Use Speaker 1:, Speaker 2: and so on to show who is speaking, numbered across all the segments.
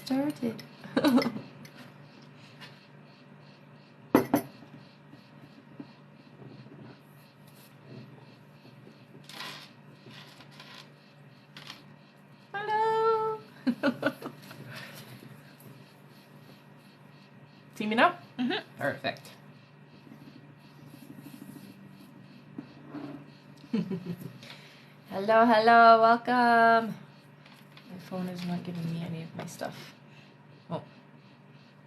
Speaker 1: started. Hello. See me now?
Speaker 2: Mm-hmm.
Speaker 1: Perfect. Hello, hello, welcome. My phone is not giving me any of my stuff. Oh,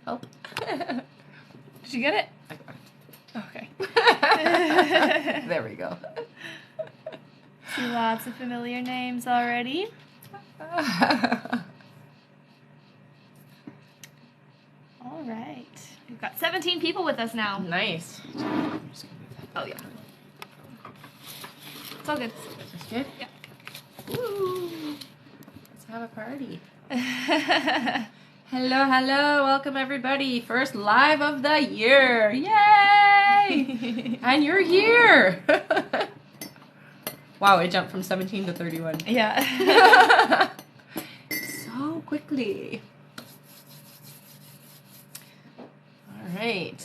Speaker 1: help.
Speaker 2: Did you get it?
Speaker 1: I got
Speaker 2: Okay.
Speaker 1: it. There we go.
Speaker 2: See lots of familiar names already. All right. We've got 17 people with us now.
Speaker 1: Nice.
Speaker 2: Oh, yeah. It's all good.
Speaker 1: Is this good?
Speaker 2: Yeah.
Speaker 1: Woo. Let's have a party. Hello, hello. Welcome, everybody. First live of the year. Yay! And you're here. Wow, it jumped from 17 to 31.
Speaker 2: Yeah.
Speaker 1: So quickly. All right.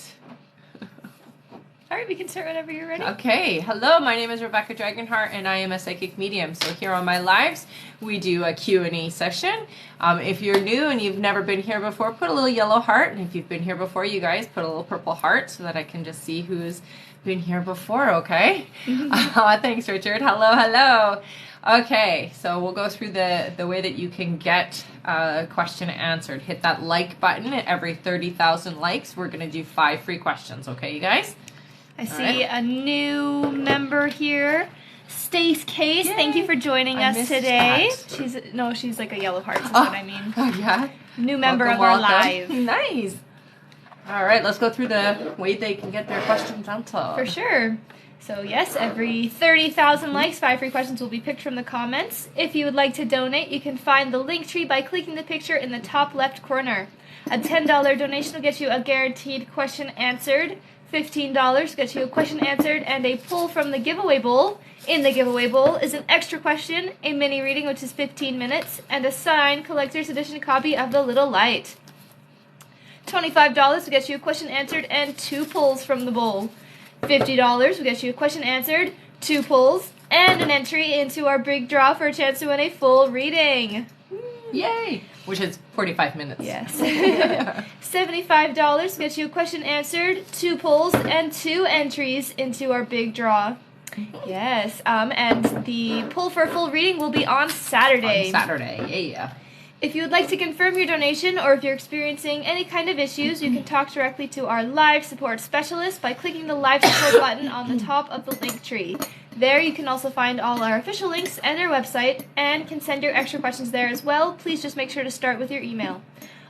Speaker 2: All right, we can start whenever you're ready.
Speaker 1: Okay, hello, my name is Rebecca Dragonheart and I am a psychic medium. So here on my lives, we do a Q&A session. If you're new and you've never been here before, put a little yellow heart. And if you've been here before, you guys, put a little purple heart so that I can just see who's been here before, okay? Thanks, Richard. Hello, hello. Okay, so we'll go through the way that you can get a question answered. Hit that like button. At every 30,000 likes, we're going to do 5 free questions, okay, you guys?
Speaker 2: I see a new member here. Stace Case, thank you for joining us today.
Speaker 1: That.
Speaker 2: She's like a yellow heart, is what I mean.
Speaker 1: Oh, yeah?
Speaker 2: New member of our live.
Speaker 1: Nice. All right, let's go through the way they can get their questions answered.
Speaker 2: For sure. So yes, every 30,000 likes, 5 free questions will be picked from the comments. If you would like to donate, you can find the link tree by clicking the picture in the top left corner. A $10 donation will get you a guaranteed question answered. $15 gets you a question answered and a pull from the giveaway bowl. In the giveaway bowl is an extra question, a mini reading which is 15 minutes, and a signed collector's edition copy of The Little Light. $25 will get you a question answered and 2 pulls from the bowl. $50 will get you a question answered, 2 pulls, and an entry into our big draw for a chance to win a full reading.
Speaker 1: Yay! Which is 45 minutes.
Speaker 2: Yes. $75 gets you a question answered, 2 pulls, and 2 entries into our big draw. Yes. And the pull for a full reading will be on Saturday.
Speaker 1: On Saturday, yeah.
Speaker 2: If you would like to confirm your donation or if you're experiencing any kind of issues, you can talk directly to our live support specialist by clicking the live support button on the top of the link tree. There you can also find all our official links and our website and can send your extra questions there as well. Please just make sure to start with your email.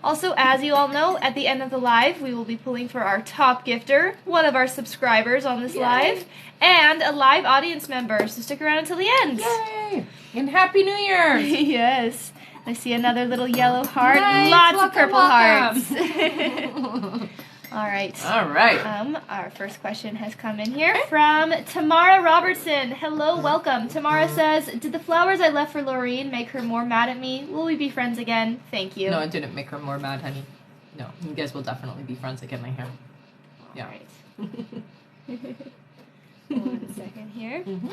Speaker 2: Also, as you all know, at the end of the live, we will be pulling for our top gifter, one of our subscribers on this live, and a live audience member. So stick around until the end.
Speaker 1: Yay! And Happy New Year!
Speaker 2: Yes. I see another little yellow heart.
Speaker 1: Nice.
Speaker 2: Lots
Speaker 1: Welcome,
Speaker 2: of purple hearts. All right.
Speaker 1: All right.
Speaker 2: Our first question has come in here from Tamara Robertson. Hello, welcome. Tamara says, did the flowers I left for Laureen make her more mad at me? Will we be friends again? Thank you.
Speaker 1: No, it didn't make her more mad, honey. No, you guys will definitely be friends again, I hear. Yeah.
Speaker 2: All right. 1 second here.
Speaker 1: Mm-hmm.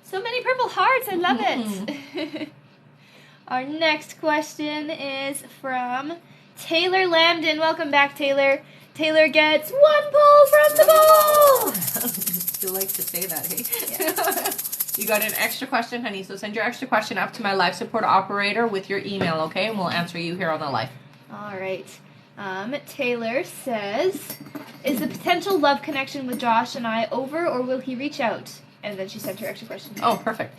Speaker 2: So many purple hearts. I love it. Our next question is from Taylor Lambden. Welcome back, Taylor. Taylor gets 1 pull from the bowl.
Speaker 1: You like to say that, hey?
Speaker 2: Yeah.
Speaker 1: You got an extra question, honey, so send your extra question up to my live support operator with your email, okay? And we'll answer you here on the live.
Speaker 2: All right. Taylor says, is the potential love connection with Josh and I over, or will he reach out? And then she sent her extra question.
Speaker 1: Oh, perfect.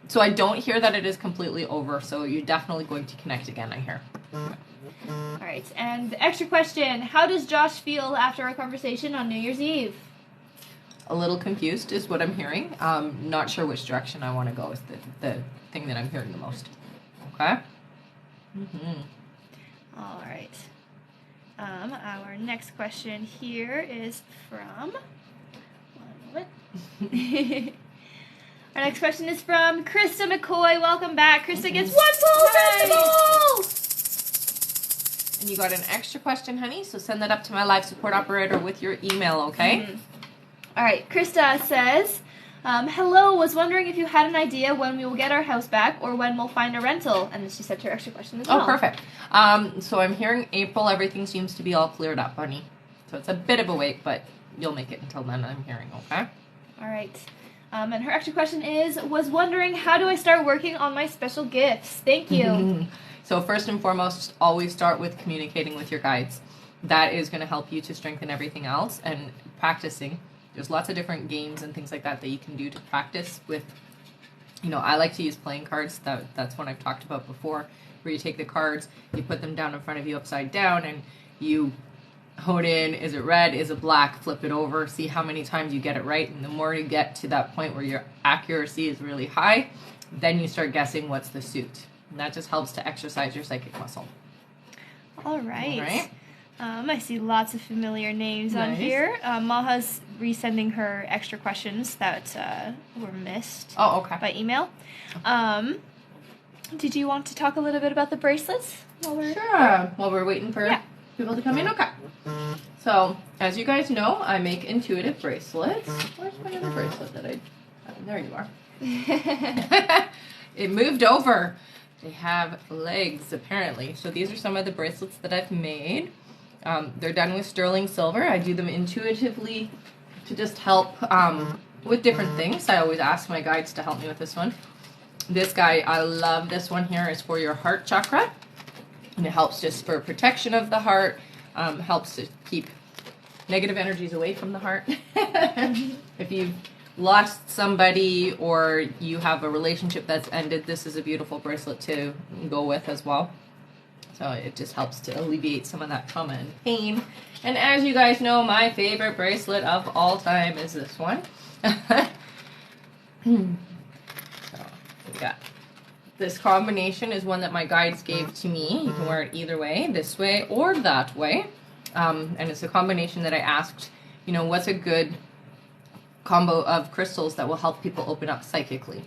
Speaker 1: So I don't hear that it is completely over, so you're definitely going to connect again, I hear.
Speaker 2: All right, and the extra question, how does Josh feel after our conversation on New Year's Eve?
Speaker 1: A little confused is what I'm hearing. Not sure which direction I want to go is the thing that I'm hearing the most. Okay? Mm-hmm.
Speaker 2: All right. Our next question here is from... One moment. Our next question is from Krista McCoy. Welcome back. Krista gets 1 pull from the bowl!
Speaker 1: And you got an extra question, honey, so send that up to my live support operator with your email, okay?
Speaker 2: All right, Krista says, hello, was wondering if you had an idea when we will get our house back or when we'll find a rental. And then she sent her extra question as well.
Speaker 1: Oh, perfect. So I'm hearing April, everything seems to be all cleared up, honey. So it's a bit of a wait, but you'll make it until then, I'm hearing, okay?
Speaker 2: All right. And her extra question is, was wondering, how do I start working on my special gifts? Thank you.
Speaker 1: So first and foremost, always start with communicating with your guides. That is going to help you to strengthen everything else, and practicing. There's lots of different games and things like that that you can do to practice with. You know, I like to use playing cards. That's one I've talked about before, where you take the cards, you put them down in front of you upside down, and you hone in, is it red, is it black, flip it over, see how many times you get it right, and the more you get to that point where your accuracy is really high, then you start guessing what's the suit. And that just helps to exercise your psychic muscle.
Speaker 2: All right. I see lots of familiar names on here. Maha's resending her extra questions that were missed by email. Did you want to talk a little bit about the bracelets?
Speaker 1: Sure. While we're waiting for people to come in? Okay. So, as you guys know, I make intuitive bracelets. Where's my other bracelet that I... Oh, there you are. It moved over. They have legs, apparently. So these are some of the bracelets that I've made. They're done with sterling silver. I do them intuitively to just help with different things. I always ask my guides to help me with this one. This guy, I love this one here, is for your heart chakra. And it helps just for protection of the heart. Helps to keep negative energies away from the heart. If you've lost somebody or you have a relationship that's ended, this is a beautiful bracelet to go with as well. So it just helps to alleviate some of that trauma and pain. And as you guys know, my favorite bracelet of all time is this one. So we got this combination is one that my guides gave to me. You can wear it either way, this way or that way. And it's a combination that I asked, you know, what's a good combo of crystals that will help people open up psychically.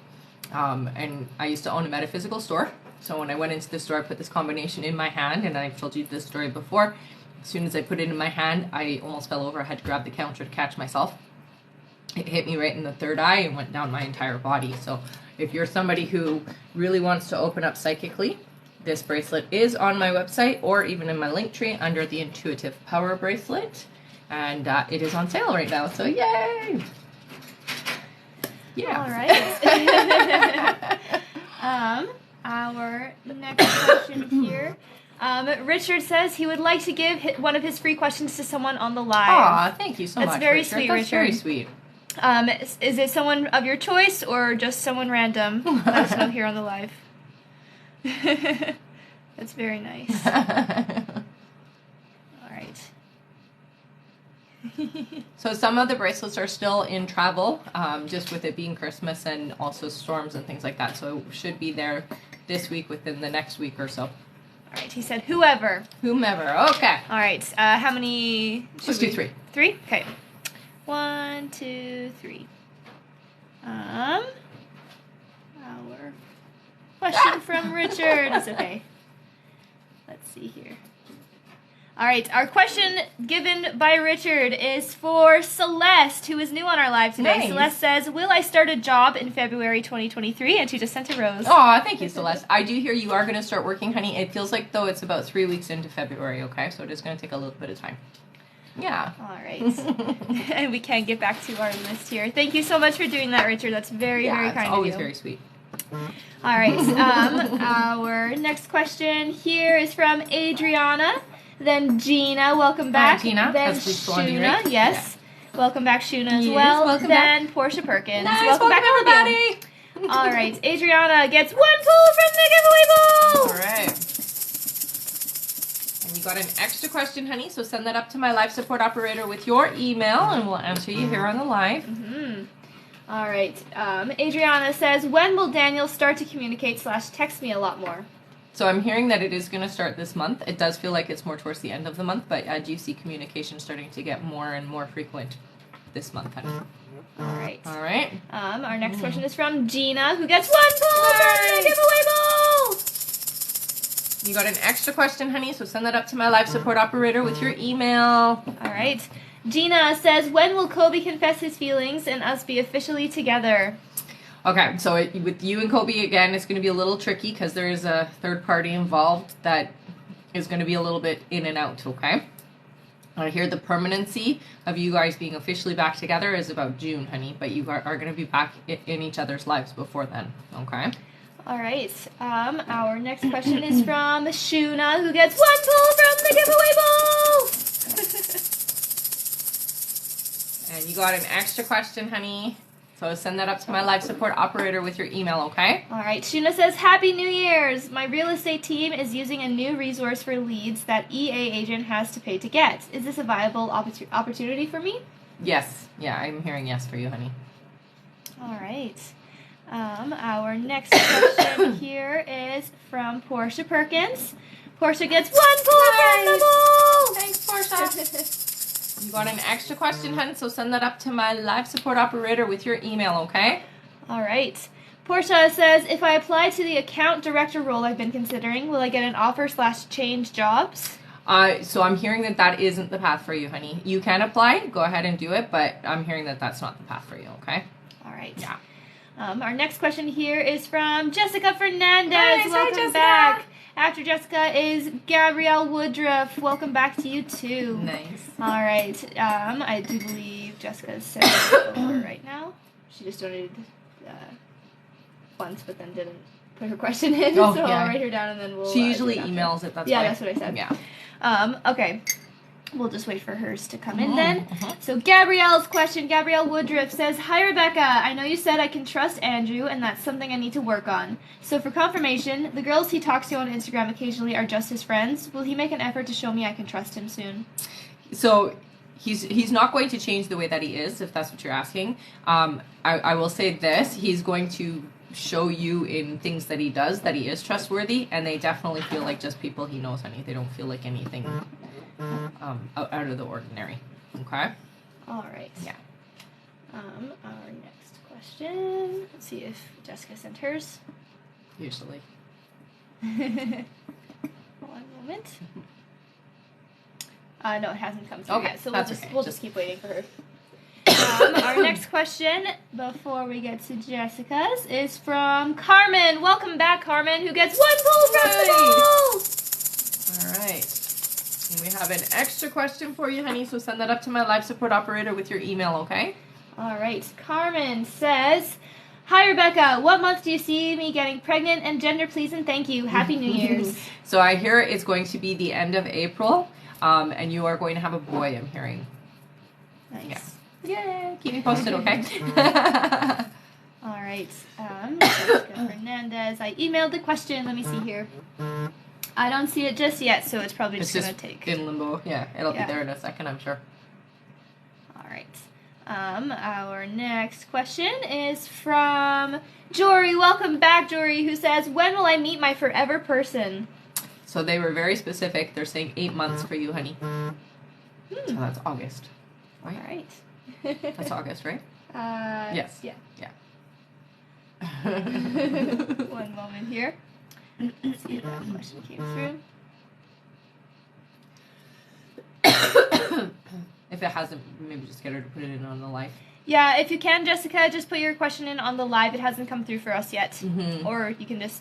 Speaker 1: And I used to own a metaphysical store. So when I went into the store, I put this combination in my hand, and I've told you this story before. As soon as I put it in my hand, I almost fell over. I had to grab the counter to catch myself. It hit me right in the third eye and went down my entire body. So if you're somebody who really wants to open up psychically, this bracelet is on my website or even in my link tree under the Intuitive Power Bracelet. And it is on sale right now, so yay! Yeah.
Speaker 2: All right. Our next question here. Richard says he would like to give one of his free questions to someone on the live.
Speaker 1: Aw, thank you so much,
Speaker 2: That's very
Speaker 1: Richard.
Speaker 2: sweet,
Speaker 1: That's
Speaker 2: Richard.
Speaker 1: very sweet.
Speaker 2: Is it someone of your choice or just someone random? Let us know here on the live. That's very nice. All right.
Speaker 1: So some of the bracelets are still in travel, just with it being Christmas and also storms and things like that. So it should be there this week, within the next week or so.
Speaker 2: All right. He said whoever.
Speaker 1: Whomever. Okay.
Speaker 2: All right. How many?
Speaker 1: Let's do 3.
Speaker 2: 3? Okay. 1, 2, 3. Our question from Richard. It's okay. Let's see here. All right, our question given by Richard is for Celeste, who is new on our live today.
Speaker 1: Nice.
Speaker 2: Celeste says, will I start a job in February 2023? And she just sent a rose.
Speaker 1: Aw, thank you, Celeste. I do hear you are going to start working, honey. It feels like, though, it's about 3 weeks into February, okay? So it is going to take a little bit of time. Yeah.
Speaker 2: All right. And we can get back to our list here. Thank you so much for doing that, Richard. That's very, very kind of you.
Speaker 1: Always very sweet.
Speaker 2: All right. Our next question here is from Adriana. Then Gina, welcome back.
Speaker 1: Hi, Gina.
Speaker 2: Then
Speaker 1: Shuna,
Speaker 2: right? Yes. Yeah. Welcome back, Shuna, as
Speaker 1: yes,
Speaker 2: well.
Speaker 1: Welcome
Speaker 2: then
Speaker 1: back.
Speaker 2: Portia Perkins.
Speaker 1: Nice.
Speaker 2: Welcome back,
Speaker 1: everybody.
Speaker 2: All right. Adriana gets 1 pull from the giveaway bowl.
Speaker 1: All right. And you got an extra question, honey, so send that up to my live support operator with your email, and we'll answer you here on the live.
Speaker 2: Mm-hmm. All right. Adriana says, when will Daniel start to communicate / text me a lot more?
Speaker 1: So I'm hearing that it is going to start this month. It does feel like it's more towards the end of the month, but I do see communication starting to get more and more frequent this month, honey.
Speaker 2: All right.
Speaker 1: All right.
Speaker 2: Our next question is from Gina, who gets 1 pull from the giveaway bowl.
Speaker 1: You got an extra question, honey, so send that up to my live support operator with your email.
Speaker 2: All right. Gina says, when will Kobe confess his feelings and us be officially together?
Speaker 1: Okay, so with you and Kobe, again, it's going to be a little tricky because there is a third party involved that is going to be a little bit in and out, okay? I hear the permanency of you guys being officially back together is about June, honey, but you are going to be back in each other's lives before then, okay?
Speaker 2: All right. Our next question is from Shuna, who gets 1 pull from the giveaway bowl.
Speaker 1: And you got an extra question, honey. So send that up to my live support operator with your email, okay?
Speaker 2: All right. Shuna says, Happy New Year's. My real estate team is using a new resource for leads that EA agent has to pay to get. Is this a viable opportunity for me?
Speaker 1: Yes. Yeah, I'm hearing yes for you, honey.
Speaker 2: All right. Our next question here is from Portia Perkins. Portia gets 1 pull from the bowl.
Speaker 1: Thanks, Portia. You got an extra question, hun, so send that up to my live support operator with your email, okay?
Speaker 2: All right. Portia says, if I apply to the account director role I've been considering, will I get an offer/change jobs?
Speaker 1: So I'm hearing that isn't the path for you, honey. You can apply, go ahead and do it, but I'm hearing that that's not the path for you, okay?
Speaker 2: All right.
Speaker 1: Yeah.
Speaker 2: Our next question here is from Jessica Fernandez.
Speaker 1: Nice.
Speaker 2: Welcome
Speaker 1: Hi, Jessica.
Speaker 2: back. After Jessica is Gabrielle Woodruff. Welcome back to you too.
Speaker 1: Nice.
Speaker 2: All right. I do believe Jessica is sending it over right now. She just donated once, but then didn't put her question in.
Speaker 1: Oh,
Speaker 2: so
Speaker 1: yeah.
Speaker 2: I'll write her down and then we'll.
Speaker 1: She usually
Speaker 2: do it after.
Speaker 1: emails it. That's
Speaker 2: Yeah,
Speaker 1: why.
Speaker 2: that's what I said.
Speaker 1: Yeah.
Speaker 2: Okay. We'll just wait for hers to come in then. So Gabrielle's question, Gabrielle Woodruff says, Hi Rebecca, I know you said I can trust Andrew and that's something I need to work on. So for confirmation, the girls he talks to on Instagram occasionally are just his friends. Will he make an effort to show me I can trust him soon? So he's not going to change the way that he is, if that's what you're asking. I will say this, he's going to show you in things that he does that he is trustworthy, and they definitely feel like just people he knows, honey. They don't feel like anything out of the ordinary. Okay? All right.
Speaker 1: Yeah.
Speaker 2: Our next question. Let's see if Jessica sent hers.
Speaker 1: Usually.
Speaker 2: One moment. No, it hasn't come through yet, so we'll just keep waiting for her. Our next question, before we get to Jessica's, is from Carmen. Welcome back, Carmen, who gets 1 pull from the bowl.
Speaker 1: All right. And we have an extra question for you, honey, so send that up to my live support operator with your email, okay?
Speaker 2: All right. Carmen says, Hi, Rebecca. What month do you see me getting pregnant? And gender, please, and thank you. Happy New Year's.
Speaker 1: So I hear it's going to be the end of April, and you are going to have a boy, I'm hearing.
Speaker 2: Nice.
Speaker 1: Yeah. Yay. Keep me posted, okay?
Speaker 2: All right. Jessica Fernandez. I emailed the question. Let me see here. I don't see it just yet, so it's probably just going to take.
Speaker 1: In limbo. Yeah, it'll be there in a second, I'm sure.
Speaker 2: All right. Our next question is from Jory. Welcome back, Jory, who says, when will I meet my forever person?
Speaker 1: So they were very specific. They're saying 8 months for you, honey. So that's August, right?
Speaker 2: All right.
Speaker 1: That's August, right? Yes.
Speaker 2: Yeah.
Speaker 1: Yeah.
Speaker 2: One moment here. Let's see if that question came through.
Speaker 1: If it hasn't, maybe just get her to put it in on the live.
Speaker 2: Yeah, if you can, Jessica, just put your question in on the live. It hasn't come through for us yet.
Speaker 1: Mm-hmm.
Speaker 2: Or you can just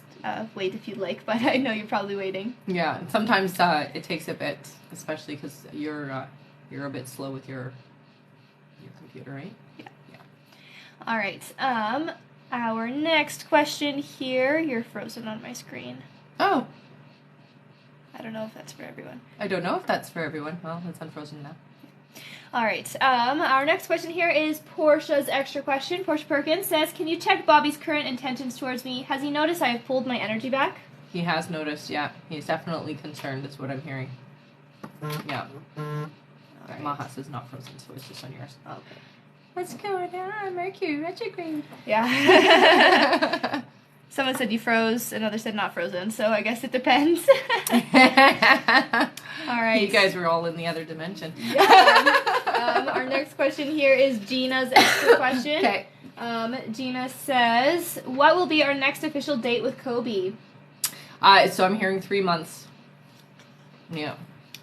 Speaker 2: wait if you'd like, but I know you're probably waiting.
Speaker 1: Yeah, and sometimes it takes a bit, especially because you're a bit slow with your computer, right?
Speaker 2: Yeah. All right. Our next question here. You're frozen on my screen.
Speaker 1: Oh.
Speaker 2: I don't know if that's for everyone.
Speaker 1: I don't know if that's for everyone. Well, it's unfrozen now.
Speaker 2: All right. Our next question here is Portia's extra question. Portia Perkins says, can you check Bobby's current intentions towards me? Has he noticed I have pulled my energy back?
Speaker 1: He has noticed, yeah. He's definitely concerned, is what I'm hearing. Yeah.
Speaker 2: Right.
Speaker 1: Maha's is not frozen, so it's just on yours.
Speaker 2: Okay.
Speaker 1: What's going on? Mercury retrograde.
Speaker 2: Yeah. Someone said you froze, another said not frozen, so I guess it depends. All right.
Speaker 1: You guys were all in the other dimension.
Speaker 2: Yeah. Our next question here is Gina's extra question.
Speaker 1: Okay.
Speaker 2: Gina says, what will be our next official date with Kobe?
Speaker 1: So I'm hearing 3 months. Yeah.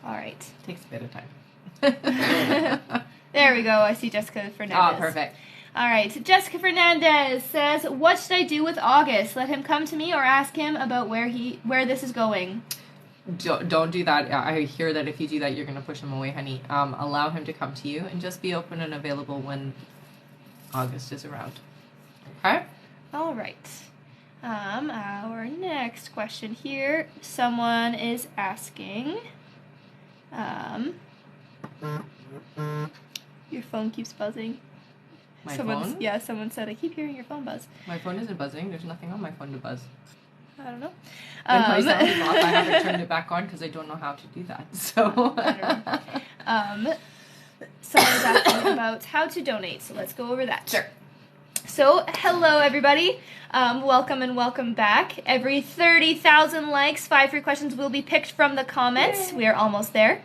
Speaker 2: All right.
Speaker 1: Takes a bit of time.
Speaker 2: There we go. I see Jessica Fernandez.
Speaker 1: Oh, perfect.
Speaker 2: All right. Jessica Fernandez says, "What should I do with August? Let him come to me or ask him about where this is going?"
Speaker 1: Don't do that. I hear that if you do that, you're going to push him away, honey. Allow him to come to you and just be open and available when August is around. Okay?
Speaker 2: All right. Our next question here. Someone is asking, your phone keeps buzzing.
Speaker 1: My phone?
Speaker 2: Yeah, someone said, I keep hearing your phone buzz.
Speaker 1: My phone isn't buzzing. There's nothing on my phone to buzz.
Speaker 2: I don't know.
Speaker 1: When my sound is off, I haven't turned it back on because I don't know how to do that. So,
Speaker 2: I don't know. Someone's asking about how to donate, so let's go over that.
Speaker 1: Sure.
Speaker 2: So, hello everybody. Welcome and welcome back. Every 30,000 likes, 5 free questions will be picked from the comments.
Speaker 1: Yay.
Speaker 2: We are almost there.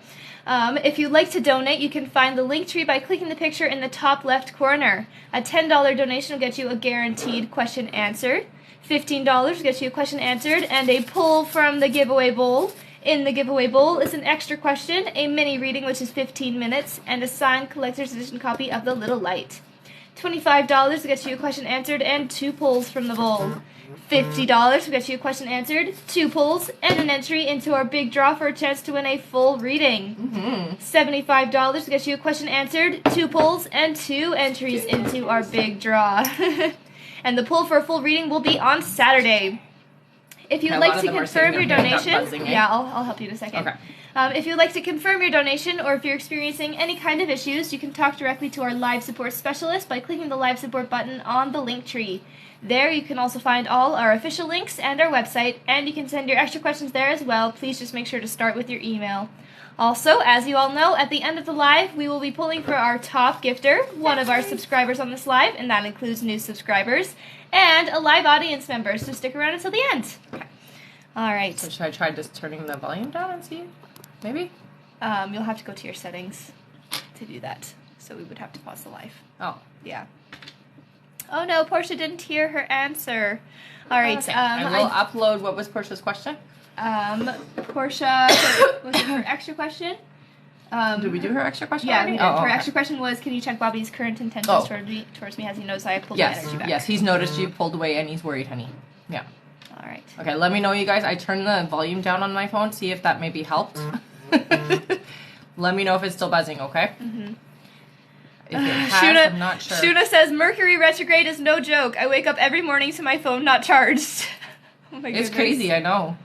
Speaker 2: If you'd like to donate, you can find the link tree by clicking the picture in the top left corner. A $10 donation will get you a guaranteed question answered. $15 will get you a question answered and a pull from the giveaway bowl. In the giveaway bowl is an extra question, a mini reading which is 15 minutes, and a signed collector's edition copy of The Little Light. $25 will get you a question answered and 2 pulls from the bowl. $50 will get you a question answered, 2 pulls, and an entry into our big draw for a chance to win a full reading. $75 will get you a question answered, 2 pulls, and 2 entries into our big draw. And the pull for a full reading will be on Saturday. If you'd like to confirm your donation, I'll help you in a second.
Speaker 1: Okay.
Speaker 2: If you'd like to confirm your donation, or if you're experiencing any kind of issues, you can talk directly to our live support specialist by clicking the live support button on the link tree. There you can also find all our official links and our website, and you can send your extra questions there as well. Please just make sure to start with your email. Also, as you all know, at the end of the live, we will be pulling for our top gifter, one of our subscribers on this live, and that includes new subscribers, and a live audience member, so stick around until the end. Okay. All right.
Speaker 1: So should I try just turning the volume down and see? Maybe?
Speaker 2: You'll have to go to your settings to do that, so we would have to pause the live.
Speaker 1: Oh.
Speaker 2: Yeah. Oh no, Portia didn't hear her answer. All right.
Speaker 1: Okay. I will upload. What was Portia's question?
Speaker 2: Portia, was it her extra question?
Speaker 1: Did we do her extra question?
Speaker 2: Yeah,
Speaker 1: already?
Speaker 2: her extra question was, can you check Bobby's current intentions towards me? Has he noticed I have pulled my energy back?
Speaker 1: Yes, he's noticed you pulled away and he's worried, honey. Yeah.
Speaker 2: All right.
Speaker 1: Okay, let me know, you guys. I turned the volume down on my phone. See if that maybe helped. Let me know if it's still buzzing, okay?
Speaker 2: Mm-hmm.
Speaker 1: If it has, I'm not sure.
Speaker 2: Shuna says, Mercury retrograde is no joke. I wake up every morning to my phone not charged. Oh my goodness.
Speaker 1: It's crazy, I know.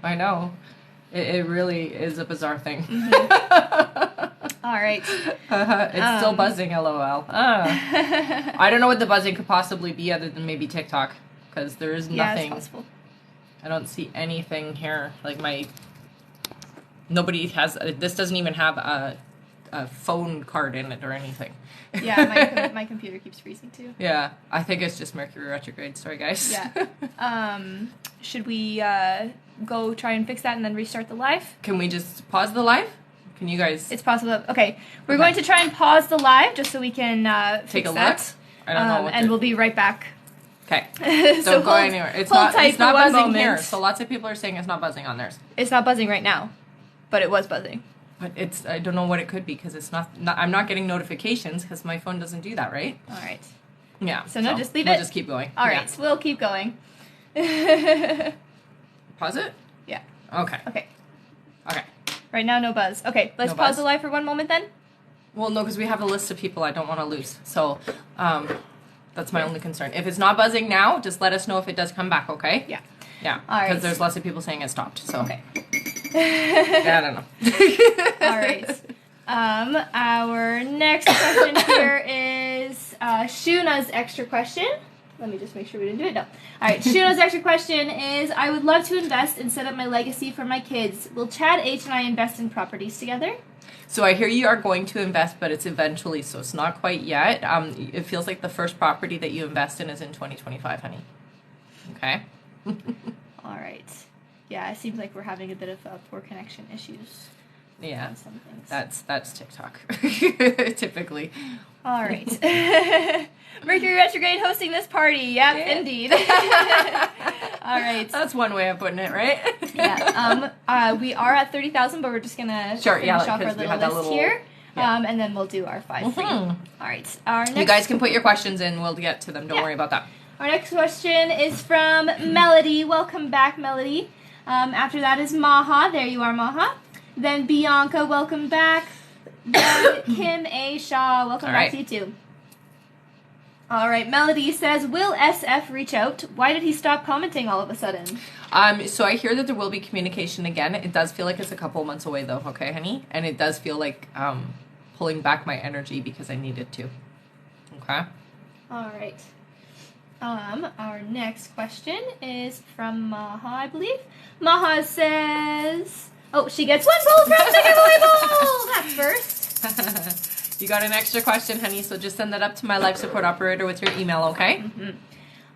Speaker 1: It really is a bizarre thing.
Speaker 2: Mm-hmm. All right.
Speaker 1: It's still buzzing, LOL. I don't know what the buzzing could possibly be other than maybe TikTok, because there is nothing.
Speaker 2: Yeah, it's possible.
Speaker 1: I don't see anything here. Like nobody has, this doesn't even have a phone card in it or anything.
Speaker 2: Yeah, my computer keeps freezing too.
Speaker 1: Yeah, I think it's just Mercury retrograde. Sorry, guys.
Speaker 2: Yeah. Should we go try and fix that and then restart the live?
Speaker 1: Can we just pause the live? Can you guys?
Speaker 2: It's possible. Okay, we're going to try and pause the live just so we can
Speaker 1: take a
Speaker 2: that.
Speaker 1: look. I don't know.
Speaker 2: And we'll be right back.
Speaker 1: Okay.
Speaker 2: So
Speaker 1: don't go anywhere. It's not buzzing
Speaker 2: moment.
Speaker 1: here. So lots of people are saying it's not buzzing on theirs.
Speaker 2: It's not buzzing right now, but it was buzzing.
Speaker 1: But I don't know what it could be because it's not I'm not getting notifications because my phone doesn't do that, right?
Speaker 2: All right.
Speaker 1: Yeah.
Speaker 2: So just leave it.
Speaker 1: We'll just keep going.
Speaker 2: All right. So we'll keep going.
Speaker 1: Pause it?
Speaker 2: Yeah.
Speaker 1: Okay.
Speaker 2: Okay.
Speaker 1: Okay.
Speaker 2: Right now, no buzz. Okay, let's pause the live for one moment then.
Speaker 1: Well, no, because we have a list of people I don't want to lose. So that's my only concern. If it's not buzzing now, just let us know if it does come back, okay?
Speaker 2: Yeah.
Speaker 1: Yeah.
Speaker 2: All right.
Speaker 1: Because there's lots of people saying it stopped. So.
Speaker 2: Okay.
Speaker 1: Yeah, I don't know.
Speaker 2: All right. Our next question here is Shuna's extra question. Let me just make sure we didn't do it. No. All right. Shuna's extra question is, I would love to invest and set up my legacy for my kids. Will Chad H. and I invest in properties together?
Speaker 1: So I hear you are going to invest, but it's eventually, so it's not quite yet. It feels like the first property that you invest in is in 2025, honey. Okay?
Speaker 2: All right. Yeah, it seems like we're having a bit of poor connection issues.
Speaker 1: Yeah,
Speaker 2: on some things.
Speaker 1: That's TikTok, typically.
Speaker 2: All right. Mercury retrograde hosting this party. Yep, yeah. Indeed. All right.
Speaker 1: That's one way of putting it, right?
Speaker 2: Yeah. We are at 30,000, but we're just gonna finish off our little list here. Yeah. And then we'll do our 5 free. All right. Our next.
Speaker 1: You guys can put your questions in. We'll get to them. Don't worry about that.
Speaker 2: Our next question is from Melody. Welcome back, Melody. After that is Maha. There you are, Maha. Then Bianca. Welcome back. Then Kim A. Shaw. Welcome back to you too. All right. Melody says, will SF reach out? Why did he stop commenting all of a sudden?
Speaker 1: So I hear that there will be communication again. It does feel like it's a couple months away though, okay, honey? And it does feel like pulling back my energy because I needed to. Okay?
Speaker 2: All right. Our next question is from Maha, I believe. Maha says, oh, she gets 1 pull from the giveaway bowl! That's first.
Speaker 1: You got an extra question, honey, so just send that up to my live support operator with your email, okay?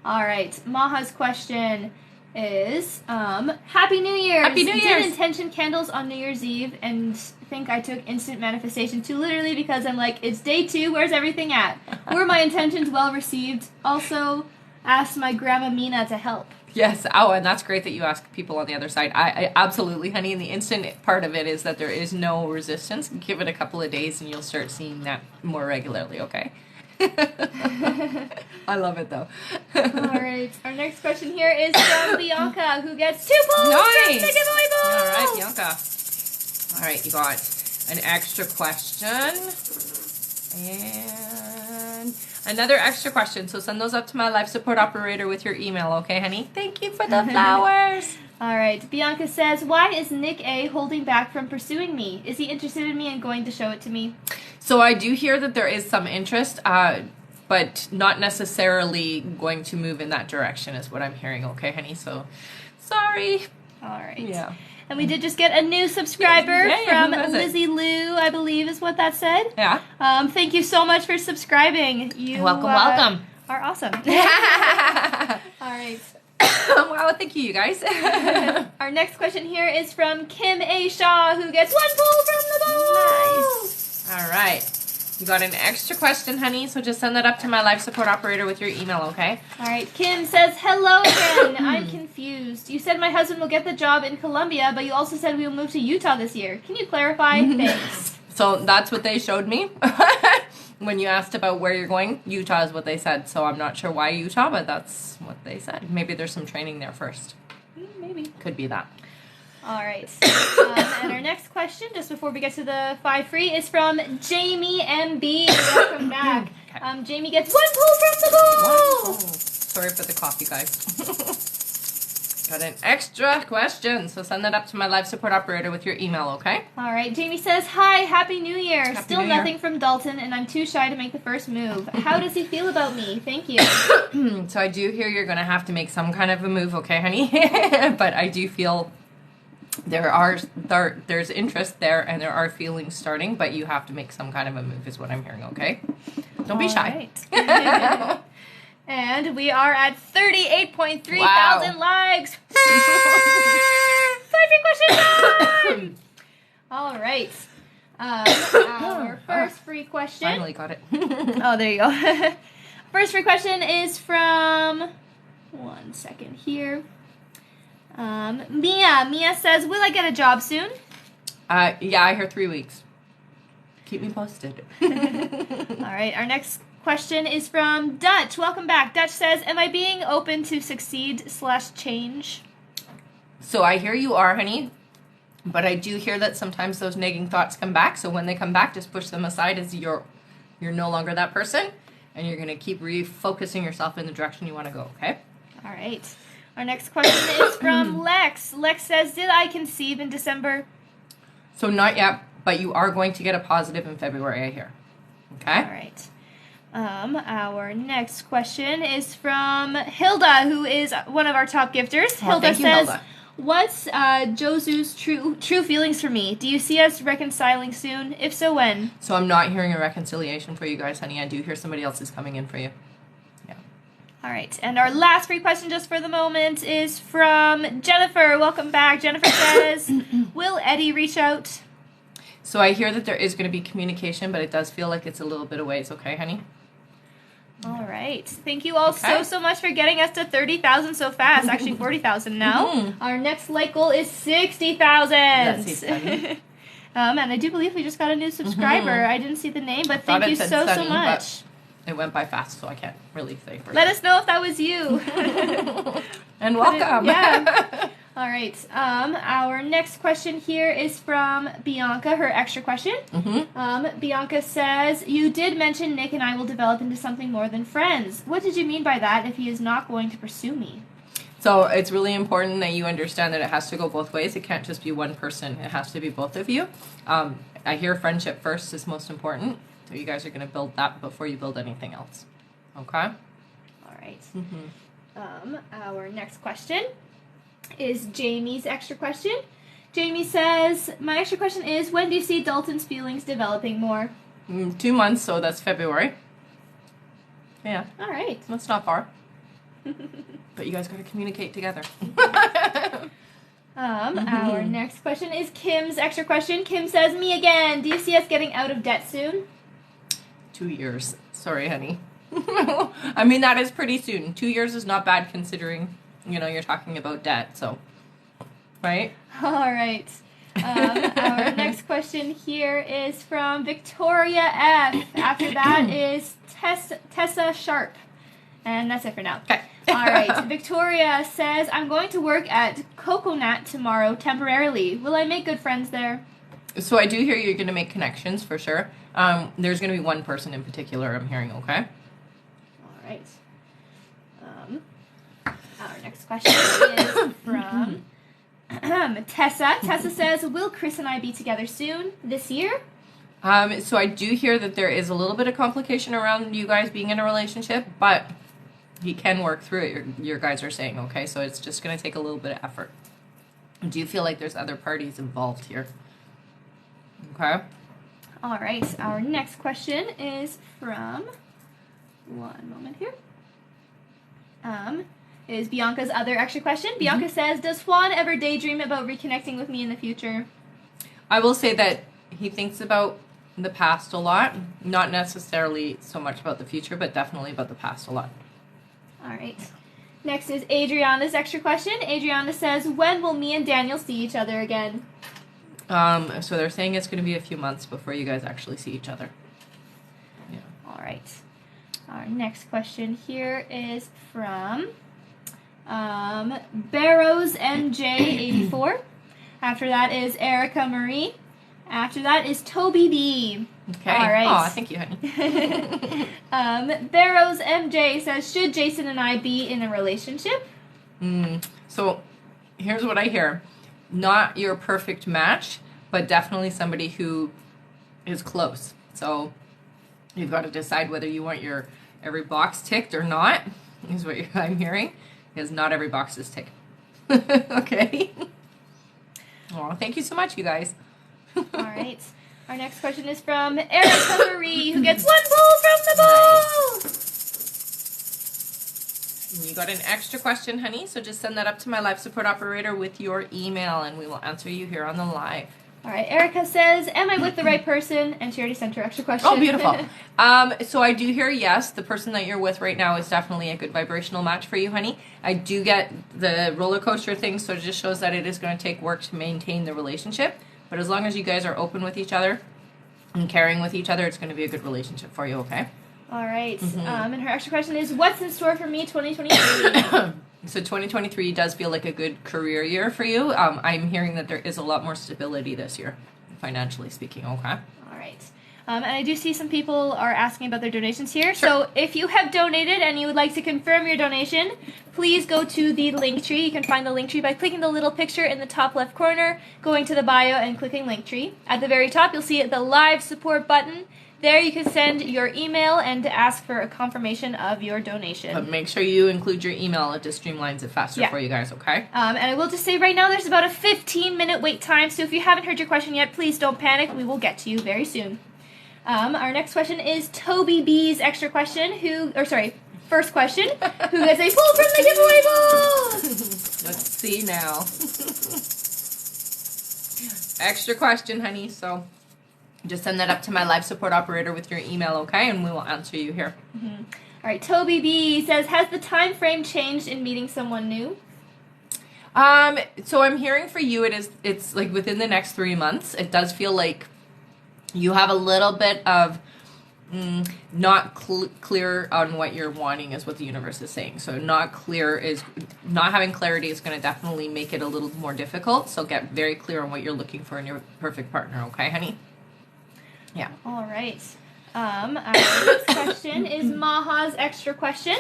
Speaker 2: All right. Maha's question is, Happy New Year's!
Speaker 1: Happy New Year's!
Speaker 2: Did intention candles on New Year's Eve and think I took instant manifestation too literally because I'm like, it's day 2, where's everything at? Were my intentions well received? Also, asked my grandma Mina to help.
Speaker 1: Yes. Oh, and that's great that you ask people on the other side. I absolutely, honey. And the instant part of it is that there is no resistance. Give it a couple of days and you'll start seeing that more regularly, okay? I love it, though.
Speaker 2: All right. Our next question here is from Bianca, who gets 2 pulls from the giveaway bowl.
Speaker 1: All right, Bianca. All right, you got an extra question. And another extra question. So send those up to my live support operator with your email, okay, honey? Thank you for the flowers.
Speaker 2: All right. Bianca says, why is Nick A holding back from pursuing me? Is he interested in me and going to show it to me?
Speaker 1: So I do hear that there is some interest, but not necessarily going to move in that direction is what I'm hearing, okay, honey? So, sorry.
Speaker 2: All right.
Speaker 1: Yeah.
Speaker 2: And we did just get a new subscriber from Lizzie Lou, I believe is what that said.
Speaker 1: Yeah.
Speaker 2: Thank you so much for subscribing. You
Speaker 1: welcome.
Speaker 2: Are awesome. All right.
Speaker 1: Wow, thank you guys.
Speaker 2: Our next question here is from Kim A. Shaw, who gets 1 pull from the bowl.
Speaker 1: Nice. All right. You got an extra question, honey, so just send that up to my live support operator with your email, okay?
Speaker 2: All right. Kim says, hello again. I'm confused. You said my husband will get the job in Colombia, but you also said we will move to Utah this year. Can you clarify? Thanks.
Speaker 1: So that's what they showed me. When you asked about where you're going, Utah is what they said. So I'm not sure why Utah, but that's what they said. Maybe there's some training there first.
Speaker 2: Maybe.
Speaker 1: Could be that.
Speaker 2: All right. And our next question, just before we get to the 5 free, is from Jamie MB. Welcome back. Okay. Jamie gets 1 pull from the bowl.
Speaker 1: Sorry for the coffee, guys. Got an extra question, so send that up to my live support operator with your email, okay?
Speaker 2: All right. Jamie says, hi, Happy New Year. Still nothing from Dalton, and I'm too shy to make the first move. How does he feel about me? Thank you.
Speaker 1: So I do hear you're going to have to make some kind of a move, okay, honey? But I do feel there's interest there, and there are feelings starting, but you have to make some kind of a move is what I'm hearing, okay? Don't be shy.
Speaker 2: Right. And we are at 38.3 thousand likes. 5 free question time! All right. Our first free question.
Speaker 1: Finally got it.
Speaker 2: Oh, there you go. First free question is from, 1 second here. Mia. Mia says, will I get a job soon?
Speaker 1: Yeah, I hear 3 weeks. Keep me posted.
Speaker 2: All right. Our next question is from Dutch. Welcome back. Dutch says, am I being open to succeed/change?
Speaker 1: So I hear you are, honey. But I do hear that sometimes those nagging thoughts come back. So when they come back, just push them aside as you're no longer that person. And you're going to keep refocusing yourself in the direction you want to go, okay?
Speaker 2: All right. Our next question is from Lex. Lex says, did I conceive in December?
Speaker 1: So not yet, but you are going to get a positive in February, I hear. Okay?
Speaker 2: All right. Our next question is from Hilda, who is one of our top gifters.
Speaker 1: Well,
Speaker 2: Hilda says,
Speaker 1: Hilda.
Speaker 2: What's Josu's true feelings for me? Do you see us reconciling soon? If so, when?
Speaker 1: So I'm not hearing a reconciliation for you guys, honey. I do hear somebody else is coming in for you. Yeah.
Speaker 2: All right. And our last free question just for the moment is from Jennifer. Welcome back. Jennifer says, will Eddie reach out?
Speaker 1: So I hear that there is going to be communication, but it does feel like it's a little bit of ways, okay, honey?
Speaker 2: All right. Thank you all so much for getting us to 30,000 so fast. Actually, 40,000 now. Our next like goal is 60,000.
Speaker 1: That's funny.
Speaker 2: And I do believe we just got a new subscriber. I didn't see the name, but thank you so much.
Speaker 1: It went by fast, so I can't really say.
Speaker 2: Let us know if that was you.
Speaker 1: And welcome.
Speaker 2: Yeah. All right. Our next question here is from Bianca, her extra question. Bianca says, you did mention Nick and I will develop into something more than friends. What did you mean by that if he is not going to pursue me?
Speaker 1: So it's really important that you understand that it has to go both ways. It can't just be one person. It has to be both of you. I hear friendship first is most important. So you guys are going to build that before you build anything else. Okay?
Speaker 2: All right. Our next question is Jamie's extra question. Jamie says, my extra question is, when do you see Dalton's feelings developing more?
Speaker 1: 2 months, so that's February. Yeah.
Speaker 2: All right.
Speaker 1: That's not far. But you guys got to communicate together.
Speaker 2: Our next question is Kim's extra question. Kim says, me again. Do you see us getting out of debt soon?
Speaker 1: 2 years. Sorry, honey. I mean, that is pretty soon. 2 years is not bad considering, you're talking about debt, so. Right?
Speaker 2: All right. Our next question here is from Victoria F. After that is Tessa Sharp. And that's it for now.
Speaker 1: Okay.
Speaker 2: All right. Victoria says, I'm going to work at Coconut tomorrow temporarily. Will I make good friends there?
Speaker 1: So I do hear you're going to make connections for sure. There's going to be one person in particular I'm hearing, okay?
Speaker 2: All right. Our next question is from Tessa. Tessa says, will Chris and I be together soon this year?
Speaker 1: So I do hear that there is a little bit of complication around you guys being in a relationship, but he can work through it, your guys are saying, okay? So it's just going to take a little bit of effort. Do you feel like there's other parties involved here? Okay.
Speaker 2: All right. Our next question is from, one moment here, is Bianca's other extra question. Bianca says, does Juan ever daydream about reconnecting with me in the future?
Speaker 1: I will say that he thinks about the past a lot. Not necessarily so much about the future, but definitely about the past a lot.
Speaker 2: All right. Next is Adriana's extra question. Adriana says, when will me and Daniel see each other again?
Speaker 1: So they're saying it's going to be a few months before you guys actually see each other. Yeah.
Speaker 2: All right. Our next question here is from Barrows MJ84. After that is Erica Marie. After that is Toby B.
Speaker 1: Okay.
Speaker 2: All right.
Speaker 1: Oh, thank you, honey.
Speaker 2: Barrows MJ says, should Jason and I be in a relationship?
Speaker 1: So here's what I hear. Not your perfect match, but definitely somebody who is close. So you've got to decide whether you want your every box ticked or not, is what I'm hearing. Because not every box is ticked. Okay? Oh, thank you so much, you guys.
Speaker 2: All right. Our next question is from Erica Marie, who gets 1 pull from the bowl.
Speaker 1: Nice. You got an extra question, honey, so just send that up to my live support operator with your email, and we will answer you here on the live.
Speaker 2: All right. Erica says, am I with the right person? And she already sent her extra question.
Speaker 1: Oh, beautiful. So I do hear yes. The person that you're with right now is definitely a good vibrational match for you, honey. I do get the roller coaster thing, so it just shows that it is going to take work to maintain the relationship. But as long as you guys are open with each other and caring with each other, it's going to be a good relationship for you, okay?
Speaker 2: All right. And her extra question is, what's in store for me 2023?
Speaker 1: So 2023 does feel like a good career year for you. I'm hearing that there is a lot more stability this year, financially speaking, okay?
Speaker 2: All right. And I do see some people are asking about their donations here.
Speaker 1: Sure.
Speaker 2: So if you have donated and you would like to confirm your donation, please go to the Linktree. You can find the Linktree by clicking the little picture in the top left corner, going to the bio and clicking Linktree. At the very top, you'll see the live support button. There you can send your email and ask for a confirmation of your donation.
Speaker 1: But make sure you include your email. It just streamlines it faster for you guys, okay?
Speaker 2: And I will just say right now there's about a 15-minute wait time, so if you haven't heard your question yet, please don't panic. We will get to you very soon. Our next question is Toby B's extra question, first question, who gets a pull from the giveaway bowl?
Speaker 1: Let's see now. Extra question, honey, so just send that up to my live support operator with your email, okay? And we will answer you here.
Speaker 2: All right, Toby B says, has the time frame changed in meeting someone new?
Speaker 1: So I'm hearing for you, it's like within the next 3 months. It does feel like you have a little bit of not clear on what you're wanting is what the universe is saying. So not having clarity is going to definitely make it a little more difficult. So get very clear on what you're looking for in your perfect partner. Okay, honey? Yeah.
Speaker 2: All right. Our next question is Maha's extra question.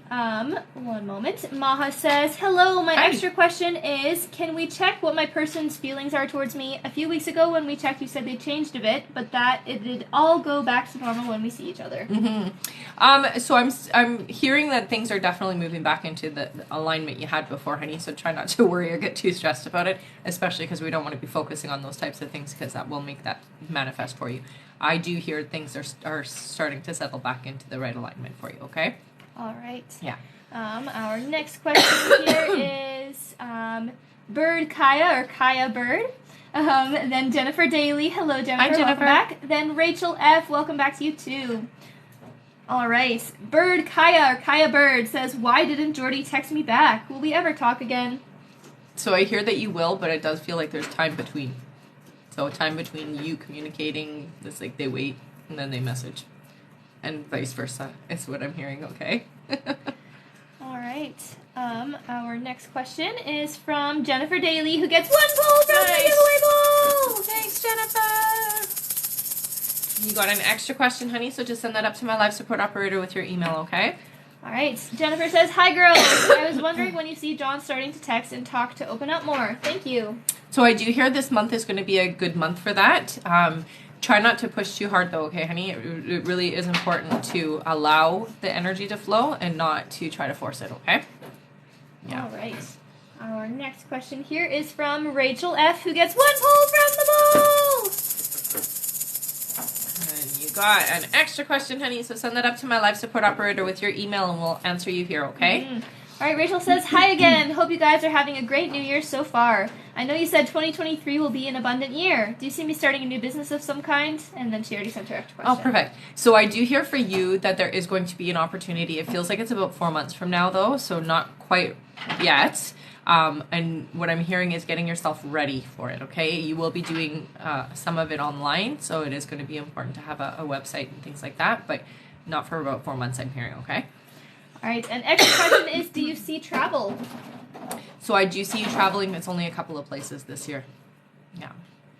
Speaker 2: One moment. Maha says, hello, my extra question is, can we check what my person's feelings are towards me? A few weeks ago when we checked, you said they changed a bit, but that it did all go back to normal when we see each other.
Speaker 1: So I'm hearing that things are definitely moving back into the alignment you had before, honey, so try not to worry or get too stressed about it, especially because we don't want to be focusing on those types of things because that will make that manifest for you. I do hear things are starting to settle back into the right alignment for you, okay?
Speaker 2: All right.
Speaker 1: Yeah.
Speaker 2: Our next question here is Bird Kaya or Kaya Bird. Then Jennifer Daly. Hello, Jennifer.
Speaker 1: Hi, Jennifer.
Speaker 2: Welcome back. Then Rachel F. Welcome back to you, too. All right. Bird Kaya or Kaya Bird says, why didn't Jordy text me back? Will we ever talk again?
Speaker 1: So I hear that you will, but it does feel like there's time between. So time between you communicating, it's like they wait and then they message. And vice versa is what I'm hearing, okay?
Speaker 2: All right. Our next question is from Jennifer Daly, who gets 1 poll from the giveaway bowl.
Speaker 1: Thanks, Jennifer. You got an extra question, honey, so just send that up to my live support operator with your email, okay?
Speaker 2: All right. Jennifer says, hi, girls. I was wondering when you see John starting to text and talk to open up more. Thank you.
Speaker 1: So I do hear this month is going to be a good month for that. Try not to push too hard, though, okay, honey? It really is important to allow the energy to flow and not to try to force it, okay? Yeah.
Speaker 2: All right. Our next question here is from Rachel F., who gets 1 poll from the bowl.
Speaker 1: And you got an extra question, honey, so send that up to my live support operator with your email and we'll answer you here, okay?
Speaker 2: All right, Rachel says, hi again. Hope you guys are having a great new year so far. I know you said 2023 will be an abundant year. Do you see me starting a new business of some kind? And then she already sent her extra question.
Speaker 1: Oh, perfect. So I do hear for you that there is going to be an opportunity. It feels like it's about 4 months from now, though, so not quite yet. And what I'm hearing is getting yourself ready for it, okay? You will be doing some of it online, so it is going to be important to have a website and things like that, but not for about 4 months, I'm hearing, okay?
Speaker 2: All right, and extra question is, do you see travel?
Speaker 1: So I do see you traveling. It's only a couple of places this year. Yeah,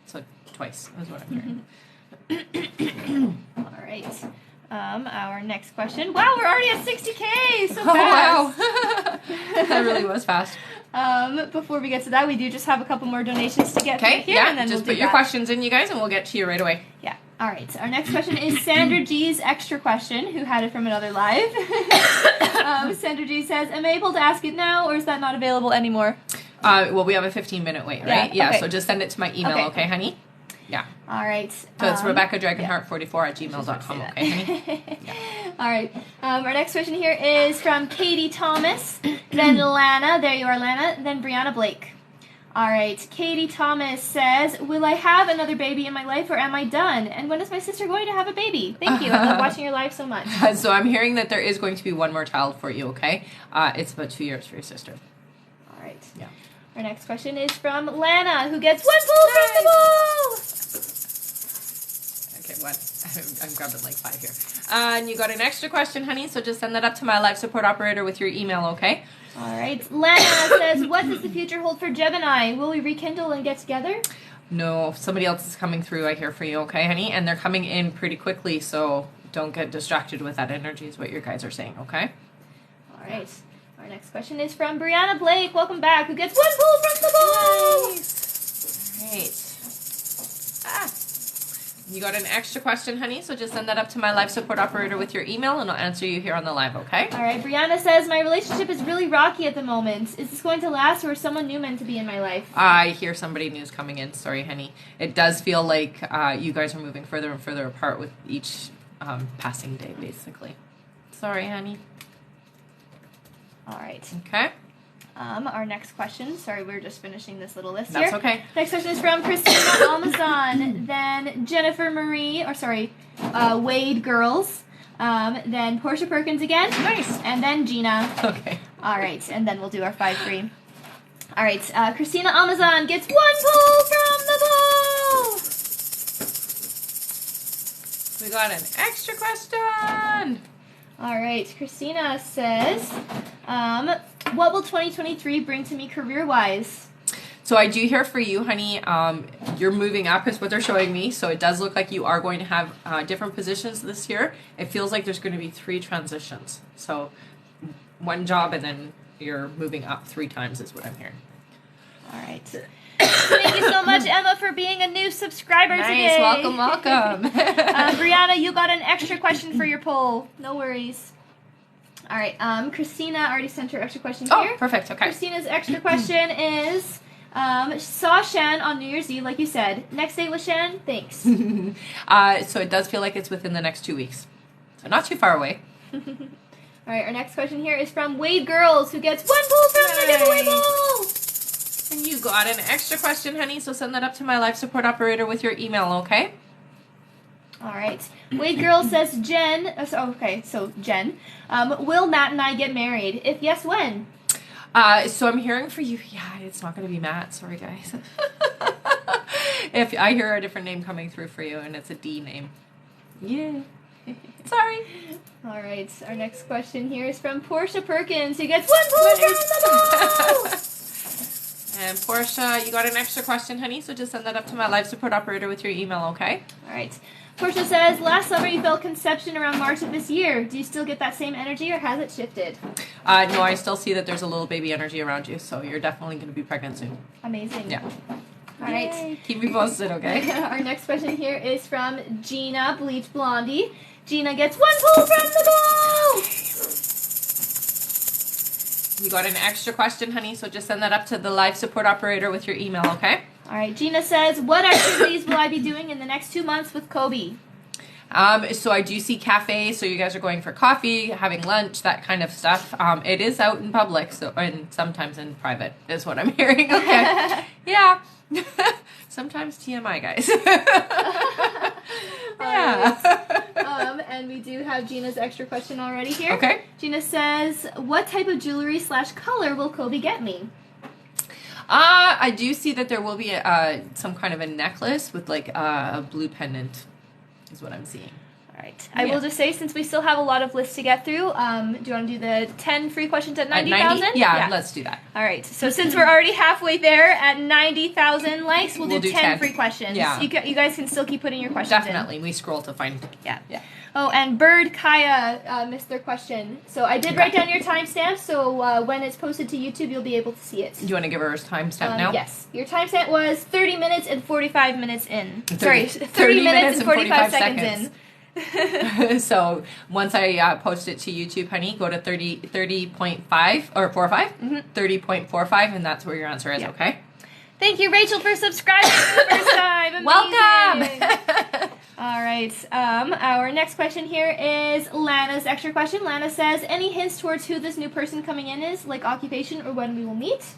Speaker 1: so twice is what I'm hearing.
Speaker 2: All right. Our next question. Wow, we're already at 60K. So fast.
Speaker 1: Oh, wow. That really was fast.
Speaker 2: Before we get to that, we do just have a couple more donations to get through here.
Speaker 1: Yeah,
Speaker 2: and then
Speaker 1: just
Speaker 2: we'll
Speaker 1: put your questions in, you guys, and we'll get to you right away.
Speaker 2: Yeah. All right. Our next question is Sandra G's extra question, who had it from another live. Sandra G says, am I able to ask it now, or is that not available anymore?
Speaker 1: Well, we have a 15-minute wait, right?
Speaker 2: Yeah, okay.
Speaker 1: So just send it to my email, okay, honey? Yeah.
Speaker 2: All right.
Speaker 1: So it's RebeccaDragonheart44@gmail.com, okay, honey?
Speaker 2: Yeah. All right. Our next question here is from Katie Thomas, then Lana. There you are, Lana. Then Brianna Blake. All right. Katie Thomas says, will I have another baby in my life, or am I done? And when is my sister going to have a baby? Thank you. I love watching your live so much.
Speaker 1: So I'm hearing that there is going to be one more child for you, okay? It's about 2 years for your sister.
Speaker 2: All right.
Speaker 1: Yeah.
Speaker 2: Our next question is from Lana, who gets 1 poll from the bowl.
Speaker 1: Okay, one. I'm grabbing like 5 here. And you got an extra question, honey, so just send that up to my live support operator with your email, okay?
Speaker 2: All right. Lana says, what does the future hold for Gemini? Will we rekindle and get together?
Speaker 1: No, somebody else is coming through, I hear for you, okay, honey? And they're coming in pretty quickly, so don't get distracted with that energy is what your guys are saying, okay?
Speaker 2: All right. Our next question is from Brianna Blake. Welcome back. Who gets 1 poll from the bowl?
Speaker 1: Nice. All right. You got an extra question, honey, so just send that up to my live support operator with your email, and I'll answer you here on the live, okay?
Speaker 2: All right. Brianna says, my relationship is really rocky at the moment. Is this going to last, or is someone new meant to be in my life?
Speaker 1: I hear somebody new's coming in. Sorry, honey. It does feel like you guys are moving further and further apart with each passing day, basically. Sorry, honey.
Speaker 2: All right.
Speaker 1: Okay.
Speaker 2: Our next question. Sorry, we're just finishing this little list
Speaker 1: That's
Speaker 2: here.
Speaker 1: okay.
Speaker 2: Next question is from Christina Almazan, then Jennifer Marie, Wade Girls, Then Portia Perkins again.
Speaker 1: Nice.
Speaker 2: And then Gina.
Speaker 1: Okay.
Speaker 2: All right, and then we'll do our 5 free. All right, Christina Amazon gets 1 pull from the bowl.
Speaker 1: We got an extra question.
Speaker 2: All right, Christina says, what will 2023 bring to me career-wise?
Speaker 1: So I do hear for you, honey, you're moving up is what they're showing me. So it does look like you are going to have different positions this year. It feels like there's going to be 3 transitions. So 1 job and then you're moving up 3 times is what I'm hearing.
Speaker 2: All right. Thank you so much, Emma, for being a new subscriber today.
Speaker 1: Welcome, welcome.
Speaker 2: Brianna, you got an extra question for your poll. No worries. All right. Christina already sent her extra question here.
Speaker 1: Oh, perfect. Okay.
Speaker 2: Christina's extra question is, saw Shan on New Year's Eve, like you said. Next date with Shan? Thanks.
Speaker 1: So it does feel like it's within the next 2 weeks. So not too far away.
Speaker 2: All right. Our next question here is from Wade Girls, who gets 1 pull from the giveaway bowl.
Speaker 1: And you got an extra question, honey, so send that up to my life support operator with your email, okay?
Speaker 2: All right. Wade Girl says, Jen, Jen, will Matt and I get married? If yes, when?
Speaker 1: So I'm hearing for you, yeah, it's not going to be Matt, sorry guys. If I hear a different name coming through for you and it's a D name. Yeah. Sorry.
Speaker 2: All right. Our next question here is from Portia Perkins, who gets 1 pull from the bowl.
Speaker 1: And Portia, you got an extra question, honey, so just send that up to my life support operator with your email, okay?
Speaker 2: All right. Portia says, last summer you felt conception around March of this year. Do you still get that same energy or has it shifted?
Speaker 1: No, I still see that there's a little baby energy around you, so you're definitely going to be pregnant soon.
Speaker 2: Amazing.
Speaker 1: Yeah.
Speaker 2: All right.
Speaker 1: Yay. Keep me posted, okay?
Speaker 2: Our next question here is from Gina, Bleach Blondie. Gina gets 1 pull from the bowl.
Speaker 1: You got an extra question, honey, so just send that up to the live support operator with your email, okay?
Speaker 2: All right. Gina says, what activities will I be doing in the next 2 months with Kobe?
Speaker 1: So I do see cafe, so you guys are going for coffee, having lunch, that kind of stuff. It is out in public, so and sometimes in private is what I'm hearing. Okay. Yeah. Sometimes TMI, guys.
Speaker 2: Yeah. And we do have Gina's extra question already here.
Speaker 1: Okay.
Speaker 2: Gina says, what type of jewelry / color will Kobe get me?
Speaker 1: I do see that there will be some kind of a necklace with like a blue pendant is what I'm seeing.
Speaker 2: All right. I will just say, since we still have a lot of lists to get through, do you want to do the 10 free questions at 90,000?
Speaker 1: Yeah, let's do that.
Speaker 2: All right. So since we're already halfway there at 90,000 likes, we'll do 10 free questions.
Speaker 1: Yeah.
Speaker 2: You guys can still keep putting your questions
Speaker 1: Definitely. We scroll to find.
Speaker 2: Yeah.
Speaker 1: Yeah.
Speaker 2: Oh, and Bird Kaya missed their question. So I did write down your timestamp, so when it's posted to YouTube, you'll be able to see it.
Speaker 1: Do you want to give her a timestamp now?
Speaker 2: Yes. Your timestamp was 30 minutes and 45 minutes in.
Speaker 1: 30
Speaker 2: minutes and 45 seconds in.
Speaker 1: So once I post it to YouTube, honey, go to 30.5 or 45, 30.45, and that's where your answer is, okay?
Speaker 2: Thank you, Rachel, for subscribing for the first time. Amazing.
Speaker 1: Welcome!
Speaker 2: All right. Our next question here is Lana's extra question. Lana says, any hints towards who this new person coming in is, like occupation or when we will meet?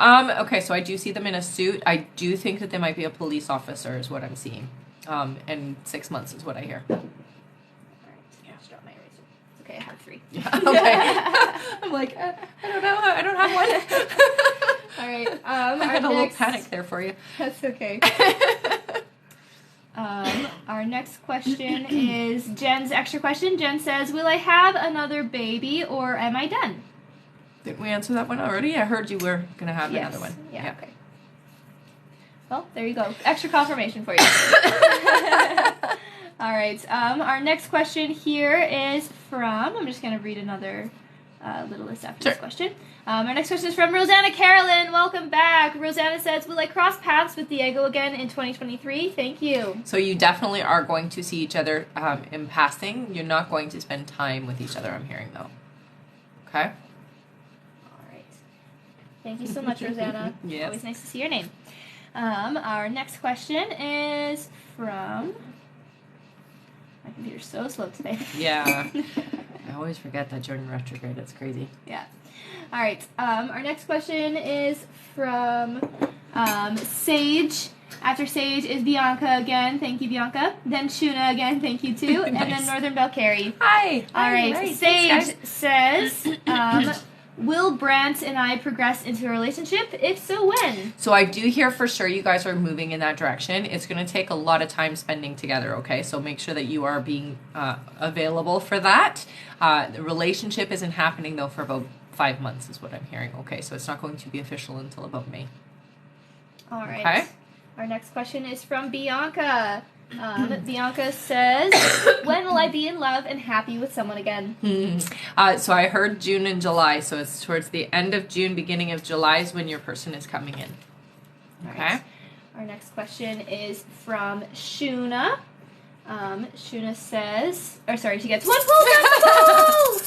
Speaker 1: Okay, so I do see them in a suit. I do think that they might be a police officer is what I'm seeing. And 6 months is what I hear.
Speaker 2: All right. Yeah. Just drop my eraser. It's okay, I have 3.
Speaker 1: Yeah, okay. I'm like, I don't know. I don't have one.
Speaker 2: All right.
Speaker 1: I had a little panic there for you.
Speaker 2: That's okay. Our next question is Jen's extra question. Jen says, will I have another baby or am I done?
Speaker 1: Didn't we answer that one already? I heard you were going to have another one.
Speaker 2: Yeah, okay. Well, there you go. Extra confirmation for you. All right. Our next question here is from, I'm just going to read another little list after this question. Our next question is from Rosanna Carolyn. Welcome back. Rosanna says, will I cross paths with Diego again in 2023? Thank you.
Speaker 1: So you definitely are going to see each other in passing. You're not going to spend time with each other, I'm hearing, though. Okay?
Speaker 2: All right. Thank you so much, Rosanna.
Speaker 1: Yes.
Speaker 2: Always nice to see your name. Our next question is from... My computer's so slow today.
Speaker 1: Yeah. I always forget that you're in retrograde. That's crazy.
Speaker 2: Yeah. All right. Our next question is from Sage After Sage is Bianca again. Thank you, Bianca. Then Shuna again. Thank you, too. And then Northern Belcarry.
Speaker 1: Hi.
Speaker 2: All right.
Speaker 1: Thanks,
Speaker 2: Sage says, will Brant and I progress into a relationship? If so, when?
Speaker 1: So I do hear for sure you guys are moving in that direction. It's going to take a lot of time spending together, okay? So make sure that you are being available for that. The relationship isn't happening, though, for about 5 months is what I'm hearing. Okay, so it's not going to be official until about May.
Speaker 2: All right.
Speaker 1: Okay.
Speaker 2: Our next question is from Bianca. Bianca says, when will I be in love and happy with someone again?
Speaker 1: So I heard June and July. So it's towards the end of June, beginning of July is when your person is coming in. Okay.
Speaker 2: Right. Our next question is from Shuna. Shuna says, she gets 1 pull from the pool!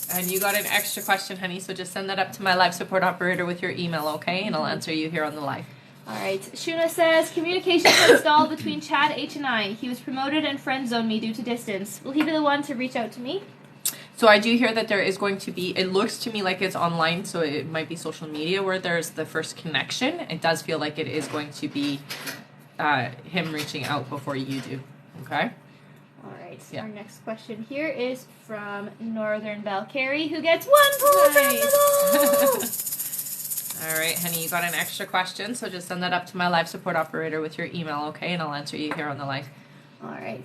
Speaker 1: And you got an extra question, honey, so just send that up to my live support operator with your email, okay? And I'll answer you here on the live.
Speaker 2: All right. Shuna says, communication has stalled between Chad H and I. He was promoted and friend zoned me due to distance. Will he be the one to reach out to me?
Speaker 1: So I do hear that there is going to be, it looks to me like it's online, so it might be social media where there's the first connection. It does feel like it is going to be him reaching out before you do, okay?
Speaker 2: All right.
Speaker 1: Yeah.
Speaker 2: Our next question here is from Northern Belcarry, who gets 1 pull from the pool!
Speaker 1: All right, honey, you got an extra question, so just send that up to my live support operator with your email, okay? And I'll answer you here on the live.
Speaker 2: All right.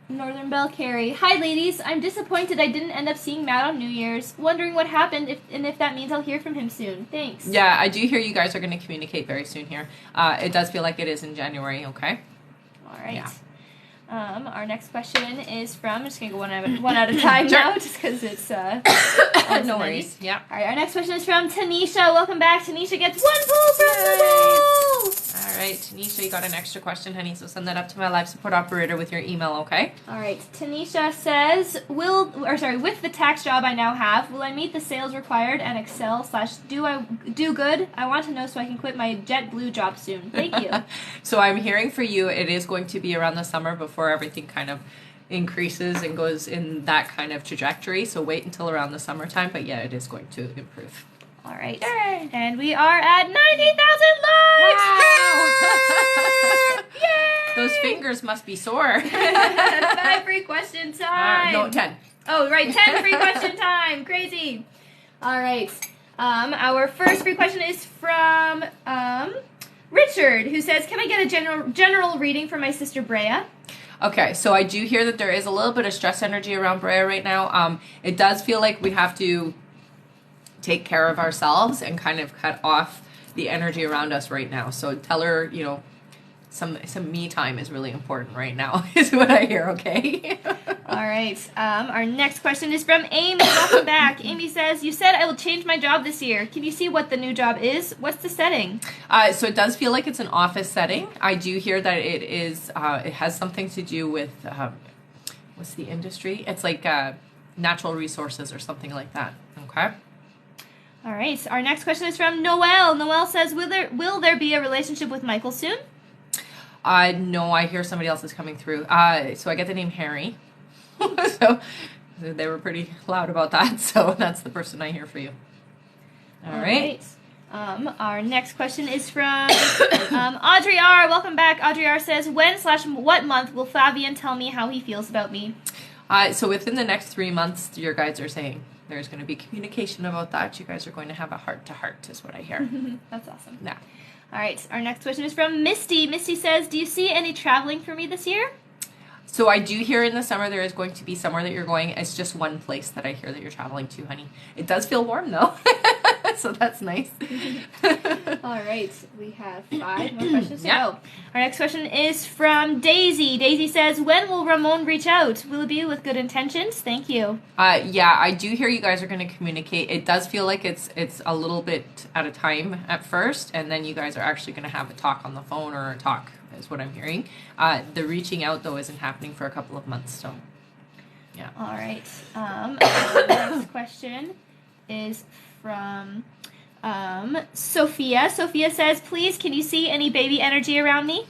Speaker 2: Northern Belcarry. Hi, ladies. I'm disappointed I didn't end up seeing Matt on New Year's. Wondering what happened and if that means I'll hear from him soon. Thanks.
Speaker 1: Yeah, I do hear you guys are going to communicate very soon here. It does feel like it is in January, okay?
Speaker 2: All right.
Speaker 1: Yeah.
Speaker 2: Our next question is from, I'm just going to go one at a time now, just because it's
Speaker 1: no worries. Yeah.
Speaker 2: All right, our next question is from Tanisha. Welcome back. Tanisha gets 1 pull from the pool!
Speaker 1: All right, Tanisha, you got an extra question, honey, so send that up to my live support operator with your email, okay?
Speaker 2: All right, Tanisha says, with the tax job I now have, will I meet the sales required and Excel/do good? I want to know so I can quit my JetBlue job soon. Thank you.
Speaker 1: So I'm hearing for you, it is going to be around the summer before everything kind of increases and goes in that kind of trajectory. So wait until around the summertime, but yeah, it is going to improve.
Speaker 2: All right.
Speaker 1: Yay.
Speaker 2: And we are at 90,000 likes!
Speaker 1: Wow!
Speaker 2: Yay!
Speaker 1: Those fingers must be sore.
Speaker 2: 5 free question time.
Speaker 1: No, 10.
Speaker 2: Oh, right, 10 free question time. Crazy. All right. Our first free question is from Richard, who says, can I get a general reading for my sister Brea?
Speaker 1: Okay, so I do hear that there is a little bit of stress energy around Brea right now. It does feel like we have to take care of ourselves and kind of cut off the energy around us right now. So tell her, some me time is really important right now, is what I hear, okay?
Speaker 2: All right. Our next question is from Amy. Welcome back. Amy says, you said I will change my job this year. Can you see what the new job is? What's the setting?
Speaker 1: So it does feel like it's an office setting. I do hear that it is, it has something to do with, what's the industry? It's like natural resources or something like that, okay?
Speaker 2: All right. Our next question is from Noelle. Noelle says, will there be a relationship with Michael soon?
Speaker 1: No, I hear somebody else is coming through. So I get the name Harry. So they were pretty loud about that. So that's the person I hear for you. All right.
Speaker 2: Our next question is from Audrey R. Welcome back. Audrey R. says, when/what month will Fabian tell me how he feels about me?
Speaker 1: So within the next 3 months, your guides are saying there's going to be communication about that. You guys are going to have a heart-to-heart is what I hear.
Speaker 2: That's awesome.
Speaker 1: Yeah.
Speaker 2: All right. Our next question is from Misty. Misty says, do you see any traveling for me this year?
Speaker 1: So I do hear in the summer there is going to be somewhere that you're going. It's just one place that I hear that you're traveling to, honey. It does feel warm, though. So that's nice.
Speaker 2: All right. We have 5 more questions to go. Our next question is from Daisy. Daisy says, when will Ramon reach out? Will it be with good intentions? Thank you.
Speaker 1: Yeah, I do hear you guys are going to communicate. It does feel like it's a little bit at a time at first, and then you guys are actually going to have a talk on the phone or a talk is what I'm hearing. The reaching out, though, isn't happening for a couple of months, so yeah.
Speaker 2: All right. Our next question is from Sophia says, please, can you see any baby energy around me?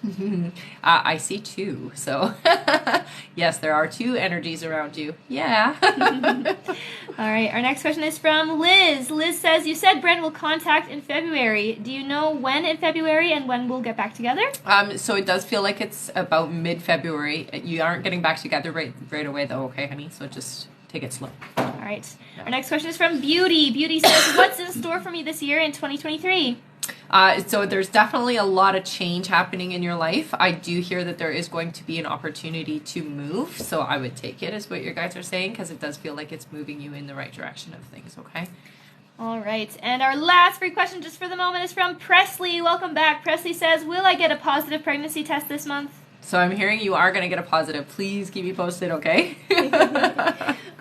Speaker 1: I see 2, so yes, there are 2 energies around you. Yeah.
Speaker 2: All right, our next question is from Liz. Liz says, you said Brent will contact in February. Do you know when in February and when we'll get back together?
Speaker 1: So it does feel like it's about mid-February. You aren't getting back together right away, though, okay, honey? So just take it slow.
Speaker 2: All right. Our next question is from Beauty. Beauty says, what's in store for me this year in 2023?
Speaker 1: So there's definitely a lot of change happening in your life. I do hear that there is going to be an opportunity to move, so I would take it as what your guys are saying, because it does feel like it's moving you in the right direction of things, okay?
Speaker 2: All right. And our last free question just for the moment is from Presley. Welcome back. Presley says, will I get a positive pregnancy test this month?
Speaker 1: So I'm hearing you are going to get a positive. Please keep me posted, okay?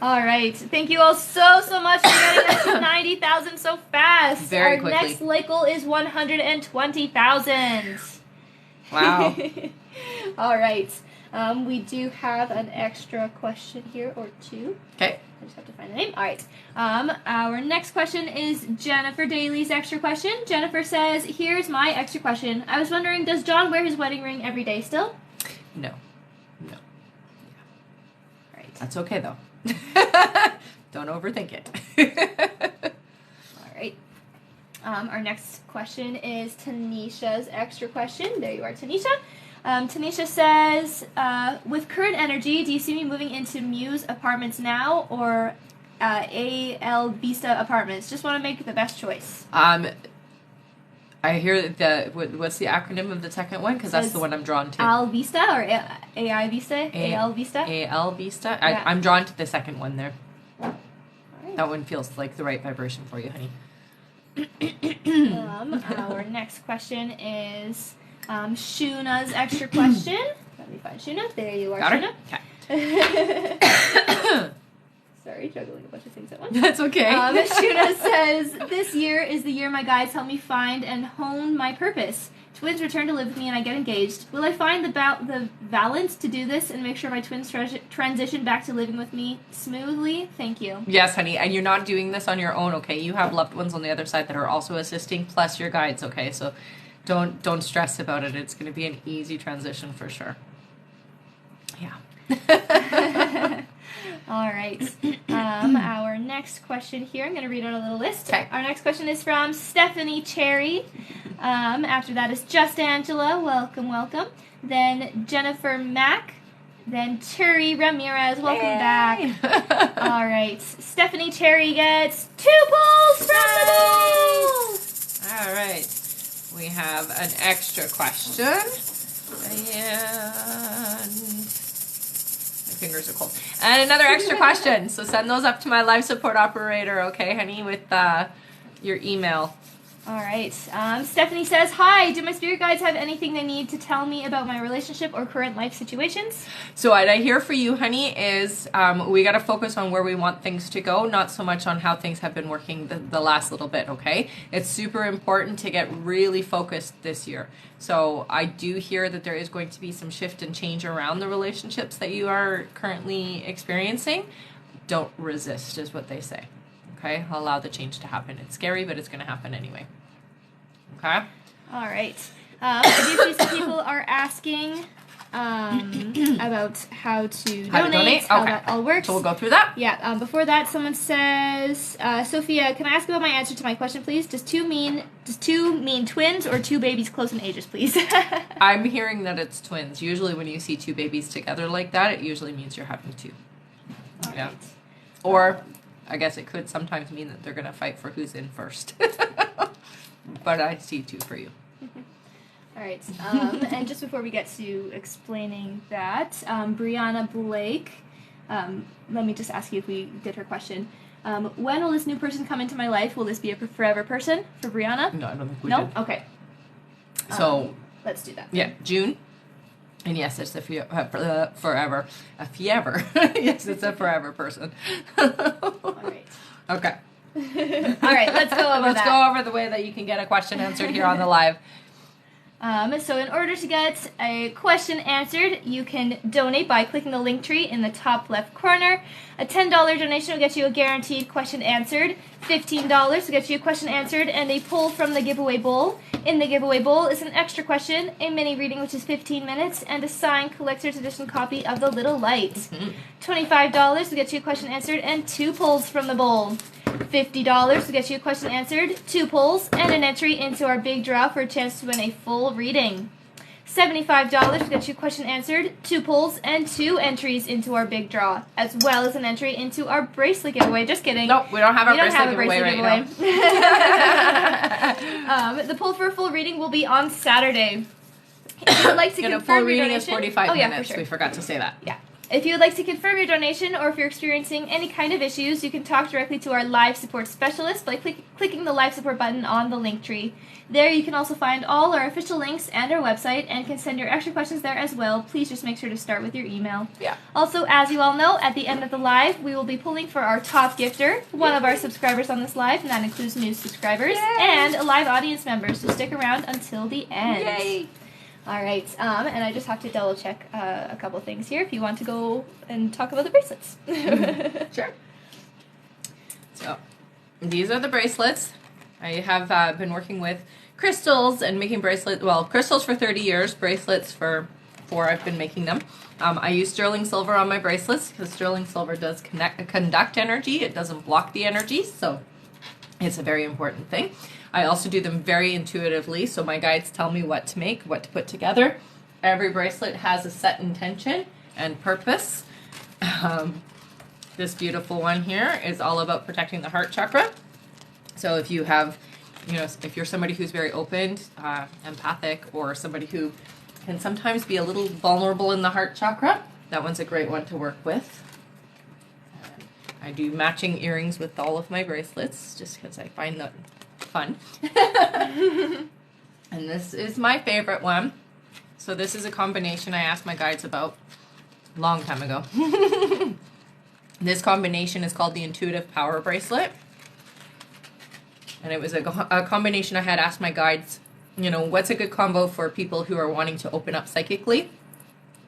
Speaker 2: All right. Thank you all so much for getting us to 90,000 so fast.
Speaker 1: Very quickly.
Speaker 2: Our next like goal is 120,000.
Speaker 1: Wow.
Speaker 2: All right. We do have an extra question here or 2.
Speaker 1: Okay.
Speaker 2: I just have to find the name. All right. Our next question is Jennifer Daly's extra question. Jennifer says, here's my extra question. I was wondering, does John wear his wedding ring every day still?
Speaker 1: No. Yeah.
Speaker 2: Right.
Speaker 1: That's okay, though. Don't overthink it.
Speaker 2: All right. Our next question is Tanisha's extra question. There you are, Tanisha. Tanisha says, with current energy, do you see me moving into Muse apartments now or AL Vista apartments? Just want to make the best choice.
Speaker 1: I hear what's the acronym of the second one? Because that's the one I'm drawn to.
Speaker 2: AL Vista or AI Vista? AL Vista?
Speaker 1: AL Vista?
Speaker 2: Yeah.
Speaker 1: I'm drawn to the second one there.
Speaker 2: Right.
Speaker 1: That one feels like the right vibration for you, honey.
Speaker 2: Our next question is Shuna's extra question. Let me find Shuna. There you are,
Speaker 1: Got
Speaker 2: Shuna.
Speaker 1: her? Okay.
Speaker 2: Sorry, juggling a bunch of things at once.
Speaker 1: That's okay.
Speaker 2: Shuna says, this year is the year my guides help me find and hone my purpose. Twins return to live with me and I get engaged. Will I find the balance to do this and make sure my twins transition back to living with me smoothly? Thank you.
Speaker 1: Yes, honey, and you're not doing this on your own, okay? You have loved ones on the other side that are also assisting, plus your guides, okay? So don't stress about it. It's going to be an easy transition for sure. Yeah.
Speaker 2: All right. Our next question here, I'm going to read out a little list.
Speaker 1: Okay.
Speaker 2: Our next question is from Stephanie Cherry. After that is Just Angela. Welcome, welcome. Then Jennifer Mack. Then Turi Ramirez. Welcome back. All right. Stephanie Cherry gets 2 pulls from the balls.
Speaker 1: All right. We have an extra question. And my fingers are cold. And another extra question. So send those up to my live support operator, okay, honey, with your email.
Speaker 2: All right. Stephanie says, hi, do my spirit guides have anything they need to tell me about my relationship or current life situations?
Speaker 1: So what I hear for you, honey, is we got to focus on where we want things to go, not so much on how things have been working the last little bit, okay? It's super important to get really focused this year. So I do hear that there is going to be some shift and change around the relationships that you are currently experiencing. Don't resist is what they say, okay? Allow the change to happen. It's scary, but it's going to happen anyway. Okay.
Speaker 2: All right. I do see some people are asking about how to donate, how that all works.
Speaker 1: So we'll go through that.
Speaker 2: Yeah. Before that, someone says, Sophia, can I ask about my answer to my question, please? Does two mean twins or 2 babies close in ages, please?
Speaker 1: I'm hearing that it's twins. Usually when you see 2 babies together like that, it usually means you're having 2.
Speaker 2: All
Speaker 1: Yeah.
Speaker 2: right.
Speaker 1: Or I guess it could sometimes mean that they're going to fight for who's in first. But I see 2 for you.
Speaker 2: All right. And just before we get to explaining that, Brianna Blake, let me just ask you if we did her question. When will this new person come into my life? Will this be a forever person for Brianna?
Speaker 1: No, I don't think we
Speaker 2: No?
Speaker 1: did.
Speaker 2: Okay.
Speaker 1: So,
Speaker 2: let's do that.
Speaker 1: yeah, June. And yes, it's a forever. Yes, it's a forever person.
Speaker 2: All right.
Speaker 1: Okay.
Speaker 2: All right, let's go over
Speaker 1: Let's go over the way that you can get a question answered here on the live.
Speaker 2: So in order to get a question answered, you can donate by clicking the link tree in the top left corner. A $10 donation will get you a guaranteed question answered. $15 will get you a question answered and a pull from the giveaway bowl. In the giveaway bowl is an extra question, a mini reading which is 15 minutes, and a signed collector's edition copy of The Little Light. $25 will get you a question answered and 2 pulls from the bowl. $50 will get you a question answered, 2 pulls, and an entry into our big draw for a chance to win a full reading. $75 will get you a question answered, 2 pulls, and 2 entries into our big draw, as well as an entry into our bracelet giveaway. Just kidding.
Speaker 1: Nope, we don't have our bracelet giveaway right now.
Speaker 2: The pull for a full reading will be on Saturday. If you would like to confirm
Speaker 1: a full
Speaker 2: your
Speaker 1: reading
Speaker 2: donation,
Speaker 1: is 45 minutes.
Speaker 2: For sure.
Speaker 1: We forgot to say that.
Speaker 2: Yeah. If you would like to confirm your donation, or if you're experiencing any kind of issues, you can talk directly to our live support specialist by clicking the live support button on the link tree. There you can also find all our official links and our website, and can send your extra questions there as well. Please just make sure to start with your email.
Speaker 1: Yeah.
Speaker 2: Also, as you all know, at the end of the live, we will be pulling for our top gifter, one of our subscribers on this live, and that includes new subscribers, and a live audience member, so stick around until the end.
Speaker 1: Yay!
Speaker 2: All right, and I just have to double check a couple things here if you want to go and talk about the bracelets.
Speaker 1: Sure. So, these are the bracelets. I have been working with crystals and making bracelets. Well, crystals for 30 years, bracelets for 4 I've been making them. I use sterling silver on my bracelets because sterling silver does conduct energy. It doesn't block the energy, so it's a very important thing. I also do them very intuitively, so my guides tell me what to make, what to put together. Every bracelet has a set intention and purpose. This beautiful one here is all about protecting the heart chakra. So if you have, if you're somebody who's very open, empathic, or somebody who can sometimes be a little vulnerable in the heart chakra, that one's a great one to work with. I do matching earrings with all of my bracelets just because I find that fun. And this is my favorite one. So this is a combination I asked my guides about a long time ago. This combination is called the Intuitive Power Bracelet. And it was a combination I had asked my guides, what's a good combo for people who are wanting to open up psychically?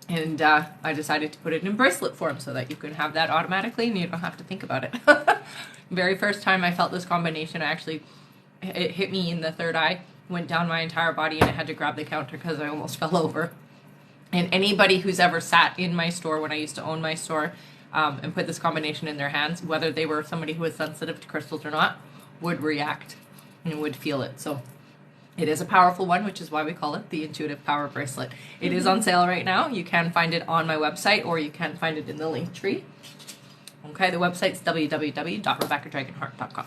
Speaker 1: And I decided to put it in bracelet form so that you can have that automatically and you don't have to think about it. Very first time I felt this combination, it hit me in the third eye, went down my entire body, and I had to grab the counter because I almost fell over. And anybody who's ever sat in my store when I used to own my store and put this combination in their hands, whether they were somebody who was sensitive to crystals or not, would react and would feel it. So it is a powerful one, which is why we call it the Intuitive Power Bracelet. It is on sale right now. You can find it on my website, or you can find it in the link tree. Okay, the website's www.rebeccadragonheart.com.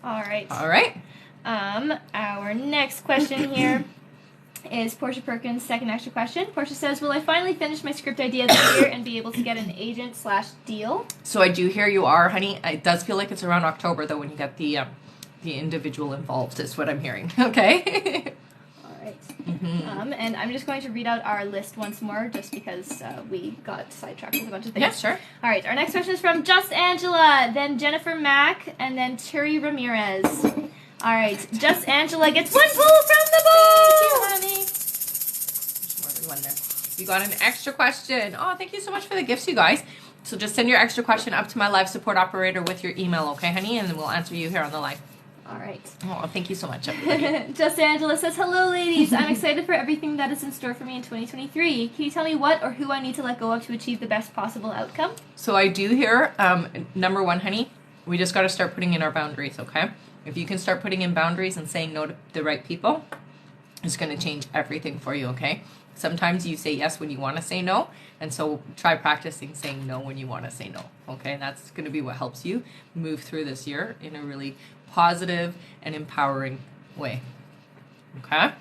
Speaker 2: All right.
Speaker 1: All right.
Speaker 2: Our next question here is Portia Perkins' second extra question. Portia says, will I finally finish my script idea this year and be able to get an agent/deal?
Speaker 1: So I do hear you are, honey. It does feel like it's around October, though, when you get the individual involved, is what I'm hearing. Okay?
Speaker 2: All right. Mm-hmm. And I'm just going to read out our list once more, just because we got sidetracked with a bunch of things.
Speaker 1: Yeah, sure.
Speaker 2: All right. Our next question is from Just Angela, then Jennifer Mack, and then Terry Ramirez. All right. Just Angela gets 1 pull from the bowl.
Speaker 1: Thank you, honey. There's more than one there. You got an extra question. Oh, thank you so much for the gifts, you guys. So just send your extra question up to my live support operator with your email, okay, honey? And then we'll answer you here on the live.
Speaker 2: All right.
Speaker 1: Oh, thank you so much, everybody.
Speaker 2: Just Angela says, hello, ladies. I'm excited for everything that is in store for me in 2023. Can you tell me what or who I need to let go of to achieve the best possible outcome?
Speaker 1: So I do hear, number one, honey, we just got to start putting in our boundaries, okay? If you can start putting in boundaries and saying no to the right people, it's going to change everything for you, okay? Sometimes you say yes when you want to say no, and so try practicing saying no when you want to say no, okay? And that's going to be what helps you move through this year in a really positive and empowering way, okay?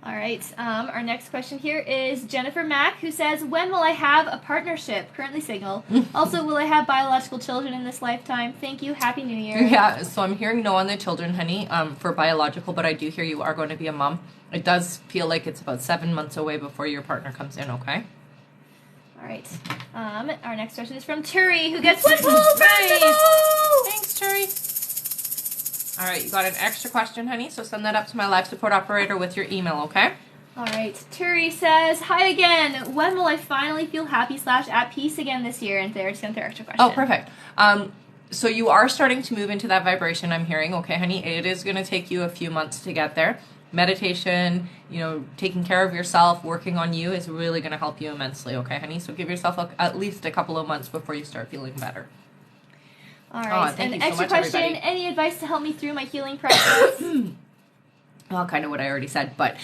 Speaker 2: All right. Our next question here is Jennifer Mack, who says, when will I have a partnership? Currently single. Also, will I have biological children in this lifetime? Thank you. Happy New Year.
Speaker 1: Yeah, so I'm hearing no on the children, honey, for biological, but I do hear you are going to be a mom. It does feel like it's about 7 months away before your partner comes in, okay?
Speaker 2: All right. Our next question is from Turi, who gets 1 pull from the bowl.
Speaker 1: Thanks, Turi. All right, you got an extra question, honey, so send that up to my live support operator with your email, okay?
Speaker 2: All right. Turi says, hi again. When will I finally feel happy / at peace again this year? And they're just going to their extra question.
Speaker 1: Oh, perfect. So you are starting to move into that vibration, I'm hearing, okay, honey? It is going to take you a few months to get there. Meditation, taking care of yourself, working on you is really going to help you immensely, okay, honey? So give yourself at least a couple of months before you start feeling better.
Speaker 2: All right.
Speaker 1: Thank
Speaker 2: and
Speaker 1: you so
Speaker 2: extra
Speaker 1: much,
Speaker 2: question,
Speaker 1: everybody.
Speaker 2: any advice to help me through my healing process?
Speaker 1: Well, kind of what I already said, but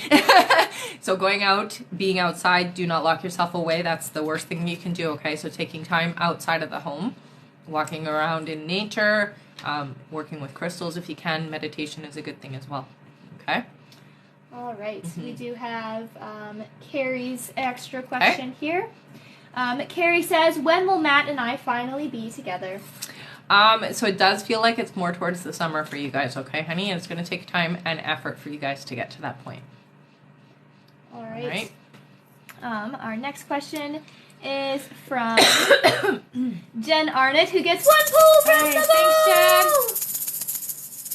Speaker 1: so going out, being outside, do not lock yourself away. That's the worst thing you can do, okay? So taking time outside of the home, walking around in nature, working with crystals if you can. Meditation is a good thing as well, okay?
Speaker 2: All right. We do have Carrie's extra question here. Carrie says, when will Matt and I finally be together?
Speaker 1: So it does feel like it's more towards the summer for you guys, okay, honey? And it's going to take time and effort for you guys to get to that point.
Speaker 2: All right.
Speaker 1: All right.
Speaker 2: Our next question is from Jen Arnott, who gets 1 pull from the bowl.
Speaker 1: Thanks,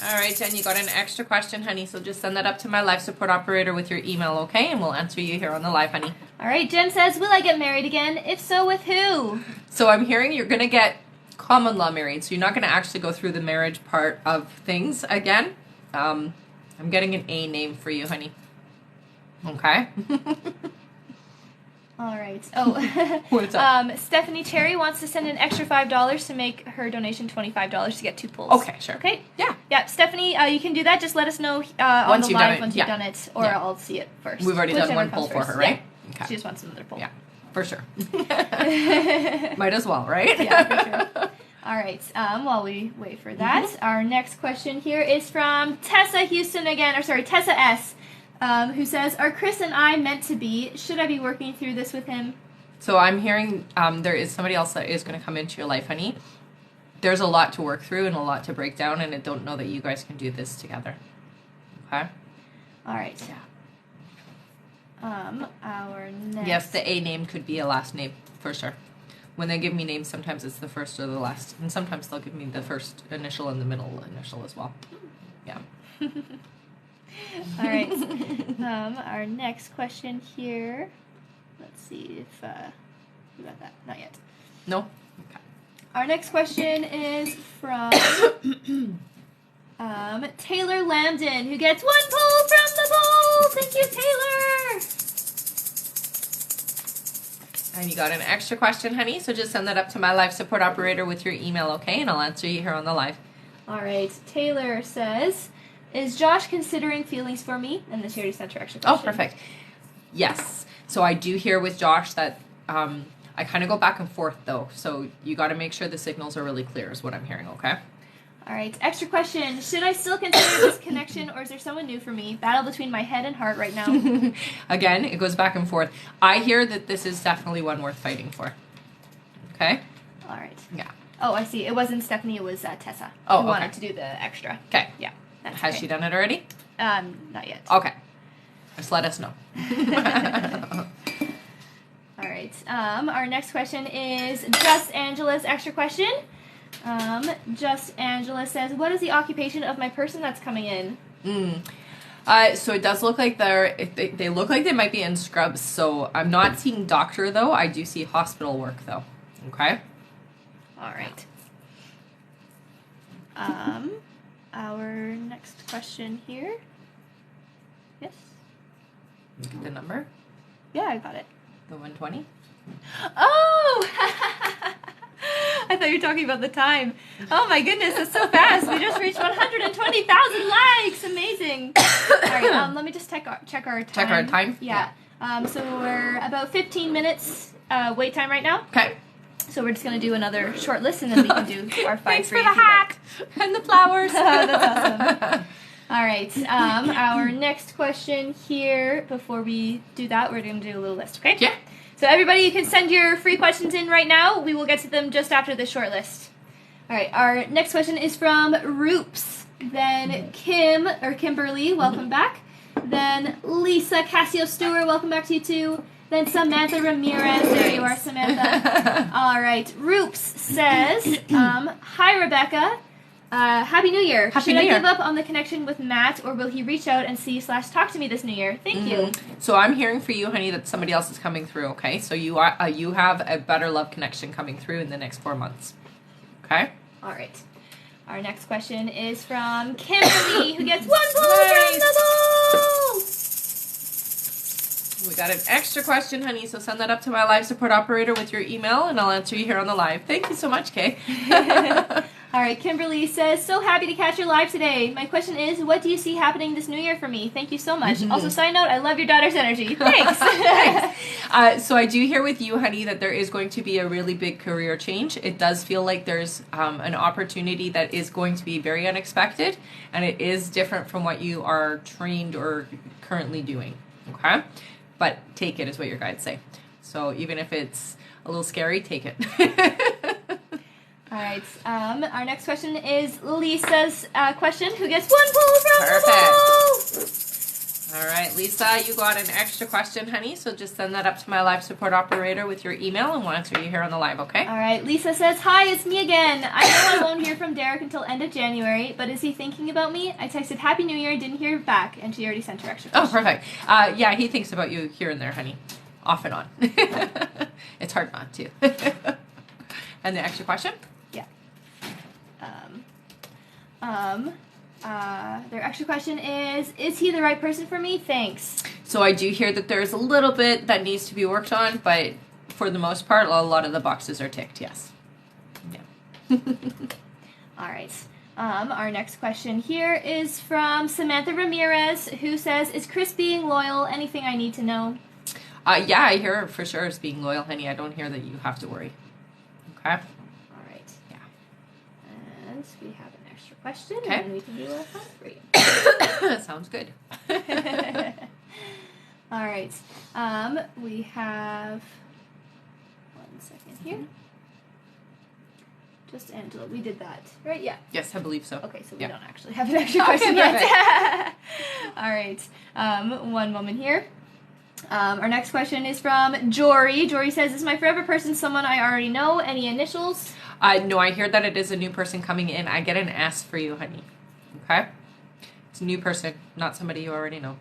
Speaker 1: Jen. All right, Jen, you got an extra question, honey, so just send that up to my live support operator with your email, okay? And we'll answer you here on the live, honey.
Speaker 2: All right, Jen says, will I get married again? If so, with who?
Speaker 1: So I'm hearing you're going to get common law married, so you're not going to actually go through the marriage part of things again. I'm getting an A name for you, honey. Okay?
Speaker 2: All right. Oh,
Speaker 1: What's up?
Speaker 2: Stephanie Cherry wants to send an extra $5 to make her donation $25 to get 2 pulls.
Speaker 1: Okay, sure.
Speaker 2: Okay?
Speaker 1: Yeah.
Speaker 2: Yeah, Stephanie, you can do that. Just let us know on
Speaker 1: Once
Speaker 2: the
Speaker 1: you've done
Speaker 2: live
Speaker 1: it,
Speaker 2: once
Speaker 1: yeah.
Speaker 2: you've done it, or
Speaker 1: Yeah.
Speaker 2: I'll see it first.
Speaker 1: We've already done
Speaker 2: Whichever
Speaker 1: one
Speaker 2: comes
Speaker 1: pull for her,
Speaker 2: first.
Speaker 1: right?
Speaker 2: Yeah.
Speaker 1: Okay.
Speaker 2: She just wants another pull.
Speaker 1: Yeah, for sure. Might as well, right?
Speaker 2: Yeah, for sure. All right. While we wait for that, our next question here is from Tessa Houston again, Tessa S, who says, "Are Chris and I meant to be? Should I be working through this with him?"
Speaker 1: So I'm hearing there is somebody else that is going to come into your life, honey. There's a lot to work through and a lot to break down, and I don't know that you guys can do this together. Okay?
Speaker 2: All right.
Speaker 1: Yeah.
Speaker 2: Our next.
Speaker 1: Yes, the A name could be a last name, for sure. When they give me names, sometimes it's the first or the last, and sometimes they'll give me the first initial and the middle initial as well. Yeah.
Speaker 2: All right. Our next question here. Let's see if we got that. Not yet.
Speaker 1: No? Okay.
Speaker 2: Our next question is from Taylor Lambden, who gets 1 pull from the bowl. Thank you, Taylor.
Speaker 1: And you got an extra question, honey, so just send that up to my live support operator with your email, okay? And I'll answer you here on the live.
Speaker 2: All right. Taylor says, "Is Josh considering feelings for me?" And this here is sent her extra question.
Speaker 1: Oh, perfect. Yes. So I do hear with Josh that I kind of go back and forth, though. So you got to make sure the signals are really clear is what I'm hearing, okay?
Speaker 2: All right. Extra question. Should I still consider this connection, or is there someone new for me? Battle between my head and heart right now.
Speaker 1: Again, it goes back and forth. I hear that this is definitely one worth fighting for. Okay?
Speaker 2: All right.
Speaker 1: Yeah.
Speaker 2: Oh, I see. It wasn't Stephanie. It was Tessa.
Speaker 1: Oh,
Speaker 2: who wanted
Speaker 1: okay.
Speaker 2: to do the extra.
Speaker 1: Okay.
Speaker 2: Yeah. That's
Speaker 1: Has
Speaker 2: okay.
Speaker 1: she done it already?
Speaker 2: Not yet.
Speaker 1: Okay. Just let us know.
Speaker 2: All right. Our next question is Just Angela's extra question. Just Angela says, "What is the occupation of my person that's coming in?"
Speaker 1: So it does look like they look like they might be in scrubs. So I'm not seeing doctor, though. I do see hospital work, though. Okay?
Speaker 2: All right. Our next question here. Yes?
Speaker 1: The number?
Speaker 2: Yeah, I got it.
Speaker 1: The 120?
Speaker 2: Oh! I thought you were talking about the time. Oh my goodness, that's so fast. We just reached 120,000 likes. Amazing. All right, let me just check our time.
Speaker 1: Check our time?
Speaker 2: Yeah. So we're about 15 minutes wait time right now.
Speaker 1: Okay.
Speaker 2: So we're just going to do another short list, and then we can do our 5
Speaker 1: Thanks
Speaker 2: free
Speaker 1: for the hat and the flowers.
Speaker 2: That's awesome. All right. Our next question here, before we do that, we're going to do a little list, okay?
Speaker 1: Yeah.
Speaker 2: So everybody, you can send your free questions in right now. We will get to them just after the short list. All right. Our next question is from Roops. Then Kimberly, welcome back. Then Lisa Casio-Stewart, welcome back to you too. Then Samantha Ramirez. There you are, Samantha. All right. Roops says, "Hi, Rebecca. Happy New Year.
Speaker 1: Happy
Speaker 2: Should
Speaker 1: New
Speaker 2: I
Speaker 1: Year.
Speaker 2: give up on the connection with Matt, or will he reach out and see/talk to me this New Year? Thank you.
Speaker 1: So I'm hearing for you, honey, that somebody else is coming through, okay? So you have a better love connection coming through in the next 4 months. Okay?
Speaker 2: All right. Our next question is from Kimberly, who gets 1 pull from the bowl.
Speaker 1: We got an extra question, honey, so send that up to my live support operator with your email, and I'll answer you here on the live. Thank you so much, Kay.
Speaker 2: All right, Kimberly says, so happy to catch your live today. My question is, what do you see happening this New Year for me? Thank you so much. Also, side note, I love your daughter's energy. Thanks.
Speaker 1: Thanks. So I do hear with you, honey, that there is going to be a really big career change. It does feel like there's an opportunity that is going to be very unexpected, and it is different from what you are trained or currently doing, okay? But take it is what your guides say. So even if it's a little scary, take it.
Speaker 2: All right. Our next question is Lisa's question, who gets 1 pull from the bowl.
Speaker 1: All right, Lisa, you got an extra question, honey. So just send that up to my live support operator with your email, and we'll answer you here on the live, okay?
Speaker 2: All right. Lisa says, hi, it's me again. I know I won't hear from Derek until end of January, but is he thinking about me? I texted Happy New Year, didn't hear back, and she already sent her extra question.
Speaker 1: Oh, perfect. Yeah, he thinks about you here and there, honey. Off and on. It's hard not to. And the extra question?
Speaker 2: Yeah. Their extra question is he the right person for me? Thanks.
Speaker 1: So I do hear that there's a little bit that needs to be worked on, but for the most part, a lot of the boxes are ticked, yes. Yeah.
Speaker 2: All right. Our next question here is from Samantha Ramirez, who says, is Chris being loyal? Anything I need to know?
Speaker 1: Yeah, I hear for sure it's being loyal, honey. I don't hear that you have to worry. Okay?
Speaker 2: All right.
Speaker 1: Yeah.
Speaker 2: And we have an extra question,
Speaker 1: Okay.
Speaker 2: and we can do a fun for you.
Speaker 1: Sounds good.
Speaker 2: All right. We have 1 second here. Just Angela. We did that, right? Yeah.
Speaker 1: Yes, I believe so.
Speaker 2: Okay, so we
Speaker 1: Yeah.
Speaker 2: don't actually have an extra question yet. All right. 1 moment here. Our next question is from Jory. Jory says, is my forever person someone I already know? Any initials?
Speaker 1: No, I hear that it is a new person coming in. I get an S for you, honey. Okay? It's a new person, not somebody you already know.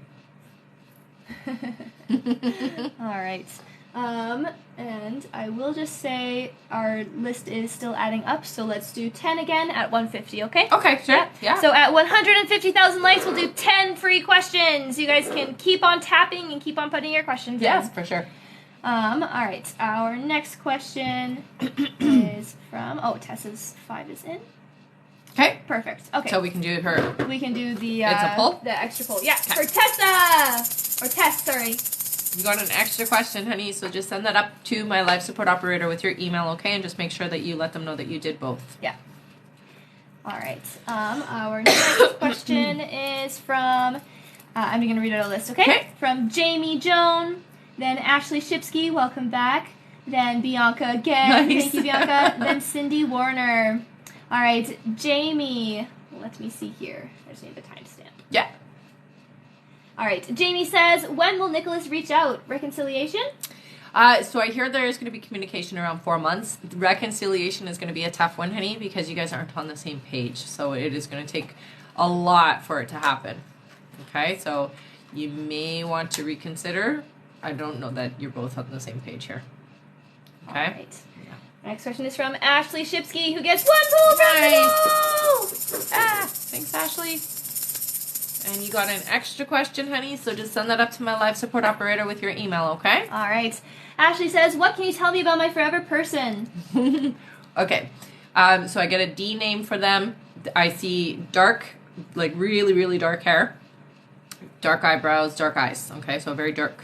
Speaker 2: All right. And I will just say our list is still adding up, so let's do 10 again at 150, okay?
Speaker 1: Okay, sure. Yeah.
Speaker 2: So at 150,000 likes, we'll do 10 free questions. You guys can keep on tapping and keep on putting your questions in.
Speaker 1: Yes, for sure.
Speaker 2: All right. Our next question is from, Tessa's 5 is in.
Speaker 1: Okay.
Speaker 2: Perfect. Okay.
Speaker 1: So we can do her.
Speaker 2: We can do the
Speaker 1: It's a pull?
Speaker 2: the extra pull. Yeah,
Speaker 1: Okay.
Speaker 2: for Tessa! Or Tess, sorry.
Speaker 1: You got an extra question, honey, so just send that up to my live support operator with your email, okay? And just make sure that you let them know that you did both.
Speaker 2: Yeah. All right. Our next question is from, I'm going to read out a list, okay?
Speaker 1: Okay.
Speaker 2: From Jamie Joan, then Ashley Shipsky, welcome back, then Bianca again,
Speaker 1: Nice.
Speaker 2: thank you, Bianca, then Cindy Warner. All right, Jamie, let me see here. I just need the timestamp.
Speaker 1: Yeah.
Speaker 2: All right, Jamie says, when will Nicholas reach out? Reconciliation?
Speaker 1: So I hear there is going to be communication around 4 months. The reconciliation is going to be a tough one, honey, because you guys aren't on the same page. So it is going to take a lot for it to happen. Okay, so you may want to reconsider. I don't know that you're both on the same page here. Okay?
Speaker 2: All right. Next question is from Ashley Shipsky, who gets 1 pull from the bowl!
Speaker 1: Thanks, Ashley. And you got an extra question, honey, so just send that up to my live support operator with your email, okay?
Speaker 2: All right. Ashley says, what can you tell me about my forever person?
Speaker 1: Okay. So I get a D name for them. I see dark, like really, really dark hair, dark eyebrows, dark eyes. Okay, so a very dark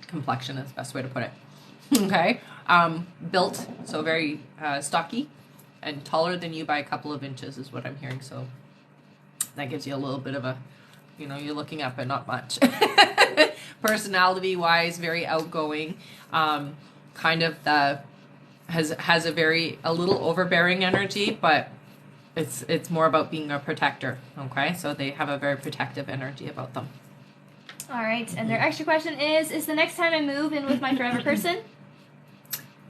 Speaker 1: complexion is the best way to put it. Okay. Built, so very stocky, and taller than you by a couple of inches is what I'm hearing. So that gives you a little bit of a, you're looking up but not much. Personality-wise, very outgoing. Kind of has a little overbearing energy, but it's more about being a protector. Okay, so they have a very protective energy about them.
Speaker 2: All right, and their extra question is the next time I move in with my forever person?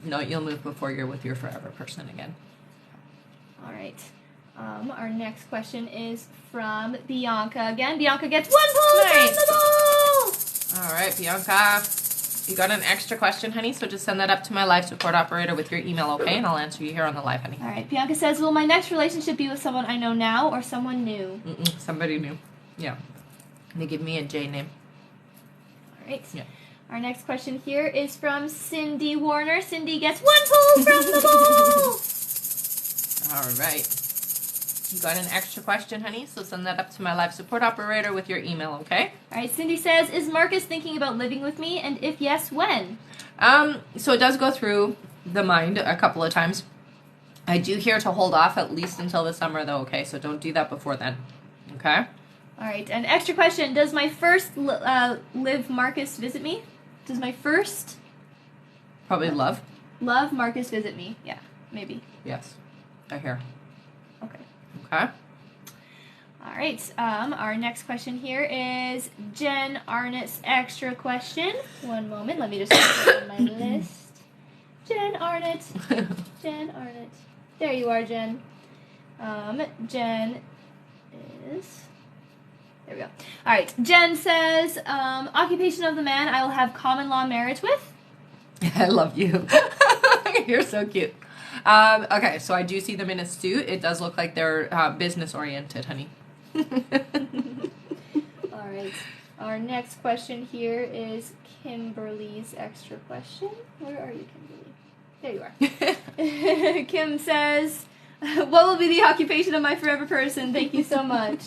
Speaker 1: No, you'll move before you're with your forever person again.
Speaker 2: All right. Our next question is from Bianca again. Bianca gets 1 pull from
Speaker 1: Nice.
Speaker 2: the bowl!
Speaker 1: All right, Bianca. You got an extra question, honey, so just send that up to my live support operator with your email, okay? And I'll answer you here on the live, honey.
Speaker 2: All right, Bianca says, will my next relationship be with someone I know now or someone new?
Speaker 1: Somebody new. Yeah. They give me a J name.
Speaker 2: All right.
Speaker 1: Yeah.
Speaker 2: Our next question here is from Cindy Warner. Cindy gets 1 pull from the bowl!
Speaker 1: All right. You got an extra question, honey, so send that up to my live support operator with your email, okay?
Speaker 2: All right, Cindy says, is Marcus thinking about living with me? And if yes, when?
Speaker 1: So it does go through the mind a couple of times. I do hear to hold off at least until the summer, though, okay? So don't do that before then, okay?
Speaker 2: All right, an extra question. Does my first live Marcus visit me? Does my first
Speaker 1: Probably love.
Speaker 2: Marcus visit me? Yeah, maybe.
Speaker 1: Yes, I hear.
Speaker 2: Okay.
Speaker 1: Okay.
Speaker 2: All right. Our next question here is Jen Arnett's extra question. One moment. Let me just put it on my list. Jen Arnett. Jen Arnett. There you are, Jen. Jen is... There we go. All right. Jen says, occupation of the man I will have common law marriage with.
Speaker 1: I love you. You're so cute. Okay, so I do see them in a suit. It does look like they're business-oriented, honey.
Speaker 2: All right. Our next question here is Kimberly's extra question. Where are you, Kimberly? There you are. Kim says, what will be the occupation of my forever person? Thank you so much.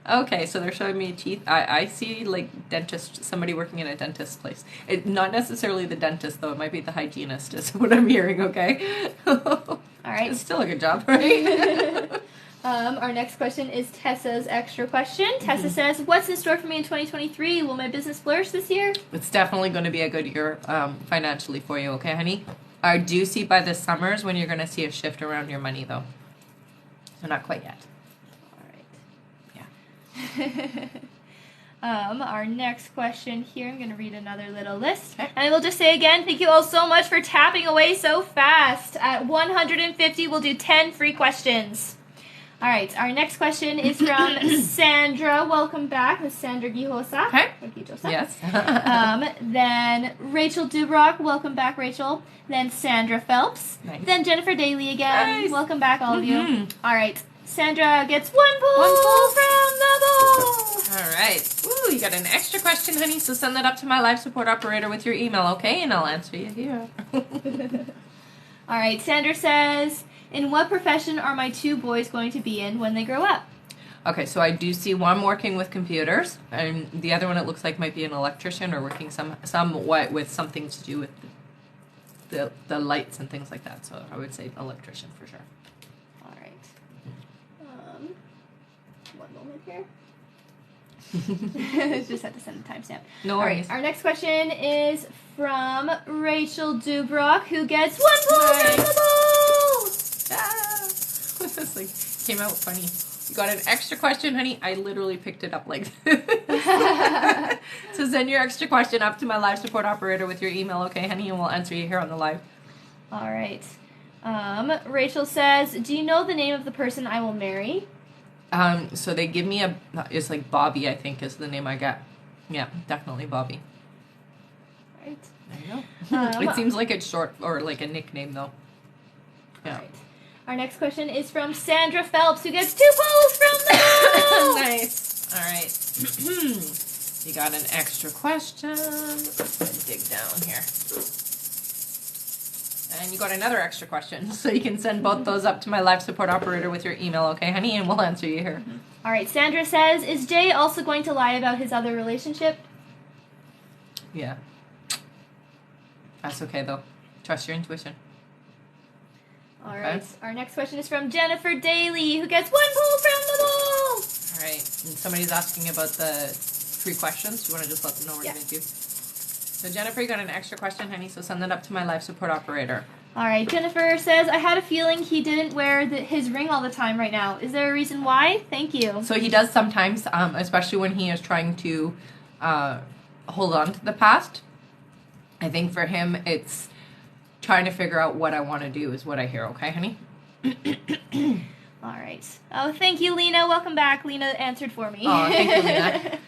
Speaker 1: Okay, so they're showing me teeth. I see, like, dentist, somebody working in a dentist place. Not necessarily the dentist, though. It might be the hygienist is what I'm hearing, okay?
Speaker 2: All right.
Speaker 1: It's still a good job, right?
Speaker 2: Our next question is Tessa's extra question. Tessa says, what's in store for me in 2023? Will my business flourish this year?
Speaker 1: It's definitely going to be a good year financially for you, okay, honey? I do see by the summers when you're going to see a shift around your money, though. So not quite yet.
Speaker 2: Our next question here, I'm going to read another little list. Okay. And I will just say again, thank you all so much for tapping away so fast. At 150, we'll do 10 free questions. All right, our next question is from Sandra. Welcome back, Ms. Sandra Gihosa.
Speaker 1: Okay.
Speaker 2: Yes. Then Rachel Dubrock. Welcome back, Rachel. Then Sandra Phelps. Nice. Then Jennifer Daly again. Nice. Welcome back, all of you. All right. Sandra gets 1 pull from the bowl.
Speaker 1: All right. Ooh, you got an extra question, honey, so send that up to my live support operator with your email, okay? And I'll answer you here.
Speaker 2: All right. Sandra says, in what profession are my 2 boys going to be in when they grow up?
Speaker 1: Okay, so I do see one working with computers, and the other one it looks like might be an electrician or working somewhat with something to do with the lights and things like that. So I would say electrician for sure.
Speaker 2: One moment here. Just had to send the timestamp.
Speaker 1: No worries.
Speaker 2: All right, our next question is from Rachel Dubrock, who gets 1 pull from the bowl.
Speaker 1: This like came out funny. You got an extra question, honey. I literally picked it up like this. So send your extra question up to my live support operator with your email, okay, honey, and we'll answer you here on the live.
Speaker 2: All right. Rachel says, do you know the name of the person I will marry?
Speaker 1: So they give me it's like Bobby, I think is the name I got. Yeah, definitely Bobby.
Speaker 2: Right.
Speaker 1: There you go. It seems like it's short or like a nickname though. Yeah.
Speaker 2: Right. Our next question is from Sandra Phelps, who gets 2 pulls from the bowl.
Speaker 1: Nice. All right. You got an extra question. Let's dig down here. And you got another extra question, so you can send both those up to my live support operator with your email, okay, honey, and we'll answer you here.
Speaker 2: All right, Sandra says, is Jay also going to lie about his other relationship?
Speaker 1: Yeah. That's okay, though. Trust your intuition.
Speaker 2: All right. Okay. Our next question is from Jennifer Daly, who gets 1 pull from the bowl.
Speaker 1: All right. And somebody's asking about the 3 questions. Do you want to just let them know what we're going to do? So, Jennifer, you got an extra question, honey, so send that up to my live support operator.
Speaker 2: All right. Jennifer says, I had a feeling he didn't wear his ring all the time right now. Is there a reason why? Thank you.
Speaker 1: So he does sometimes, especially when he is trying to hold on to the past. I think for him, it's trying to figure out what I want to do is what I hear. Okay, honey?
Speaker 2: All right. Oh, thank you, Lena. Welcome back. Lena answered for me.
Speaker 1: Oh, thank you, Lena.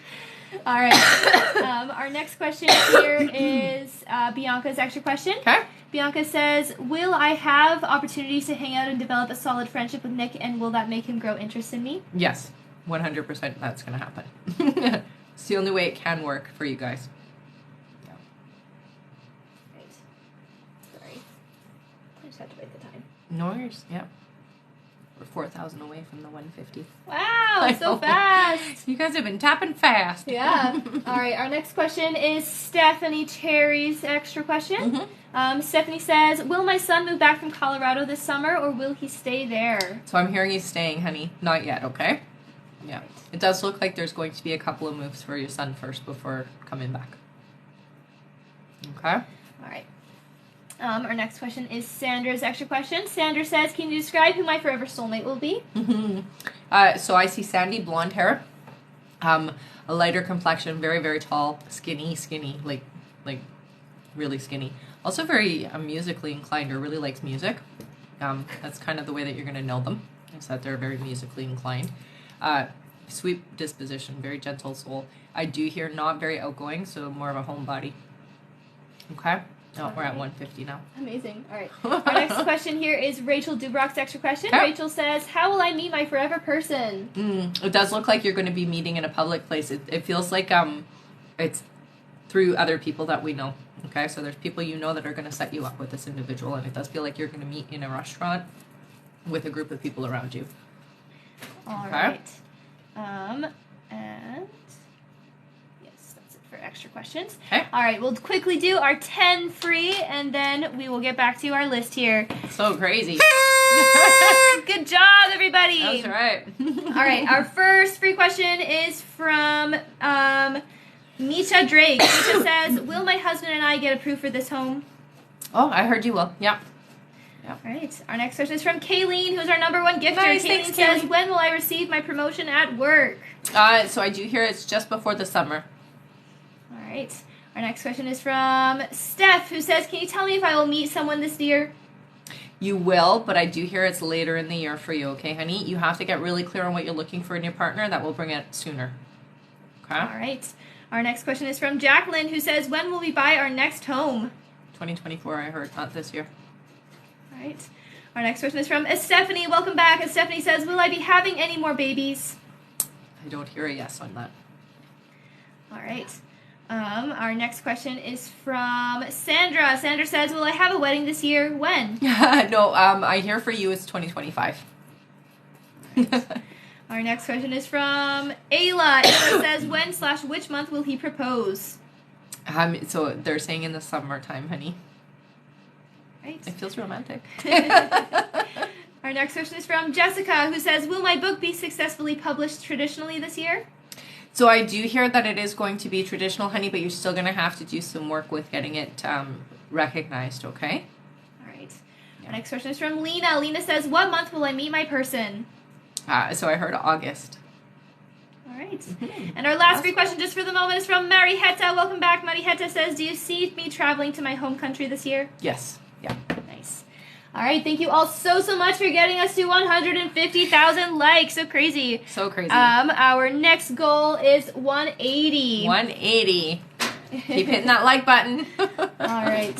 Speaker 2: All right. Our next question here is Bianca's extra question.
Speaker 1: Okay.
Speaker 2: Bianca says, will I have opportunities to hang out and develop a solid friendship with Nick, and will that make him grow interest in me?
Speaker 1: Yes, 100% that's going to happen. It's the only way it can work for you guys. Yeah.
Speaker 2: Right. Sorry. I just have to write the time.
Speaker 1: No worries. Yeah. We're 4,000 away from the 150.
Speaker 2: Wow, so fast.
Speaker 1: You guys have been tapping fast.
Speaker 2: Yeah. All right, our next question is Stephanie Cherry's extra question. Stephanie says, will my son move back from Colorado this summer, or will he stay there?
Speaker 1: So I'm hearing he's staying, honey. Not yet, okay? Yeah. It does look like there's going to be a couple of moves for your son first before coming back. Okay?
Speaker 2: All right. Our next question is Sandra's extra question. Sandra says, can you describe who my forever soulmate will be?
Speaker 1: So I see sandy blonde hair, a lighter complexion, very, very tall, skinny, like really skinny. Also very musically inclined, or really likes music. That's kind of the way that you're going to know them, is that they're very musically inclined. Sweet disposition, very gentle soul. I do hear not very outgoing, so more of a homebody. Okay? Oh, we're at 150 now.
Speaker 2: Amazing. All right. Our next question here is Rachel Dubrock's extra question.
Speaker 1: Okay.
Speaker 2: Rachel says, how will I meet my forever person?
Speaker 1: It does look like you're going to be meeting in a public place. It feels like it's through other people that we know. Okay, so there's people you know that are going to set you up with this individual, and it does feel like you're going to meet in a restaurant with a group of people around you.
Speaker 2: All
Speaker 1: Okay.
Speaker 2: right. And yes, that's it for extra questions.
Speaker 1: Okay.
Speaker 2: All right, we'll quickly do our 10 free, and then we will get back to our list here.
Speaker 1: So crazy.
Speaker 2: Good job, everybody.
Speaker 1: That's right.
Speaker 2: All right, our first free question is from Misha Drake. Misha says, will my husband and I get approved for this home?
Speaker 1: Oh, I heard you will. Yeah.
Speaker 2: All right. Our next question is from Kayleen, who's our #1 gifter.
Speaker 1: Nice,
Speaker 2: Kayleen
Speaker 1: thanks,
Speaker 2: says,
Speaker 1: Kayleen.
Speaker 2: when will I receive my promotion at work?
Speaker 1: So I do hear it's just before the summer.
Speaker 2: All right. Our next question is from Steph, who says, can you tell me if I will meet someone this year?
Speaker 1: You will, but I do hear it's later in the year for you, okay, honey? You have to get really clear on what you're looking for in your partner. That will bring it sooner. Okay?
Speaker 2: All right. Our next question is from Jacqueline, who says, when will we buy our next home?
Speaker 1: 2024, I heard, not this year.
Speaker 2: All right. Our next question is from Stephanie. Welcome back. Stephanie says, will I be having any more babies?
Speaker 1: I don't hear a yes on that.
Speaker 2: All right. Our next question is from Sandra. Sandra says, will I have a wedding this year? When?
Speaker 1: No, I hear for you it's 2025.
Speaker 2: Our next question is from Ayla. Ayla says, when/which month will he propose?
Speaker 1: So they're saying in the summertime, honey.
Speaker 2: Right.
Speaker 1: It feels romantic.
Speaker 2: Our next question is from Jessica, who says, will my book be successfully published traditionally this year?
Speaker 1: So I do hear that it is going to be traditional, honey, but you're still going to have to do some work with getting it recognized, okay?
Speaker 2: All right. Our next question is from Lena. Lena says, what month will I meet my person?
Speaker 1: So I heard August.
Speaker 2: All right. And our last free question just for the moment is from Marietta. Welcome back. Marietta says, do you see me traveling to my home country this year?
Speaker 1: Yes. Yeah.
Speaker 2: Nice. All right. Thank you all so much for getting us to 150,000 likes. So crazy.
Speaker 1: So crazy.
Speaker 2: Our next goal is 180.
Speaker 1: 180. Keep hitting that like button.
Speaker 2: All right.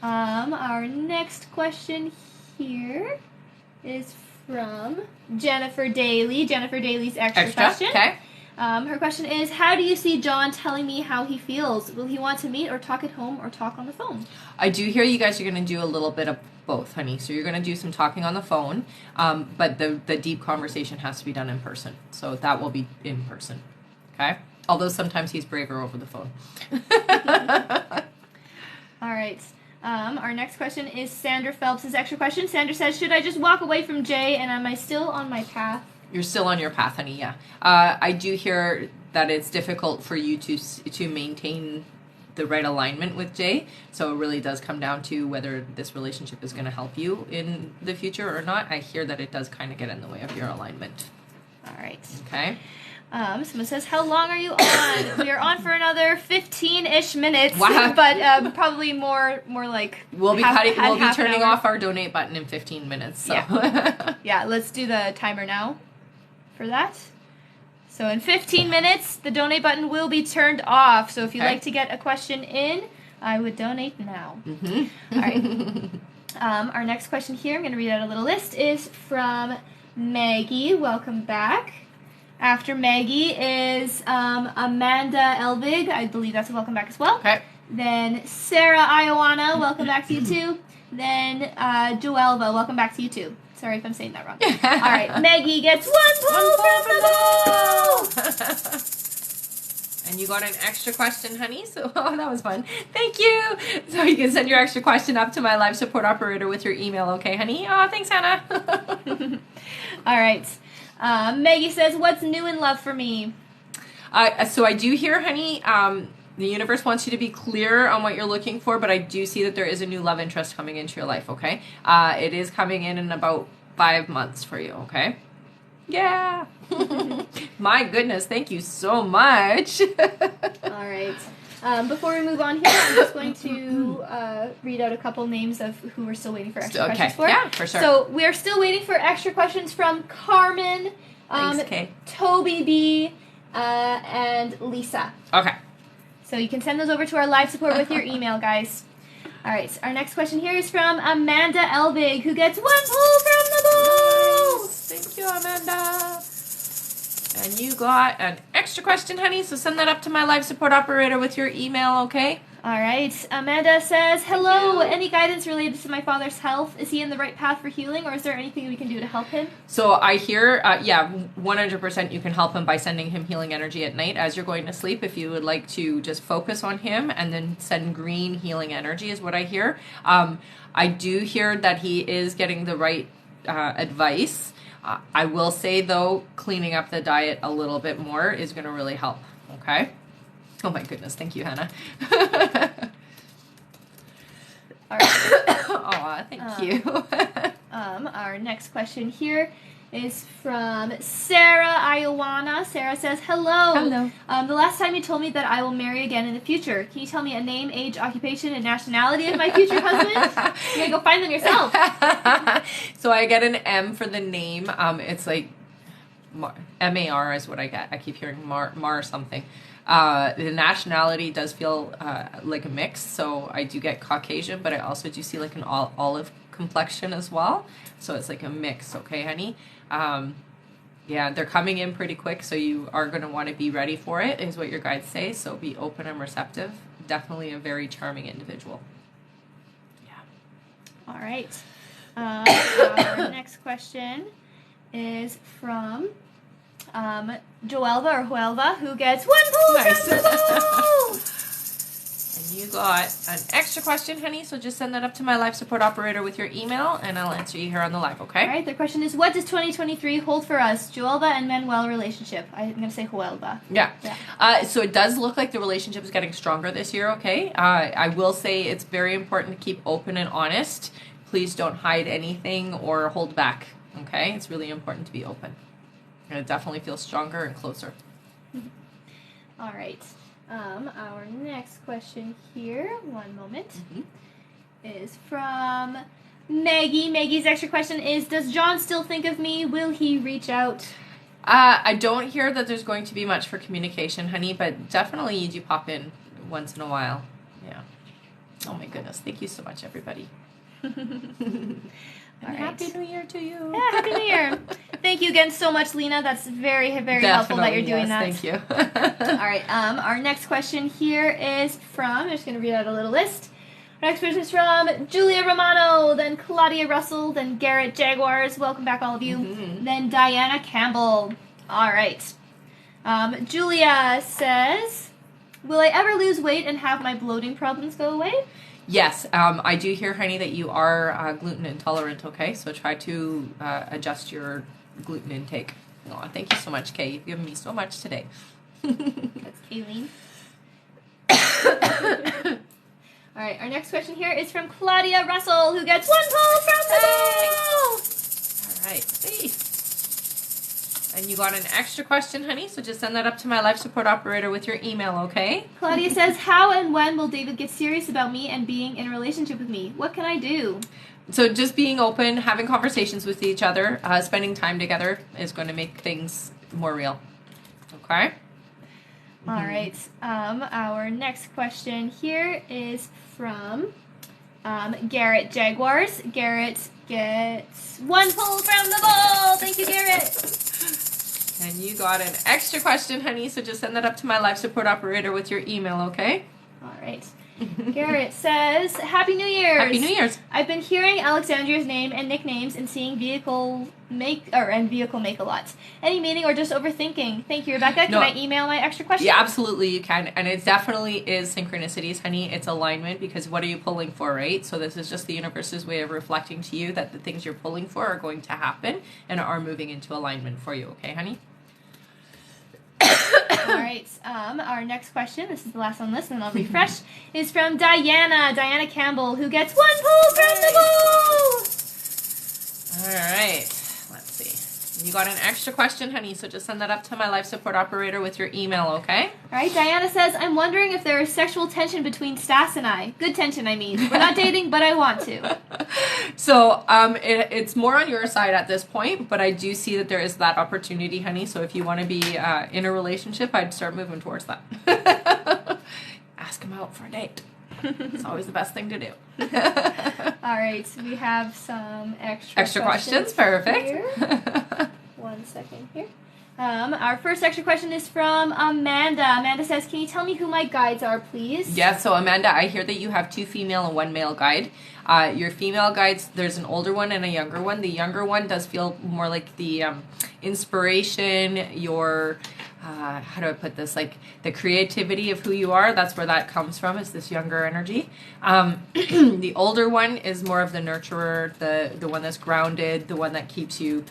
Speaker 2: Our next question here is from Jennifer Daly. Jennifer Daly's extra question.
Speaker 1: Okay.
Speaker 2: Her question is, how do you see John telling me how he feels? Will he want to meet or talk at home or talk on the phone?
Speaker 1: I do hear you guys are going to do a little bit of both, honey. So you're going to do some talking on the phone, but the deep conversation has to be done in person. So that will be in person. Okay? Although sometimes he's braver over the phone.
Speaker 2: All right. Our next question is Sandra Phelps' extra question. Sandra says, should I just walk away from Jay, and am I still on my path?
Speaker 1: You're still on your path, honey, yeah. I do hear that it's difficult for you to maintain the right alignment with Jay, so it really does come down to whether this relationship is going to help you in the future or not. I hear that it does kind of get in the way of your alignment.
Speaker 2: All right.
Speaker 1: Okay?
Speaker 2: Someone says, how long are you on? We are on for another 15-ish minutes.
Speaker 1: Wow.
Speaker 2: But probably more like
Speaker 1: we'll be turning
Speaker 2: hour.
Speaker 1: off our donate button in 15 minutes. So.
Speaker 2: Yeah. Yeah, let's do the timer now for that. So in 15 minutes, the donate button will be turned off. So if you'd like to get a question in, I would donate now.
Speaker 1: Mm-hmm.
Speaker 2: All right. Our next question here, I'm going to read out a little list, is from Maggie. Welcome back. After Maggie is Amanda Elvig. I believe that's a welcome back as well.
Speaker 1: Okay.
Speaker 2: Then Sarah Ioana, welcome back to you too. Then Joelva, welcome back to you too. Sorry if I'm saying that wrong. All right, Maggie gets one pull from the bowl!
Speaker 1: And you got an extra question, honey, so that was fun. Thank you! So you can send your extra question up to my live support operator with your email, okay, honey? Oh, thanks, Hannah.
Speaker 2: All right. Maggie says, what's new in love for me?
Speaker 1: So I do hear, honey, the universe wants you to be clear on what you're looking for, but I do see that there is a new love interest coming into your life, okay? It is coming in about 5 months for you, okay? Yeah. My goodness, thank you so much.
Speaker 2: All right. Before we move on here, I'm just going to read out a couple names of who we're still waiting for extra questions for.
Speaker 1: Yeah, for sure.
Speaker 2: So we are still waiting for extra questions from Carmen,
Speaker 1: Thanks, Kay.
Speaker 2: Toby B, and Lisa.
Speaker 1: Okay.
Speaker 2: So you can send those over to our live support with your email, guys. All right, our next question here is from Amanda Elvig, who gets one pull from the bowl.
Speaker 1: Nice. Thank you, Amanda. And you got an extra question, honey, so send that up to my live support operator with your email, okay?
Speaker 2: All right. Amanda says, hello, any guidance related to my father's health? Is he in the right path for healing, or is there anything we can do to help him?
Speaker 1: So I hear, 100% you can help him by sending him healing energy at night as you're going to sleep. If you would like to just focus on him and then send green healing energy is what I hear. I do hear that he is getting the right advice. I will say, though, cleaning up the diet a little bit more is going to really help, okay? Oh my goodness, thank you, Hannah.
Speaker 2: All right.
Speaker 1: Aw, thank you.
Speaker 2: Our next question here is from Sarah Ioana. Sarah says, hello.
Speaker 1: Hello.
Speaker 2: The last time you told me that I will marry again in the future. Can you tell me a name, age, occupation, and nationality of my future husband? You're going to go find them yourself.
Speaker 1: So I get an M for the name. It's like M-A-R is what I get. I keep hearing Mar something. The nationality does feel like a mix, so I do get Caucasian, but I also do see like an olive complexion as well. So it's like a mix, okay, honey? Yeah, they're coming in pretty quick, so you are going to want to be ready for it, is what your guides say. So be open and receptive. Definitely a very charming individual. Yeah.
Speaker 2: All right. Our next question is from Joelva or Huelva, who gets one pull from the bowl.
Speaker 1: And you got an extra question, honey, so just send that up to my live support operator with your email, and I'll answer you here on the live, okay?
Speaker 2: All right, their question is, what does 2023 hold for us, Joelva and Manuel relationship? I'm going to say Huelva.
Speaker 1: Yeah. So it does look like the relationship is getting stronger this year, okay? I will say it's very important to keep open and honest. Please don't hide anything or hold back, okay? It's really important to be open. And it definitely feels stronger and closer.
Speaker 2: All right. Our next question here, one moment, is from Maggie. Maggie's extra question is, does John still think of me? Will he reach out?
Speaker 1: I don't hear that there's going to be much for communication, honey, but definitely you do pop in once in a while. Yeah. Oh my goodness. Thank you so much, everybody. And Happy New Year to you.
Speaker 2: Yeah, Happy New Year. Thank you again so much, Lena. That's very, very helpful that you're doing that.
Speaker 1: Thank you.
Speaker 2: All right. Our next question here is from, I'm just going to read out a little list. Our next question is from Julia Romano, then Claudia Russell, then Garrett Jaguars. Welcome back, all of you. Then Diana Campbell. All right. Julia says, will I ever lose weight and have my bloating problems go away?
Speaker 1: Yes, I do hear, honey, that you are gluten intolerant, okay? So try to adjust your gluten intake. Oh, thank you so much, Kay. You've given me so much today.
Speaker 2: That's Kayleen. All right, our next question here is from Claudia Russell, who gets one pull from the bowl.
Speaker 1: All right, see. And you got an extra question, honey, so just send that up to my life support operator with your email, okay?
Speaker 2: Claudia says, how and when will David get serious about me and being in a relationship with me? What can I do?
Speaker 1: So just being open, having conversations with each other, spending time together is going to make things more real. Okay?
Speaker 2: All right. Our next question here is from Garrett Jaguars. Garrett gets 1 pull from the ball. Thank you, Garrett.
Speaker 1: And you got an extra question, honey, so just send that up to my life support operator with your email, okay?
Speaker 2: All right. Garrett says, Happy New Year's.
Speaker 1: Happy New Year's.
Speaker 2: I've been hearing Alexandria's name and nicknames and seeing vehicle make a lot. Any meaning or just overthinking? Thank you, Rebecca. Can I email my extra question?
Speaker 1: Yeah, absolutely you can. And it definitely is synchronicities, honey. It's alignment, because what are you pulling for, right? So this is just the universe's way of reflecting to you that the things you're pulling for are going to happen and are moving into alignment for you, okay, honey?
Speaker 2: All right. Our next question, this is the last on the list, and I'll refresh, is from Diana Campbell, who gets 1 pull from the ball.
Speaker 1: All right. Let's see. You got an extra question, honey, so just send that up to my life support operator with your email, okay?
Speaker 2: All right. Diana says, I'm wondering if there is sexual tension between Stas and I. Good tension, I mean. We're not dating, but I want to.
Speaker 1: So it's more on your side at this point, but I do see that there is that opportunity, honey. So if you want to be in a relationship, I'd start moving towards that. Ask him out for a date. It's always the best thing to do.
Speaker 2: All right, so we have some extra
Speaker 1: questions. Perfect.
Speaker 2: Here. 1 second here. Our first extra question is from Amanda. Amanda says, can you tell me who my guides are, please?
Speaker 1: Yeah, so Amanda, I hear that you have 2 female and 1 male guide. Your female guides, there's an older one and a younger one. The younger one does feel more like the inspiration, your, how do I put this, like the creativity of who you are. That's where that comes from, is this younger energy. The older one is more of the nurturer, the one that's grounded, the one that keeps you,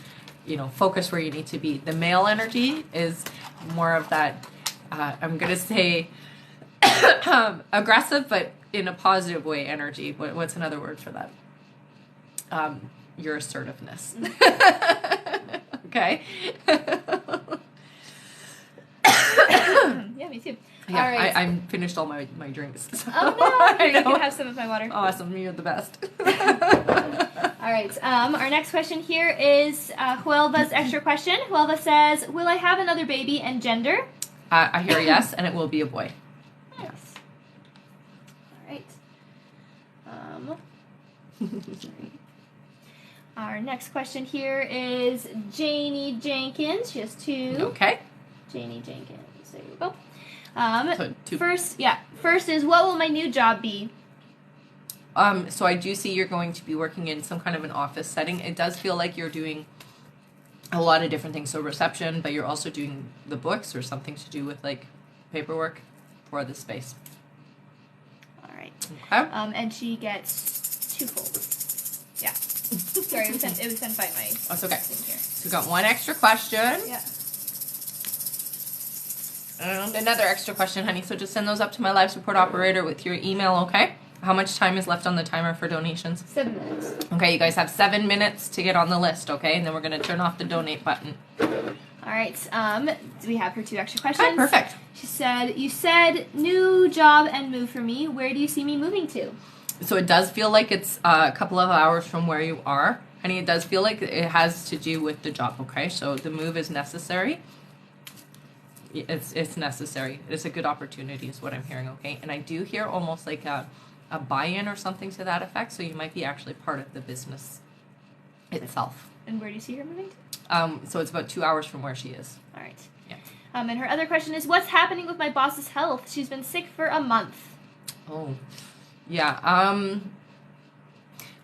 Speaker 1: focused where you need to be. The male energy is more of that, I'm going to say aggressive, but in a positive way energy. What's another word for that? Your assertiveness. Okay.
Speaker 2: Yeah, me too.
Speaker 1: Yeah,
Speaker 2: all right.
Speaker 1: I'm finished all my drinks. So
Speaker 2: oh no, you can have some of my water.
Speaker 1: Awesome, you're the best.
Speaker 2: All right. Our next question here is Huelva's extra question. Huelva says, will I have another baby, and gender?
Speaker 1: I hear yes, and it will be a boy.
Speaker 2: Yes. All right. Our next question here is Janie Jenkins. She has 2.
Speaker 1: Okay.
Speaker 2: Janie Jenkins. There you go.
Speaker 1: So 2.
Speaker 2: First is, what will my new job be?
Speaker 1: So I do see you're going to be working in some kind of an office setting. It does feel like you're doing a lot of different things. So reception, but you're also doing the books or something to do with like paperwork for the space.
Speaker 2: All right.
Speaker 1: Okay.
Speaker 2: And she gets 2 folds. Yeah. Sorry, it was sent by my.
Speaker 1: That's okay.
Speaker 2: Thing here.
Speaker 1: So we got 1 extra question.
Speaker 2: Yeah.
Speaker 1: And another extra question, honey. So just send those up to my live support operator with your email, okay? How much time is left on the timer for donations?
Speaker 2: 7 minutes.
Speaker 1: Okay, you guys have 7 minutes to get on the list, okay? And then we're going to turn off the donate button.
Speaker 2: All right. Do we have her 2 extra questions?
Speaker 1: Okay, perfect.
Speaker 2: She said, you said new job and move for me. Where do you see me moving to?
Speaker 1: So it does feel like it's a couple of hours from where you are. Honey, it does feel like it has to do with the job, okay? So the move is necessary. It's necessary. It's a good opportunity is what I'm hearing, okay? And I do hear almost like a buy-in or something to that effect, so you might be actually part of the business itself.
Speaker 2: And where do you see her moving to?
Speaker 1: So it's about 2 hours from where she is.
Speaker 2: All right.
Speaker 1: Yeah.
Speaker 2: And her other question is, what's happening with my boss's health? She's been sick for a month.
Speaker 1: Oh, yeah.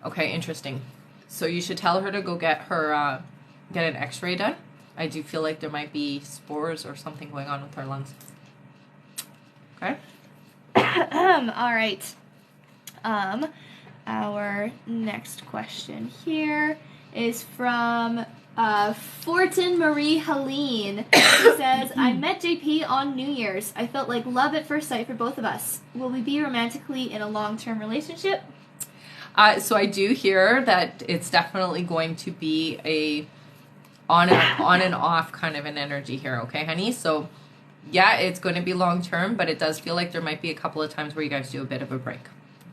Speaker 1: Okay, interesting. So you should tell her to go get her get an X-ray done. I do feel like there might be spores or something going on with her lungs. Okay.
Speaker 2: All right. Our next question here is from Fortin Marie Helene. She says, I met JP on New Year's. I felt like love at first sight for both of us. Will we be romantically in a long-term relationship?
Speaker 1: So I do hear that it's definitely going to be on and off kind of an energy here, okay, honey? So yeah, it's going to be long term, but it does feel like there might be a couple of times where you guys do a bit of a break,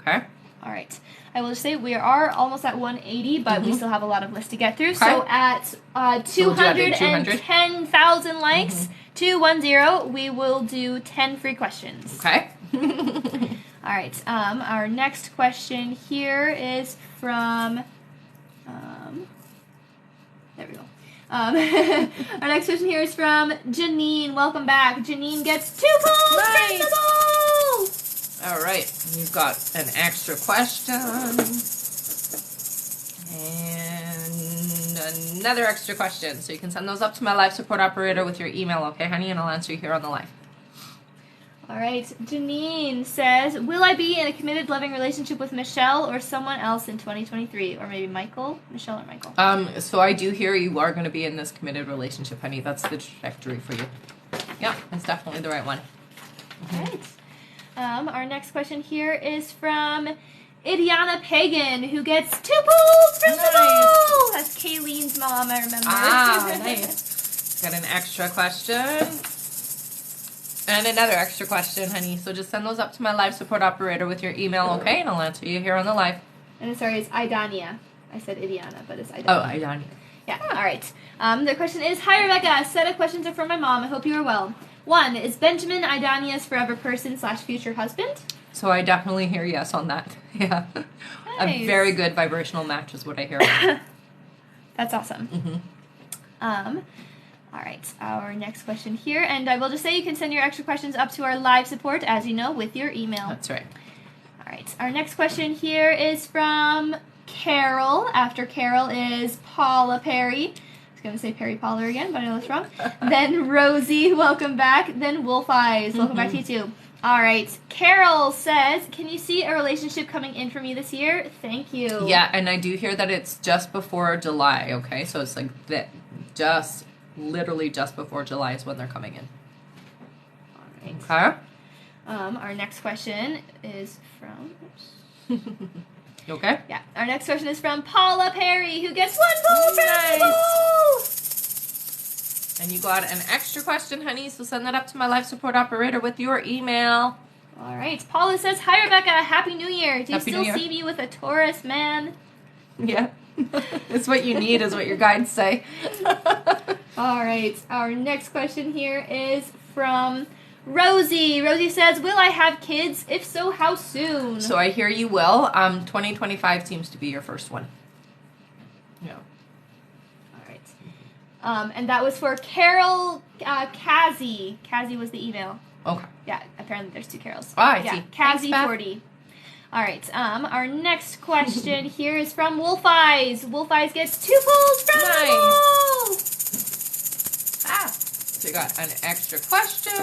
Speaker 1: okay?
Speaker 2: All right. I will just say we are almost at 180, but we still have a lot of lists to get through.
Speaker 1: Okay.
Speaker 2: So at 210,000 likes, 210, we will do 10 free questions.
Speaker 1: Okay.
Speaker 2: All right. Our next question here is from. There we go. Our next question here is from Janine. Welcome back. Janine gets 2 pulls from the bowl.
Speaker 1: All right. You've got an extra question. And another extra question. So you can send those up to my live support operator with your email, okay, honey? And I'll answer you here on the live.
Speaker 2: All right. Janine says, will I be in a committed, loving relationship with Michelle or someone else in 2023? Or maybe Michael? Michelle or Michael?
Speaker 1: So I do hear you are going to be in this committed relationship, honey. That's the trajectory for you. Yeah, that's definitely the right one.
Speaker 2: All right. Our next question here is from Idiana Pagan, who gets 2 pulls from the bowl. That's Kayleen's mom, I remember.
Speaker 1: Ah, nice. Got an extra question. And another extra question, honey. So just send those up to my live support operator with your email, okay? And I'll answer you here on the live.
Speaker 2: And sorry, it's Idania. I said Idiana, but it's Idania.
Speaker 1: Oh, Idania.
Speaker 2: Yeah, all right. The question is, hi, Rebecca. Set of questions are for my mom. I hope you are well. 1, is Benjamin Idania's forever person / future husband?
Speaker 1: So I definitely hear yes on that. Yeah.
Speaker 2: Nice.
Speaker 1: A very good vibrational match is what I hear.
Speaker 2: That's awesome. All right, our next question here, and I will just say you can send your extra questions up to our live support, as you know, with your email.
Speaker 1: That's right.
Speaker 2: All right, our next question here is from Carol. After Carol is Paula Perry. I was going to say Perry Paula again, but I know that's wrong. Then Rosie, welcome back. Then Wolf Eyes, welcome back to you too. All right, Carol says, can you see a relationship coming in for me this year? Thank you.
Speaker 1: Yeah, and I do hear that it's just before July, okay? So it's like literally just before July is when they're coming in.
Speaker 2: All right.
Speaker 1: Okay?
Speaker 2: Our next question is from...
Speaker 1: You okay?
Speaker 2: Yeah. Our next question is from Paula Perry, who gets 1 pull from the bowl.
Speaker 1: And you got an extra question, honey, so send that up to my live support operator with your email.
Speaker 2: All right. Paula says, hi, Rebecca. Happy New Year. Do you
Speaker 1: Happy
Speaker 2: still
Speaker 1: New Year.
Speaker 2: see me with a Taurus man?
Speaker 1: Yeah. It's what you need, is what your guides say.
Speaker 2: All right. Our next question here is from Rosie. Rosie says, will I have kids? If so, how soon?
Speaker 1: So I hear you will. 2025 seems to be your first one. Yeah.
Speaker 2: All right. And that was for Carol Kazi. Kazi was the email.
Speaker 1: Okay.
Speaker 2: Yeah, apparently there's 2 Carols.
Speaker 1: I
Speaker 2: yeah,
Speaker 1: see.
Speaker 2: Kazi
Speaker 1: Thanks, Beth.
Speaker 2: 40. All right. Our next question here is from Wolf Eyes. Wolf Eyes gets 2 pulls from the bowl.
Speaker 1: So you got an extra question.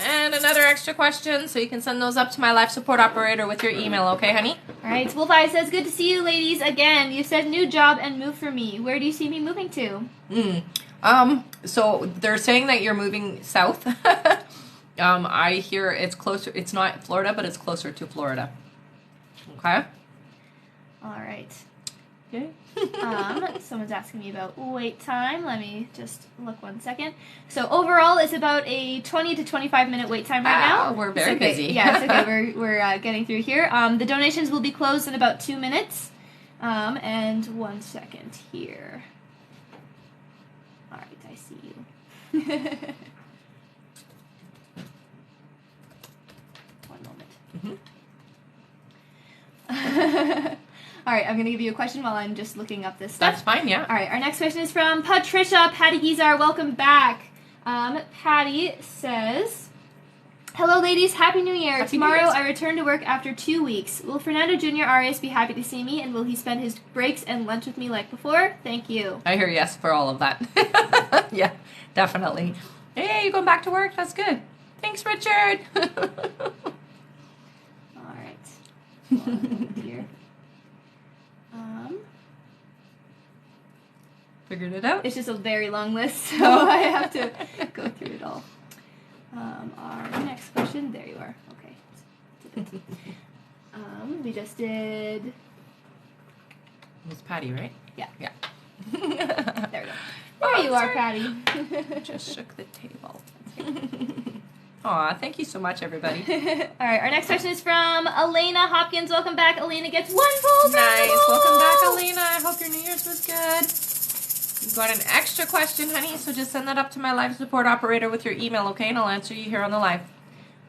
Speaker 1: And another extra question, so you can send those up to my live support operator with your email, okay, honey?
Speaker 2: All right. Wolf Eyes says, good to see you ladies again. You said new job and move for me. Where do you see me moving to?
Speaker 1: So they're saying that you're moving south. I hear it's closer. It's not Florida, but it's closer to Florida. Okay.
Speaker 2: All right.
Speaker 1: Okay.
Speaker 2: Someone's asking me about wait time. Let me just look 1 second. So overall, it's about a 20 to 25 minute wait time right now.
Speaker 1: We're very
Speaker 2: okay.
Speaker 1: busy.
Speaker 2: Yeah, it's okay. We're getting through here. The donations will be closed in about 2 minutes. And 1 second here. All right, I see you. One moment. All right, I'm going to give you a question while I'm just looking up this stuff.
Speaker 1: That's fine, yeah.
Speaker 2: All right, our next question is from Patricia. Patty Gizar, welcome back. Patty says, hello, ladies. Happy New Year. Tomorrow I return to work after 2 weeks. Will Fernando Jr. Arias be happy to see me, and will he spend his breaks and lunch with me like before? Thank you.
Speaker 1: I hear yes for all of that. Yeah, definitely. Hey, you going back to work? That's good. Thanks, Richard.
Speaker 2: All right. One here.
Speaker 1: Figured it out.
Speaker 2: It's just a very long list, so I have to go through it all. Our next question. There you are. Okay. We just did.
Speaker 1: It was Patty, right?
Speaker 2: Yeah.
Speaker 1: Yeah.
Speaker 2: There we go. There you are, Patty.
Speaker 1: Just shook the table. Aw, thank you so much, everybody.
Speaker 2: All right, our next question is from Elena Hopkins. Welcome back. Elena gets 1 full
Speaker 1: Nice.
Speaker 2: bubble.
Speaker 1: Welcome back, Elena. I hope your New Year's was good. You've got an extra question, honey, so just send that up to my live support operator with your email, okay? And I'll answer you here on the live.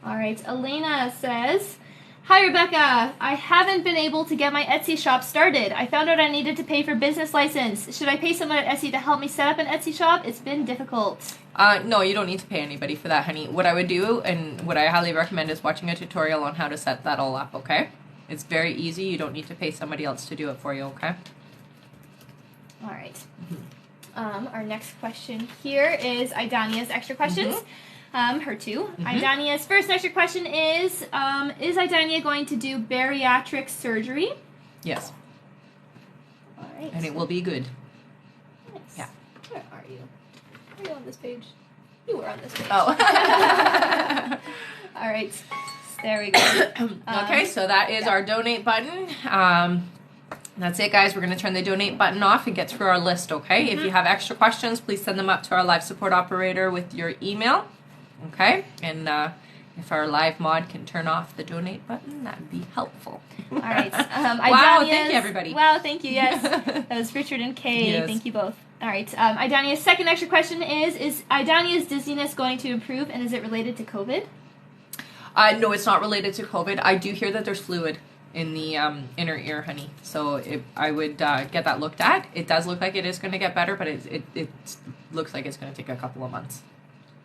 Speaker 2: All right, Elena says, "Hi, Rebecca. I haven't been able to get my Etsy shop started. I found out I needed to pay for business license. Should I pay someone at Etsy to help me set up an Etsy shop? It's been difficult."
Speaker 1: No, you don't need to pay anybody for that, honey. What I would do, and what I highly recommend, is watching a tutorial on how to set that all up, okay? It's very easy. You don't need to pay somebody else to do it for you, okay?
Speaker 2: All right. Our next question here is Idania's extra questions. Her two. Idania's first extra question is Idania going to do bariatric surgery?
Speaker 1: Yes.
Speaker 2: All right.
Speaker 1: And it will be good.
Speaker 2: Nice.
Speaker 1: Yeah.
Speaker 2: Where are you? Are you on this page? You were on this page.
Speaker 1: Oh.
Speaker 2: All right. There we go.
Speaker 1: Okay, so that is our donate button. That's it, guys. We're going to turn the donate button off and get through our list, okay? If you have extra questions, please send them up to our live support operator with your email, okay? And if our live mod can turn off the donate button, that would be helpful.
Speaker 2: All right.
Speaker 1: Wow, thank you, everybody.
Speaker 2: Wow, thank you, yes. That was Richard and Kay.
Speaker 1: Yes.
Speaker 2: Thank you both. All right. Idania's second extra question is Idania's dizziness going to improve, and is it related to COVID?
Speaker 1: No, it's not related to COVID. I do hear that there's fluid in the inner ear, honey. So I would get that looked at. It does look like it is going to get better, but it looks like it's going to take a couple of months.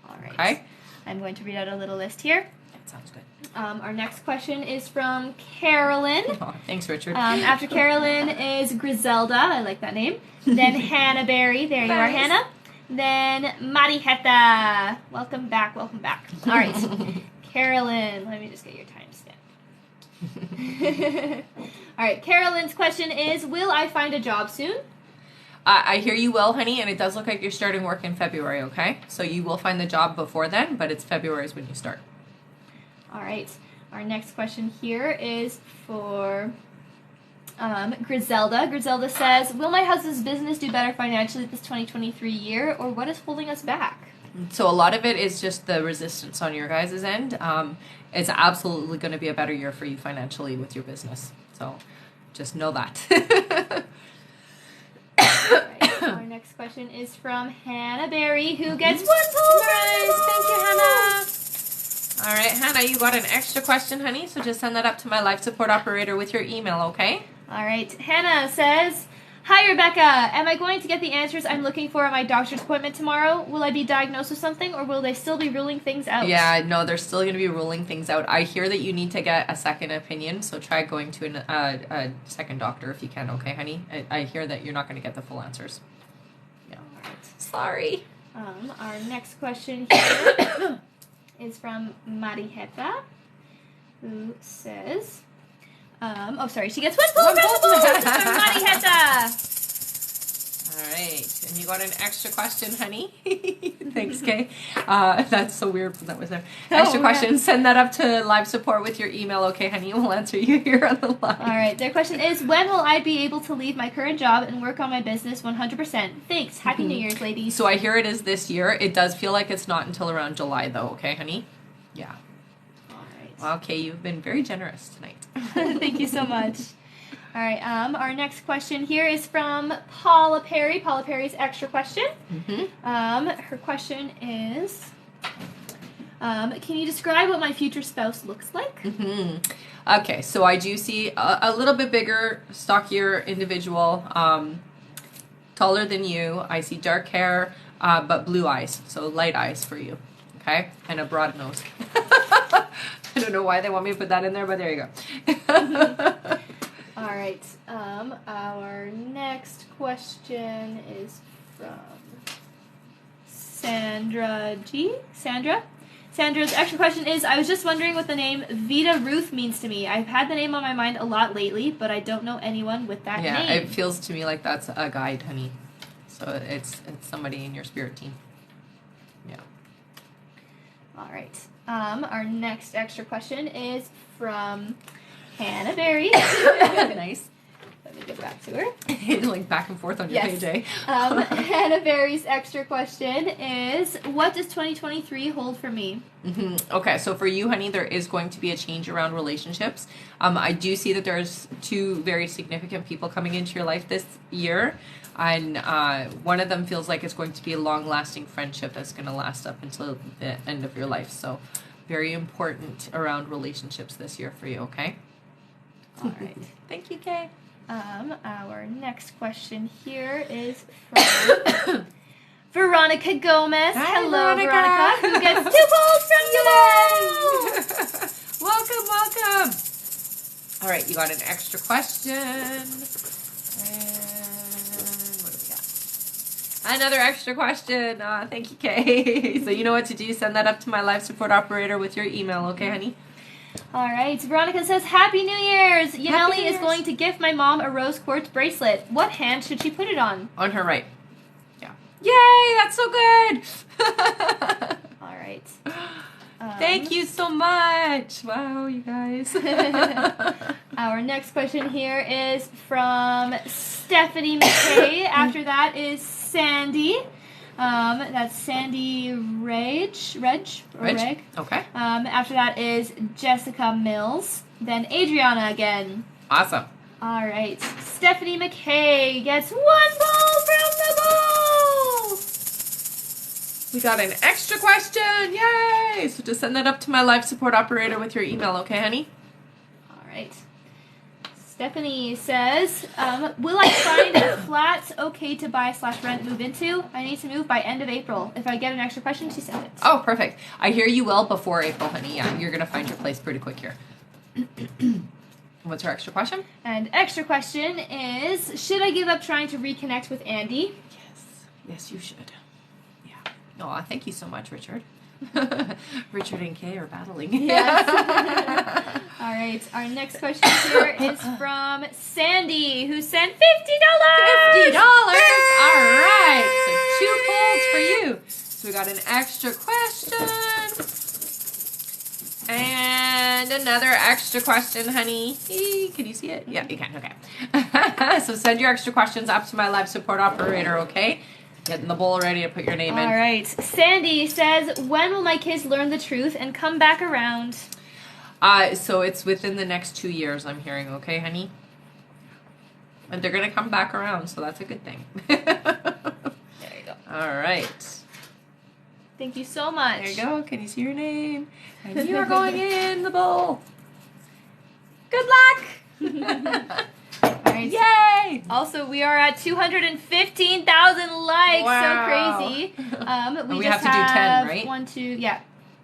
Speaker 2: All right.
Speaker 1: Okay?
Speaker 2: I'm going to read out a little list here.
Speaker 1: That sounds good.
Speaker 2: Our next question is from Carolyn.
Speaker 1: Oh, thanks, Richard.
Speaker 2: After Carolyn is Griselda. I like that name. Then Hannah Berry. There you are, Hannah. Then Mariheta. Welcome back. Welcome back. All right. Carolyn. Let me just get your timestamp. All right. Carolyn's question is, will I find a job soon?
Speaker 1: I hear you will, honey, and it does look like you're starting work in February, okay? So you will find the job before then, but it's February is when you start.
Speaker 2: All right. Our next question here is for Griselda. Griselda says, will my husband's business do better financially this 2023 year, or what is holding us back?
Speaker 1: So a lot of it is just the resistance on your guys' end. It's absolutely going to be a better year for you financially with your business. So just know that.
Speaker 2: Right. Our next question is from Hannah Berry, who gets 1 full prize.
Speaker 1: Thank you, Hannah. All right, Hannah, you got an extra question, honey, so just send that up to my live support operator with your email, okay?
Speaker 2: All right. Hannah says, hi, Rebecca. Am I going to get the answers I'm looking for at my doctor's appointment tomorrow? Will I be diagnosed with something, or will they still be ruling things out?
Speaker 1: Yeah, no, they're still going to be ruling things out. I hear that you need to get a second opinion, so try going to a second doctor if you can, okay, honey? I hear that you're not going to get the full answers. Yeah.
Speaker 2: All right.
Speaker 1: Sorry.
Speaker 2: Our next question here is from Mariheta, who says, she gets 1 full prize from Mariheta.
Speaker 1: All right, and you got an extra question, honey. Thanks, Kay. That's so weird that was there. Extra question. Send that up to live support with your email, okay, honey? We'll answer you here on the live.
Speaker 2: All right. Their question is, when will I be able to leave my current job and work on my business 100%? Thanks. Happy New Year's, ladies.
Speaker 1: So I hear it is this year. It does feel like it's not until around July, though, okay, honey? Yeah.
Speaker 2: All right.
Speaker 1: Okay, you've been very generous tonight.
Speaker 2: Thank you so much. All right. Our next question here is from Paula Perry. Paula Perry's extra question. Her question is, can you describe what my future spouse looks like?
Speaker 1: Okay, so I do see a little bit bigger, stockier individual, taller than you. I see dark hair, but blue eyes, so light eyes for you, okay? And a broad nose. I don't know why they want me to put that in there, but there you go.
Speaker 2: All right. Our next question is from Sandra G. Sandra's extra question is, I was just wondering what the name Vita Ruth means to me. I've had the name on my mind a lot lately, but I don't know anyone with that name.
Speaker 1: Yeah, it feels to me like that's a guide, honey. So it's somebody in your spirit team. Yeah.
Speaker 2: All right. Our next extra question is from Hannah Berry.
Speaker 1: Nice.
Speaker 2: Let me get back to her.
Speaker 1: Like back and forth on your
Speaker 2: Yes.
Speaker 1: page, eh?
Speaker 2: Hannah Berry's extra question is, what does 2023 hold for me?
Speaker 1: Okay, so for you, honey, there is going to be a change around relationships. I do see that there's two very significant people coming into your life this year, and one of them feels like it's going to be a long-lasting friendship that's going to last up until the end of your life. So very important around relationships this year for you, okay?
Speaker 2: All right.
Speaker 1: Thank you, Kay.
Speaker 2: Our next question here is from Veronica Gomez.
Speaker 1: Hi,
Speaker 2: Hello,
Speaker 1: Veronica.
Speaker 2: Who gets 2 polls from the bowl.
Speaker 1: Welcome. All right, you got an extra question. And what do we got? Another extra question. Thank you, Kay. So you know what to do. Send that up to my live support operator with your email, okay, honey?
Speaker 2: All right. Veronica says, Happy New Year's. Yaneli is going to gift my mom a rose quartz bracelet. What hand should she put it on?
Speaker 1: On her right. Yeah. Yay, that's so good.
Speaker 2: All right.
Speaker 1: Thank you so much. Wow, you guys.
Speaker 2: Our next question here is from Stephanie McKay. After that is Sandy. That's Sandy Reg.
Speaker 1: Okay.
Speaker 2: After that is Jessica Mills. Then Adriana again.
Speaker 1: Awesome.
Speaker 2: All right. Stephanie McKay gets 1 ball from the bowl.
Speaker 1: We got an extra question. Yay! So just send that up to my live support operator with your email, okay, honey?
Speaker 2: All right. Stephanie says, will I find a flat okay to buy/rent move into? I need to move by end of April. If I get an extra question, she sent it.
Speaker 1: Oh, perfect. I hear you will before April, honey. Yeah, you're going to find your place pretty quick here. What's her extra question?
Speaker 2: And extra question is, should I give up trying to reconnect with Andy?
Speaker 1: Yes, you should. Yeah. Oh, thank you so much, Richard. Richard and Kay are battling.
Speaker 2: Yes. All right. Our next question here is from Sandy, who sent $50.
Speaker 1: $50. All right. So 2 polls for you. So we got an extra question. And another extra question, honey. Can you see it? Yeah, you can. Okay. So send your extra questions up to my live support operator, okay? Get in the bowl ready to put your name in.
Speaker 2: All right. Sandy says, when will my kids learn the truth and come back around?
Speaker 1: So it's within the next 2 years, I'm hearing, okay, honey? And they're going to come back around, so that's a good thing.
Speaker 2: There you go.
Speaker 1: All right.
Speaker 2: Thank you so much.
Speaker 1: There you go. Can you see your name? And you are going in the bowl. Good luck.
Speaker 2: All right.
Speaker 1: Yay!
Speaker 2: Also, we are at 215,000 likes.
Speaker 1: Wow.
Speaker 2: So crazy.
Speaker 1: We
Speaker 2: just
Speaker 1: have to do 10, right?
Speaker 2: 1, 2,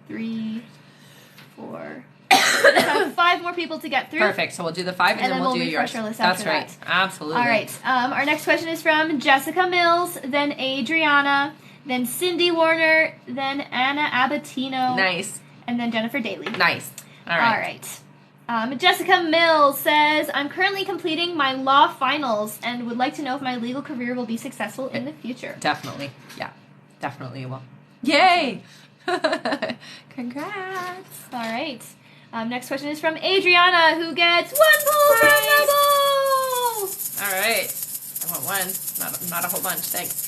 Speaker 2: 3, 4. We just have 5 more people to get through.
Speaker 1: Perfect. So we'll do the 5 and then we'll do
Speaker 2: refresh
Speaker 1: yours.
Speaker 2: our list
Speaker 1: That's
Speaker 2: after
Speaker 1: right.
Speaker 2: that.
Speaker 1: Absolutely.
Speaker 2: All right. Our next question is from Jessica Mills, then Adriana, then Cindy Warner, then Anna Abatino.
Speaker 1: Nice.
Speaker 2: And then Jennifer Daly.
Speaker 1: Nice. All right.
Speaker 2: All right. Jessica Mills says, I'm currently completing my law finals and would like to know if my legal career will be successful in the future.
Speaker 1: Definitely. Yeah. Definitely it will. Yay! Congrats.
Speaker 2: All right. Next question is from Adriana, who gets 1 poll from the bowl.
Speaker 1: All right. I want 1. Not a whole bunch. Thanks.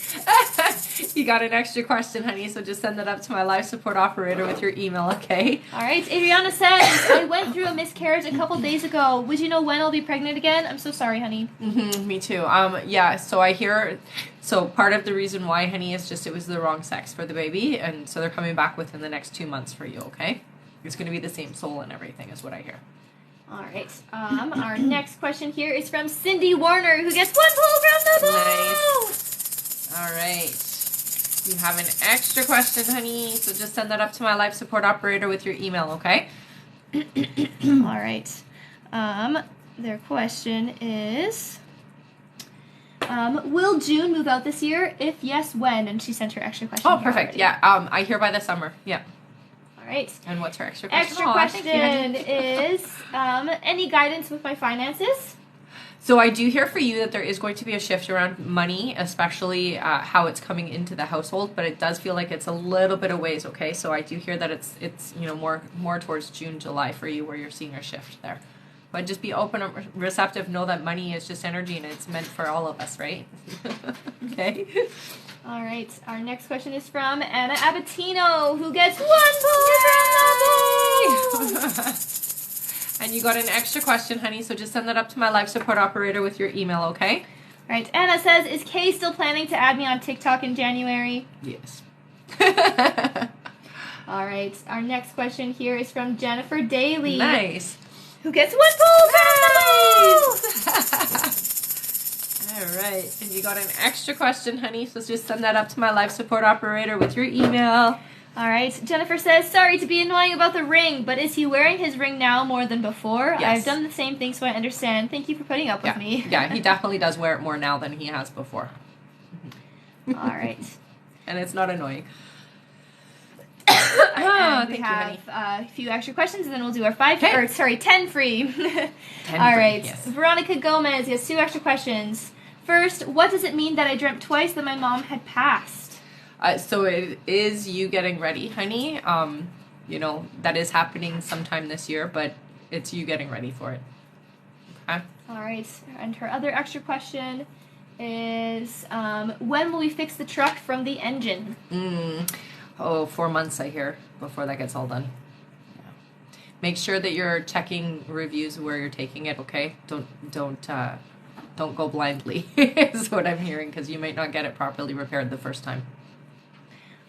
Speaker 1: You got an extra question, honey, so just send that up to my live support operator with your email, okay?
Speaker 2: All right. Adriana says, I went through a miscarriage a couple days ago. Would you know when I'll be pregnant again? I'm so sorry, honey.
Speaker 1: Me too. Yeah, so I hear, so part of the reason why, honey, is just it was the wrong sex for the baby, and so they're coming back within the next 2 months for you, okay? It's going to be the same soul and everything is what I hear.
Speaker 2: All right. Our next question here is from Cindy Warner, who gets 1 poll from the bowl.
Speaker 1: Nice. All right. You have an extra question, honey, so just send that up to my live support operator with your email, okay?
Speaker 2: All right. Their question is, will June move out this year? If yes, when? And she sent her extra question.
Speaker 1: Oh,
Speaker 2: here
Speaker 1: perfect.
Speaker 2: already.
Speaker 1: Yeah, I hear by the summer. Yeah.
Speaker 2: All right.
Speaker 1: And what's her extra question?
Speaker 2: Extra
Speaker 1: Aw,
Speaker 2: question
Speaker 1: thank you.
Speaker 2: is, any guidance with my finances?
Speaker 1: So I do hear for you that there is going to be a shift around money, especially how it's coming into the household, but it does feel like it's a little bit of ways, okay? So I do hear that it's more towards June, July for you where you're seeing a shift there. But just be open and receptive. Know that money is just energy and it's meant for all of us, right? Okay.
Speaker 2: All right. Our next question is from Anna Abatino, who gets 1 point from the bowl.
Speaker 1: And you got an extra question, honey, so just send that up to my live support operator with your email, okay?
Speaker 2: All right. Anna says, is Kay still planning to add me on TikTok in January?
Speaker 1: Yes.
Speaker 2: All right. Our next question here is from Jennifer Daly.
Speaker 1: Nice.
Speaker 2: Who gets 1 point from the
Speaker 1: All right. And you got an extra question, honey, so just send that up to my live support operator with your email.
Speaker 2: All right. Jennifer says, sorry to be annoying about the ring, but is he wearing his ring now more than before?
Speaker 1: Yes.
Speaker 2: I've done the same thing, so I understand. Thank you for putting up with me.
Speaker 1: Yeah, he definitely does wear it more now than he has before.
Speaker 2: All right.
Speaker 1: And it's not annoying.
Speaker 2: And we
Speaker 1: thank you,
Speaker 2: have
Speaker 1: honey.
Speaker 2: a few extra questions, and then we'll do our 10 free.
Speaker 1: 10
Speaker 2: All
Speaker 1: free,
Speaker 2: right.
Speaker 1: yes.
Speaker 2: Veronica Gomez has 2 extra questions. First, what does it mean that I dreamt twice that my mom had passed?
Speaker 1: So it is you getting ready, honey. You know, that is happening sometime this year, but it's you getting ready for it. Okay?
Speaker 2: All right. And her other extra question is, when will we fix the truck from the engine?
Speaker 1: 4 months, I hear, before that gets all done. Yeah. Make sure that you're checking reviews where you're taking it, okay? Don't go blindly, is what I'm hearing, because you might not get it properly repaired the first time.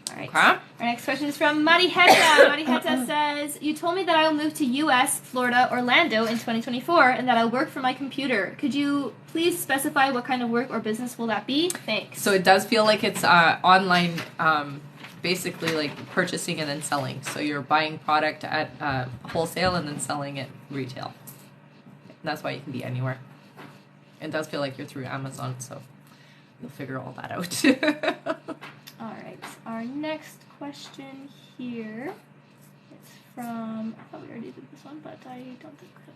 Speaker 2: All right.
Speaker 1: Okay.
Speaker 2: Our next question is from Mariheta. Mariheta says, you told me that I will move to U.S., Florida, Orlando in 2024, and that I'll work from my computer. Could you please specify what kind of work or business will that be? Thanks.
Speaker 1: So it does feel like it's online, basically like purchasing and then selling. So you're buying product at wholesale and then selling it retail. And that's why you can be anywhere. It does feel like you're through Amazon, so you'll figure all that out.
Speaker 2: All right. Our next question here is from, I thought we already did this one, but I don't think so.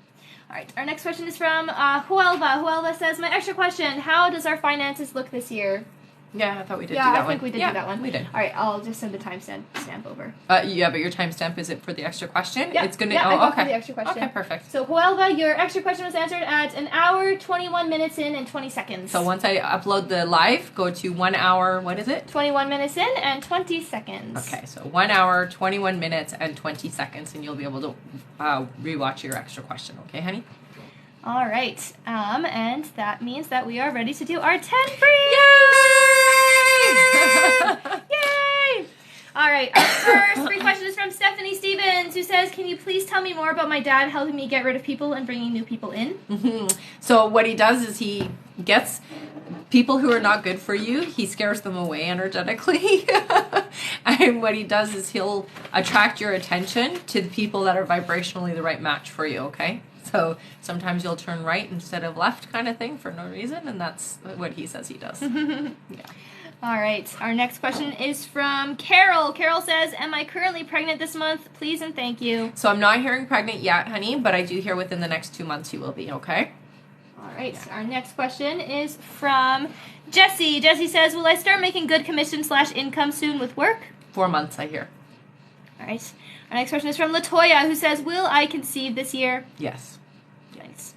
Speaker 2: All right. Our next question is from Huelva. Huelva says, my extra question, how does our finances look this year?
Speaker 1: Yeah, I thought we did do
Speaker 2: Yeah,
Speaker 1: that
Speaker 2: I
Speaker 1: one.
Speaker 2: think we did do that one.
Speaker 1: We did.
Speaker 2: All right, I'll just send the timestamp over.
Speaker 1: Yeah, but your timestamp, is it for the extra question?
Speaker 2: Yeah,
Speaker 1: It's gonna.
Speaker 2: yeah, I
Speaker 1: Oh,
Speaker 2: got
Speaker 1: okay.
Speaker 2: for the extra question.
Speaker 1: Okay, perfect.
Speaker 2: So, Huelva, your extra question was answered at 1 hour, 21 minutes in, and 20 seconds.
Speaker 1: So once I upload the live, go to 1 hour. What is it?
Speaker 2: 21 minutes in and 20 seconds.
Speaker 1: Okay, so 1 hour, 21 minutes, and 20 seconds, and you'll be able to rewatch your extra question. Okay, honey?
Speaker 2: All right. And that means that we are ready to do our 10 free. Yay! All right. Our first free question is from Stephanie Stevens, who says, "Can you please tell me more about my dad helping me get rid of people and bringing new people in?"
Speaker 1: So what he does is he gets people who are not good for you, he scares them away energetically. And what he does is he'll attract your attention to the people that are vibrationally the right match for you, okay? So sometimes you'll turn right instead of left kind of thing for no reason, and that's what he says he does. Yeah.
Speaker 2: All right. Our next question is from Carol. Carol says, "Am I currently pregnant this month? Please and thank you."
Speaker 1: So I'm not hearing pregnant yet, honey, but I do hear within the next 2 months you will be, okay?
Speaker 2: All right. Yeah. Our next question is from Jessie. Jessie says, "Will I start making good commission/income soon with work?"
Speaker 1: 4 months, I hear.
Speaker 2: All right. Our next question is from Latoya, who says, "Will I conceive this year?"
Speaker 1: Yes.
Speaker 2: Nice.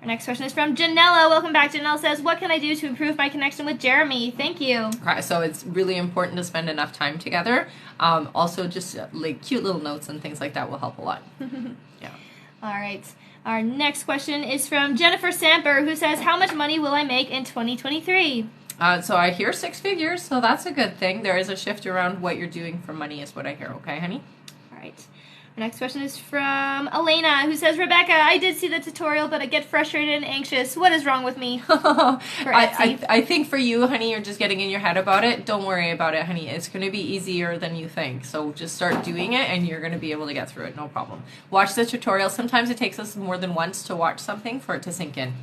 Speaker 2: Our next question is from Janella. Welcome back. Janella says, "What can I do to improve my connection with Jeremy?" Thank you.
Speaker 1: Okay, so it's really important to spend enough time together. Also, just like cute little notes and things like that will help a lot. Yeah.
Speaker 2: All right. Our next question is from Jennifer Samper, who says, "How much money will I make in 2023?"
Speaker 1: So I hear 6 figures, so that's a good thing. There is a shift around what you're doing for money is what I hear, okay, honey?
Speaker 2: All right. Our next question is from Elena, who says, "Rebecca, I did see the tutorial, but I get frustrated and anxious. What is wrong with me?" For Etsy.
Speaker 1: I think for you, honey, you're just getting in your head about it. Don't worry about it, honey. It's going to be easier than you think. So just start doing it, and you're going to be able to get through it, no problem. Watch the tutorial. Sometimes it takes us more than once to watch something for it to sink in.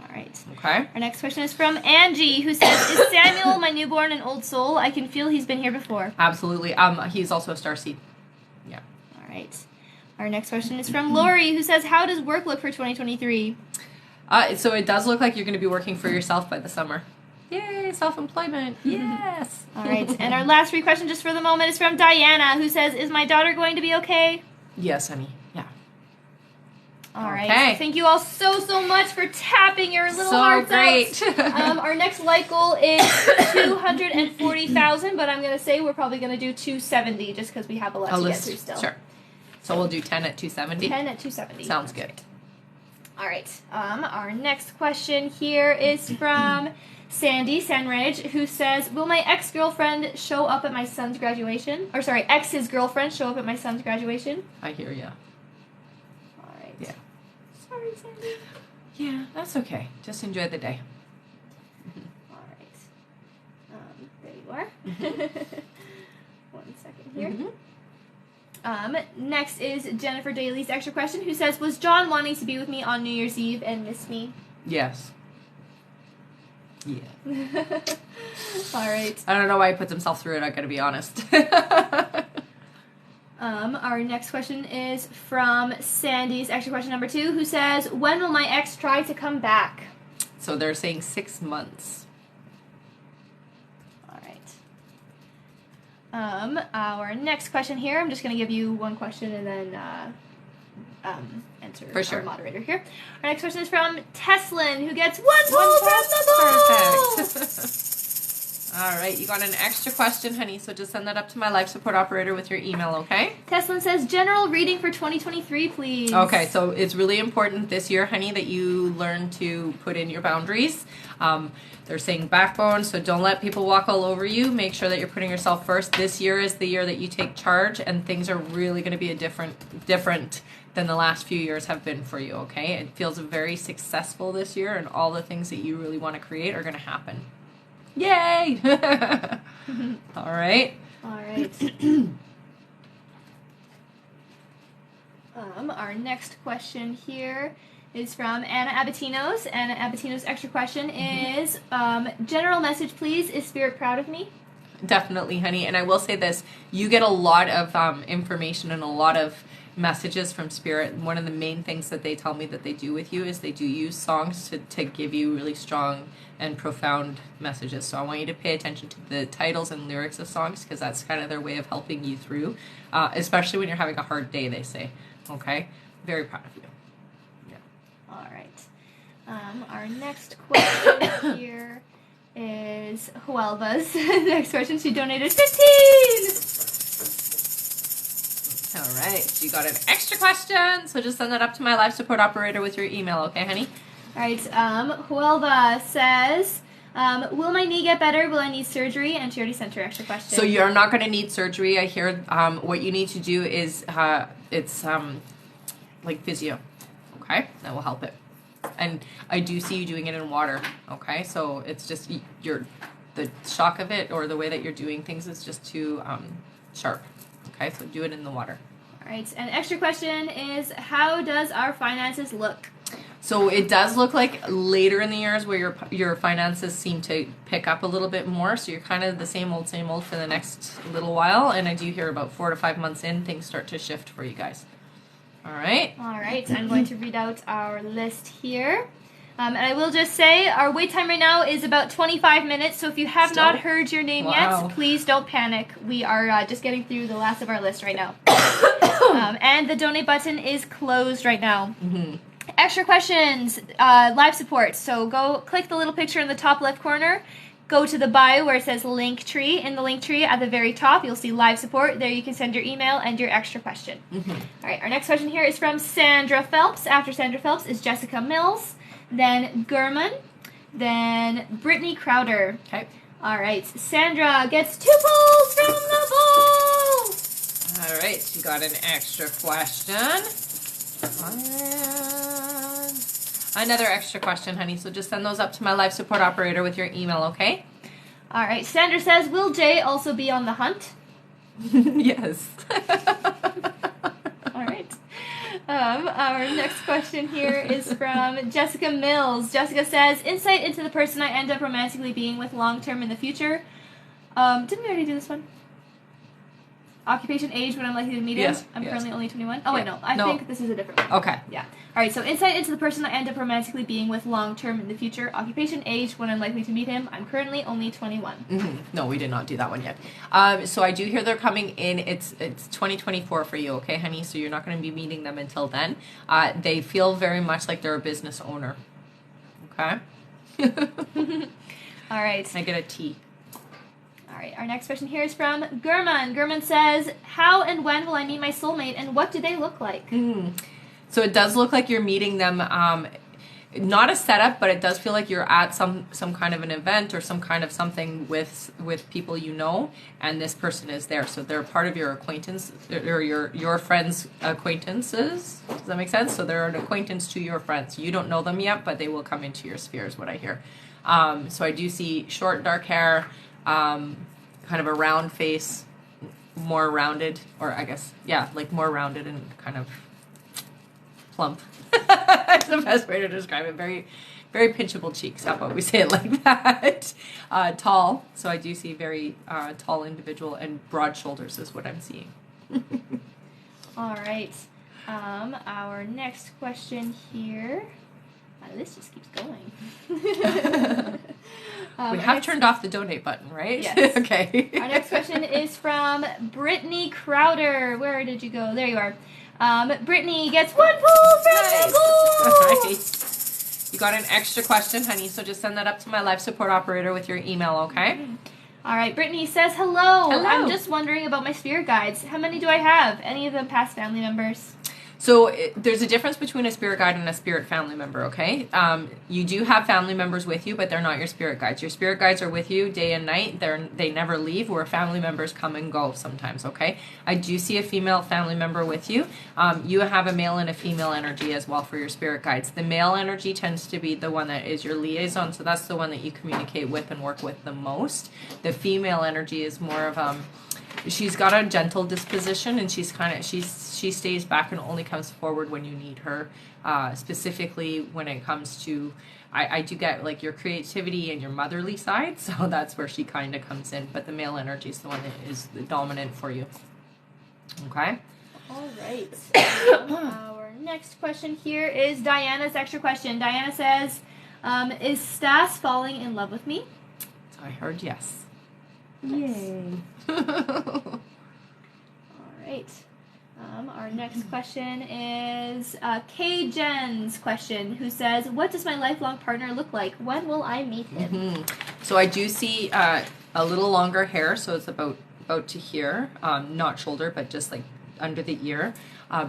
Speaker 2: All right.
Speaker 1: Okay.
Speaker 2: Our next question is from Angie, who says, "Is Samuel my newborn an old soul? I can feel he's been here before."
Speaker 1: Absolutely. He's also a starseed. Yeah.
Speaker 2: All right. Our next question is from Lori, who says, "How does work look for 2023?"
Speaker 1: So it does look like you're going to be working for yourself by the summer. Yay, self-employment. Yes.
Speaker 2: All right. And our last free question just for the moment is from Diana, who says, "Is my daughter going to be okay?"
Speaker 1: Yes, honey. Yeah.
Speaker 2: All right.
Speaker 1: Okay.
Speaker 2: So thank you all so much for tapping your little
Speaker 1: So
Speaker 2: hearts
Speaker 1: great.
Speaker 2: out. Our next like goal is 240,000, but I'm going to say we're probably going to do 270 just because we have a lot to get through still.
Speaker 1: Sure. So we'll do 10 at 270?
Speaker 2: 10 at 270.
Speaker 1: Sounds good.
Speaker 2: All right. Our next question here is from Sandy Sanraj, who says, will my ex-girlfriend show up at my son's graduation? Or sorry, ex's girlfriend show up at my son's graduation?
Speaker 1: I hear ya.
Speaker 2: All right.
Speaker 1: Yeah.
Speaker 2: Sorry, Sandy.
Speaker 1: Yeah, that's okay. Just enjoy the day.
Speaker 2: All right. There you are. 1 second here. Next is Jennifer Daly's extra question, who says, was John wanting to be with me on New Year's Eve and miss me?
Speaker 1: Yes. Yeah.
Speaker 2: All right.
Speaker 1: I don't know why he puts himself through it, I gotta be honest.
Speaker 2: Our next question is from Sandy's extra question number 2, who says, when will my ex try to come back?
Speaker 1: So they're saying 6 months.
Speaker 2: All right. Our next question here, I'm just going to give you one question and then answer
Speaker 1: For sure.
Speaker 2: our moderator here. Our next question is from Teslin, who gets 1 pull from the ball.
Speaker 1: Perfect. All right, you got an extra question, honey, so just send that up to my life support operator with your email, okay?
Speaker 2: Teslin says, general reading for 2023, please.
Speaker 1: Okay, so it's really important this year, honey, that you learn to put in your boundaries. They're saying backbone, so don't let people walk all over you. Make sure that you're putting yourself first. This year is the year that you take charge, and things are really going to be different than the last few years have been for you, okay? It feels very successful this year, and all the things that you really want to create are going to happen. Yay! All right.
Speaker 2: All right. Our next question here is from Anna Abatinos. Anna Abatinos' extra question is, general message, please, is Spirit proud of me?
Speaker 1: Definitely, honey. And I will say this, you get a lot of information and a lot of messages from Spirit. One of the main things that they tell me that they do with you is they do use songs to give you really strong and profound messages. So I want you to pay attention to the titles and lyrics of songs, because that's kind of their way of helping you through, especially when you're having a hard day, they say. Okay? Very proud of you. Yeah.
Speaker 2: All right. Our next question here is Huelva's. Next question, she donated 15!
Speaker 1: All right. You got an extra question, so just send that up to my live support operator with your email, okay, honey?
Speaker 2: All right. Huelva says, will my knee get better? Will I need surgery? And she already sent her extra question.
Speaker 1: So you're not going to need surgery. I hear what you need to do is it's like physio, okay? That will help it. And I do see you doing it in water, okay? So it's just the shock of it or the way that you're doing things is just too sharp, okay? So do it in the water.
Speaker 2: All right. And extra question is, how does our finances look?
Speaker 1: So it does look like later in the years where your finances seem to pick up a little bit more. So you're kind of the same old for the next little while. And I do hear about 4 to 5 months in, things start to shift for you guys. All right.
Speaker 2: All right. I'm going to read out our list here. And I will just say our wait time right now is about 25 minutes. So if you have not heard your name yet, please don't panic. We are just getting through the last of our list right now. And the donate button is closed right now.
Speaker 1: Mm-hmm.
Speaker 2: Extra questions, live support. So go click the little picture in the top left corner. Go to the bio where it says Linktree. In the Linktree at the very top, you'll see live support. There you can send your email and your extra question.
Speaker 1: Mm-hmm.
Speaker 2: All right, our next question here is from Sandra Phelps. After Sandra Phelps is Jessica Mills, then Gurman, then Brittany Crowder.
Speaker 1: Okay.
Speaker 2: All right, Sandra gets 2 pulls from the ball.
Speaker 1: All right. You got an extra question. Another extra question, honey. So just send those up to my live support operator with your email, okay?
Speaker 2: All right. Sandra says, will Jay also be on the hunt?
Speaker 1: Yes.
Speaker 2: All right. Our next question here is from Jessica Mills. Jessica says, insight into the person I end up romantically being with long-term in the future. Didn't we already do this one? Occupation, age, when I'm likely to meet him.
Speaker 1: Yes,
Speaker 2: I'm
Speaker 1: yes.
Speaker 2: currently only 21. Oh, wait, no. I
Speaker 1: No.
Speaker 2: think this is a different one.
Speaker 1: Okay.
Speaker 2: Yeah. All right, so insight into the person I end up romantically being with long-term in the future. Occupation, age, when I'm likely to meet him. I'm currently only 21.
Speaker 1: Mm-hmm. No, we did not do that one yet. So I do hear they're coming in. It's 2024 for you, okay, honey? So you're not going to be meeting them until then. They feel very much like they're a business owner. Okay?
Speaker 2: All right.
Speaker 1: Can I get a T?
Speaker 2: All right, our next question here is from Gurman. Gurman says, how and when will I meet my soulmate, and what do they look like?
Speaker 1: So it does look like you're meeting them, not a setup, but it does feel like you're at some kind of an event or some kind of something with people you know, and this person is there. So they're part of your acquaintance, or your friends' acquaintances. Does that make sense? So they're an acquaintance to your friends. You don't know them yet, but they will come into your sphere, is what I hear. So I do see short, dark hair, kind of a round face, more rounded, or I guess, yeah, like more rounded and kind of plump. That's the best way to describe it. Very, very pinchable cheeks. How about we say it like that? Tall. So I do see very tall individual, and broad shoulders is what I'm seeing.
Speaker 2: All right. Our next question here. This just keeps going.
Speaker 1: We have turned off the donate button, right?
Speaker 2: Yes.
Speaker 1: Okay.
Speaker 2: Our next question is from Brittany Crowder. Where did you go? There you are. Brittany gets 1 pull from the
Speaker 1: All right. You got an extra question, honey, so just send that up to my life support operator with your email, okay?
Speaker 2: All right. Brittany says, hello.
Speaker 1: Hello.
Speaker 2: I'm just wondering about my spirit guides. How many do I have? Any of them past family members?
Speaker 1: So there's a difference between a spirit guide and a spirit family member, okay? You do have family members with you, but they're not your spirit guides. Your spirit guides are with you day and night. They never leave, where family members come and go sometimes, okay? I do see a female family member with you. You have a male and a female energy as well for your spirit guides. The male energy tends to be the one that is your liaison, so that's the one that you communicate with and work with the most. The female energy is more of she's got a gentle disposition, and she stays back and only comes forward when you need her, specifically when it comes to I do get like your creativity and your motherly side, so that's where she kind of comes in, but the male energy is the one that is the dominant for you. Okay?
Speaker 2: All right. Our next question here is Diana's extra question. Diana says, is Stas falling in love with me?
Speaker 1: So I heard yes.
Speaker 2: Yay. All right. Our next question is K Jen's question, who says, what does my lifelong partner look like? When will I meet him?
Speaker 1: So I do see a little longer hair, so it's about to here, not shoulder, but just like under the ear.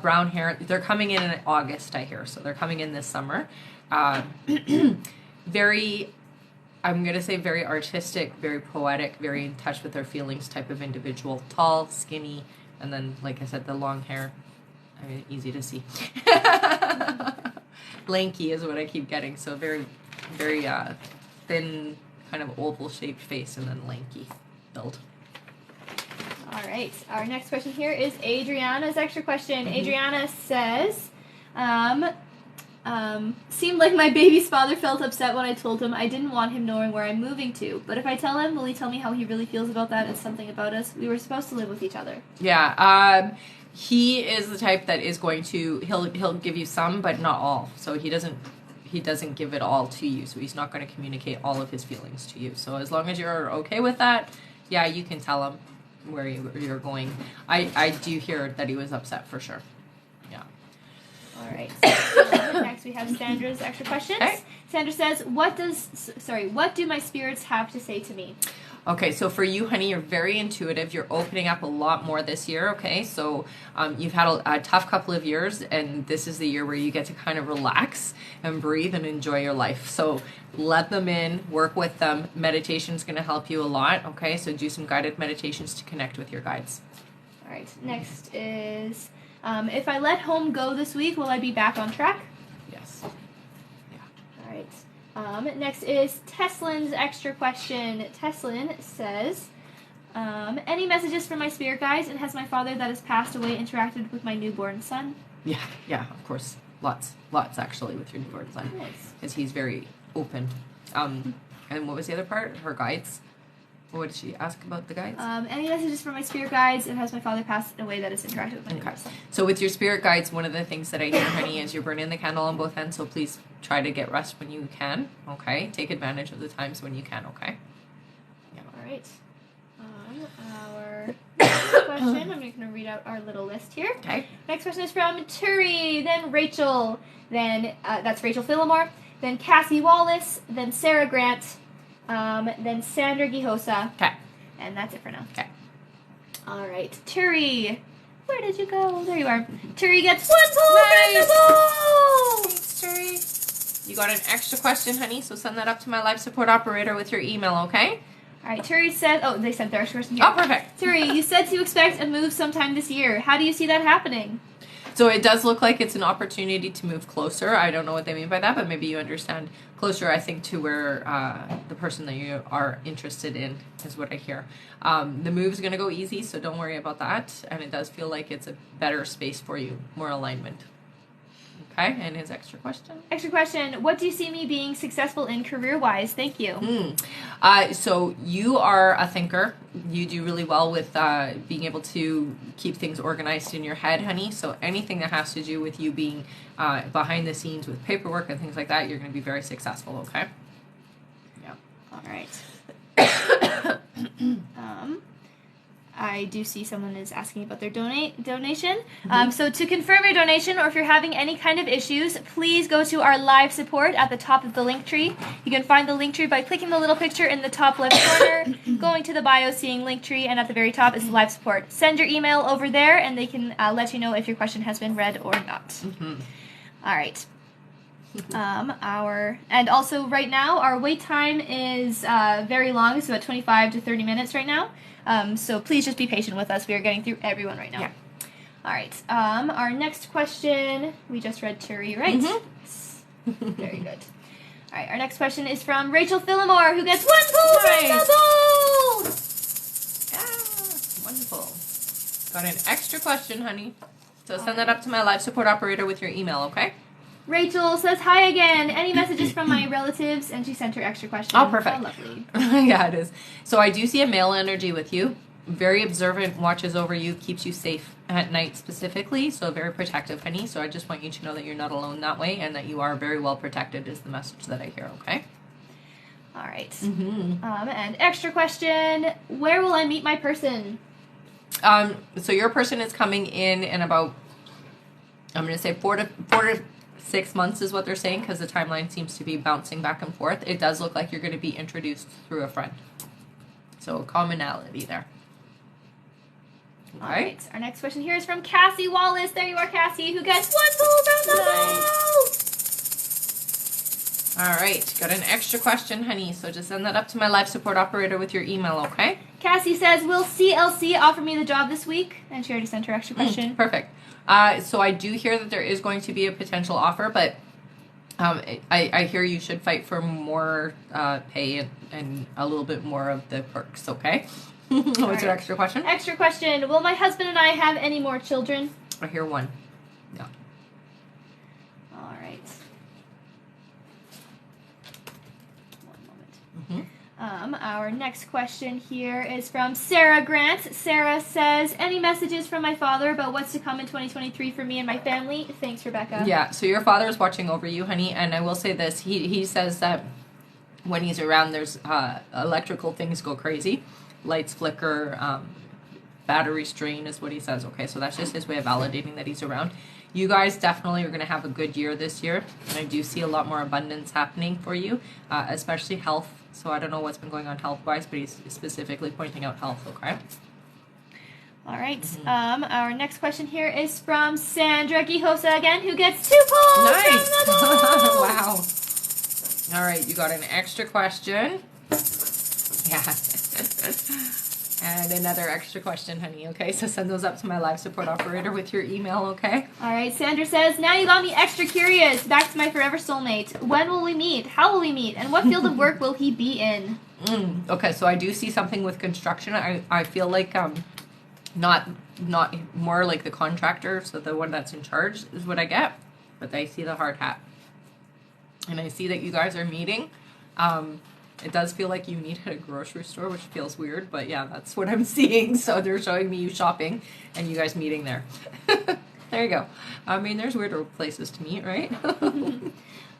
Speaker 1: Brown hair. They're coming in August, I hear, so they're coming in this summer. Very, I'm going to say very artistic, very poetic, very in touch with their feelings type of individual. Tall, skinny, and then, like I said, the long hair. I mean, easy to see. Lanky is what I keep getting. So very, very thin, kind of oval-shaped face, and then lanky build.
Speaker 2: All right. Our next question here is Adriana's extra question. Adriana says, seemed like my baby's father felt upset when I told him I didn't want him knowing where I'm moving to. But if I tell him, will he tell me how he really feels about that and something about us? We were supposed to live with each other.
Speaker 1: Yeah. He is the type that is going to, he'll give you some, but not all. So he doesn't give it all to you. So he's not going to communicate all of his feelings to you. So as long as you're okay with that, yeah, you can tell him where you're going. I do hear that he was upset for sure. Yeah.
Speaker 2: All right. Next we have Sandra's extra questions.
Speaker 1: Okay.
Speaker 2: Sandra says, what do my spirits have to say to me?
Speaker 1: Okay, so for you, honey, you're very intuitive. You're opening up a lot more this year, okay? So you've had a tough couple of years, and this is the year where you get to kind of relax and breathe and enjoy your life. So let them in, work with them. Meditation's going to help you a lot, okay? So do some guided meditations to connect with your guides.
Speaker 2: All right, next is, if I let home go this week, will I be back on track?
Speaker 1: Yes. Yeah.
Speaker 2: All right. Next is Teslin's extra question. Teslin says, any messages from my spirit guides, and has my father that has passed away interacted with my newborn son?
Speaker 1: Yeah, of course. Lots actually with your newborn son.
Speaker 2: Nice.
Speaker 1: Because he's very open. And what was the other part? Her guides? What did she ask about the guides?
Speaker 2: Any messages from my spirit guides, and has my father passed away that has interacted with my
Speaker 1: Okay.
Speaker 2: person?
Speaker 1: So with your spirit guides, one of the things that I hear, honey, is you're burning the candle on both ends, so please try to get rest when you can, okay? Take advantage of the times when you can, okay?
Speaker 2: Yeah. All right. Our next question, I'm going to read out our little list here.
Speaker 1: Okay.
Speaker 2: Next question is from Turi, then Rachel, then that's Rachel Phillimore, then Cassie Wallace, then Sarah Grant, then Sandra Gihosa.
Speaker 1: Okay.
Speaker 2: And that's it for now.
Speaker 1: Okay.
Speaker 2: All right. Turi, where did you go? There you are. Turi gets 1 full
Speaker 1: Nice.
Speaker 2: ball.
Speaker 1: Thanks, Turi. You got an extra question, honey, so send that up to my life support operator with your email, okay?
Speaker 2: All right. Turi said, oh, they sent their extra question here.
Speaker 1: Oh, perfect.
Speaker 2: Turi, you said to expect a move sometime this year. How do you see that happening?
Speaker 1: So it does look like it's an opportunity to move closer. I don't know what they mean by that, but maybe you understand closer, I think, to where the person that you are interested in is what I hear. The move's going to go easy, so don't worry about that. And it does feel like it's a better space for you, more alignment. Okay, and his extra question?
Speaker 2: Extra question. What do you see me being successful in career-wise? Thank you.
Speaker 1: So you are a thinker. You do really well with being able to keep things organized in your head, honey. So anything that has to do with you being behind the scenes with paperwork and things like that, you're going to be very successful, okay?
Speaker 2: Yeah. All right. I do see someone is asking about their donation. So to confirm your donation, or if you're having any kind of issues, please go to our live support at the top of the link tree. You can find the link tree by clicking the little picture in the top left corner, going to the bio, seeing link tree, and at the very top is live support. Send your email over there, and they can let you know if your question has been read or not.
Speaker 1: Mm-hmm.
Speaker 2: All right. And also right now our wait time is very long. It's about 25 to 30 minutes right now. So please just be patient with us. We are getting through everyone right now.
Speaker 1: Yeah.
Speaker 2: All right. Our next question, we just read Turi, right?
Speaker 1: Mm-hmm.
Speaker 2: Yes. Very good. All right. Our next question is from Rachel Phillimore, who gets 1 full
Speaker 1: Nice.
Speaker 2: bowl.
Speaker 1: Wonderful. Got an extra question, honey. So send that up to my live support operator with your email, okay?
Speaker 2: Rachel says hi again. Any messages from my relatives? And she sent her extra question.
Speaker 1: Oh, perfect.
Speaker 2: Oh, lovely.
Speaker 1: Yeah, it is. So I do see a male energy with you. Very observant, watches over you, keeps you safe at night specifically. So very protective, honey. So I just want you to know that you're not alone that way and that you are very well protected is the message that I hear, okay?
Speaker 2: All right.
Speaker 1: Mm-hmm.
Speaker 2: And extra question, where will I meet my person?
Speaker 1: So your person is coming in about, I'm going to say 4 to 6 months is what they're saying, because the timeline seems to be bouncing back and forth. It does look like you're going to be introduced through a friend. So a commonality there. Okay.
Speaker 2: All right. Our next question here is from Cassie Wallace. There you are, Cassie, who gets 1 full round
Speaker 1: All right. Got an extra question, honey. So just send that up to my live support operator with your email, okay?
Speaker 2: Cassie says, will CLC offer me the job this week? And she already sent her extra question.
Speaker 1: Perfect. So I do hear that there is going to be a potential offer, but I hear you should fight for more pay and a little bit more of the perks, okay? What's your extra question?
Speaker 2: Extra question. Will my husband and I have any more children?
Speaker 1: I hear one. Yeah.
Speaker 2: All right. One moment. Our next question here is from Sarah Grant. Sarah says, any messages from my father about what's to come in 2023 for me and my family? Thanks, Rebecca.
Speaker 1: Yeah, so your father is watching over you, honey, and I will say this. He says that when he's around, there's electrical things go crazy. Lights flicker, batteries drain is what he says. Okay, so that's just his way of validating that he's around. You guys definitely are going to have a good year this year, and I do see a lot more abundance happening for you, especially health. So I don't know what's been going on health-wise, but he's specifically pointing out health, okay?
Speaker 2: All right. Our next question here is from Sandra Gihosa again, who gets 2 polls.
Speaker 1: Nice. Wow. All right, you got an extra question. Yeah. And another extra question, honey, okay? So send those up to my live support operator with your email, okay?
Speaker 2: All right, Sandra says, now you got me extra curious. Back to my forever soulmate. When will we meet? How will we meet? And what field of work will he be in?
Speaker 1: Okay, so I do see something with construction. I feel like not more like the contractor, so the one that's in charge is what I get. But I see the hard hat. And I see that you guys are meeting. It does feel like you meet at a grocery store, which feels weird, but yeah, that's what I'm seeing. So they're showing me you shopping and you guys meeting there. There you go. I mean, there's weirder places to meet, right?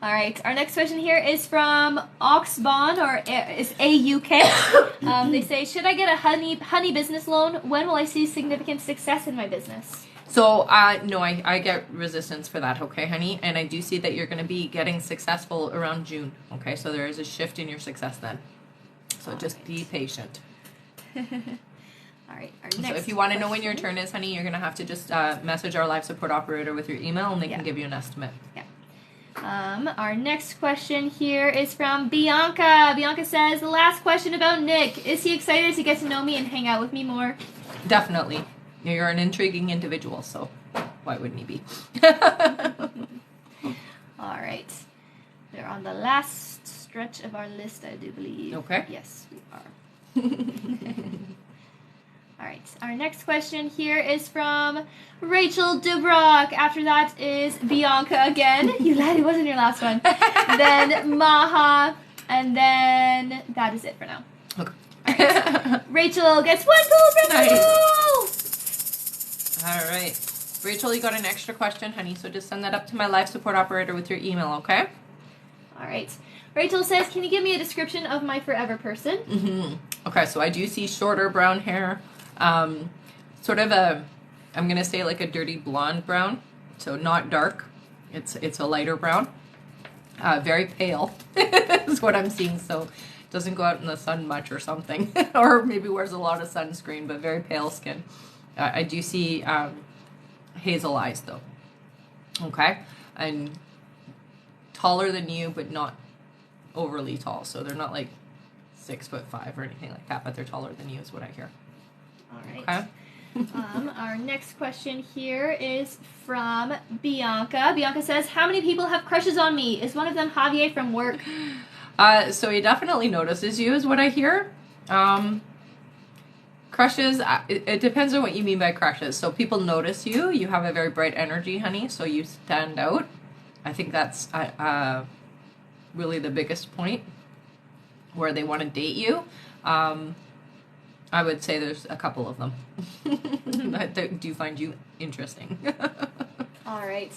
Speaker 2: All right. Our next question here is from Oxbon, or is AUK. They say, should I get a honey business loan? When will I see significant success in my business?
Speaker 1: So, no, I get resistance for that, okay, honey? And I do see that you're going to be getting successful around June, okay? So there is a shift in your success then. So just be patient.
Speaker 2: All right. Our
Speaker 1: So
Speaker 2: next
Speaker 1: if you want to know when
Speaker 2: question.
Speaker 1: your turn is, honey, you're going to have to just message our live support operator with your email, and they can give you an estimate.
Speaker 2: Yeah. Our next question here is from Bianca. Bianca says, the last question about Nick. Is he excited to get to know me and hang out with me more?
Speaker 1: Definitely. You're an intriguing individual, so why wouldn't he be?
Speaker 2: All right. We're on the last stretch of our list, I do believe.
Speaker 1: Okay.
Speaker 2: Yes, we are. All right. Our next question here is from Rachel Dubrock. After that is Bianca again. You lied, it wasn't your last one. Then Maha, and then that is it for now.
Speaker 1: Okay.
Speaker 2: Right. Rachel gets 1 pull from the pool!
Speaker 1: All right. Rachel, you got an extra question, honey, so just send that up to my live support operator with your email, okay?
Speaker 2: All right. Rachel says, can you give me a description of my forever person?
Speaker 1: Mm-hmm. Okay, so I do see shorter brown hair, sort of a, I'm going to say like a dirty blonde brown, so not dark. It's a lighter brown. Very pale is what I'm seeing, so doesn't go out in the sun much or something, or maybe wears a lot of sunscreen, but very pale skin. I do see hazel eyes, though. Okay? And taller than you, but not overly tall. So they're not like 6'5" or anything like that, but they're taller than you is what I hear.
Speaker 2: All right.
Speaker 1: Okay?
Speaker 2: Our next question here is from Bianca. Bianca says, how many people have crushes on me? Is one of them Javier from work?
Speaker 1: So he definitely notices you is what I hear. Crushes, it depends on what you mean by crushes. So people notice you. You have a very bright energy, honey, so you stand out. I think that's really the biggest point where they want to date you. I would say there's a couple of them that do find you interesting.
Speaker 2: All right.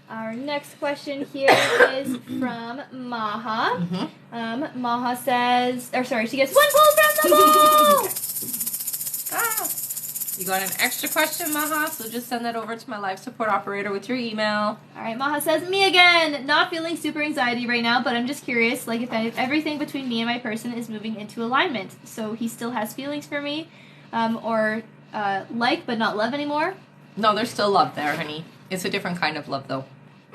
Speaker 2: Our next question here is from Maha.
Speaker 1: Mm-hmm.
Speaker 2: Maha says, she gets 1 pull from the ball!
Speaker 1: You got an extra question, Maha, so just send that over to my live support operator with your email.
Speaker 2: All right, Maha says, me again. Not feeling super anxiety right now, but I'm just curious, like if everything between me and my person is moving into alignment. So he still has feelings for me, or like but not love anymore.
Speaker 1: No, there's still love there, honey. It's a different kind of love, though.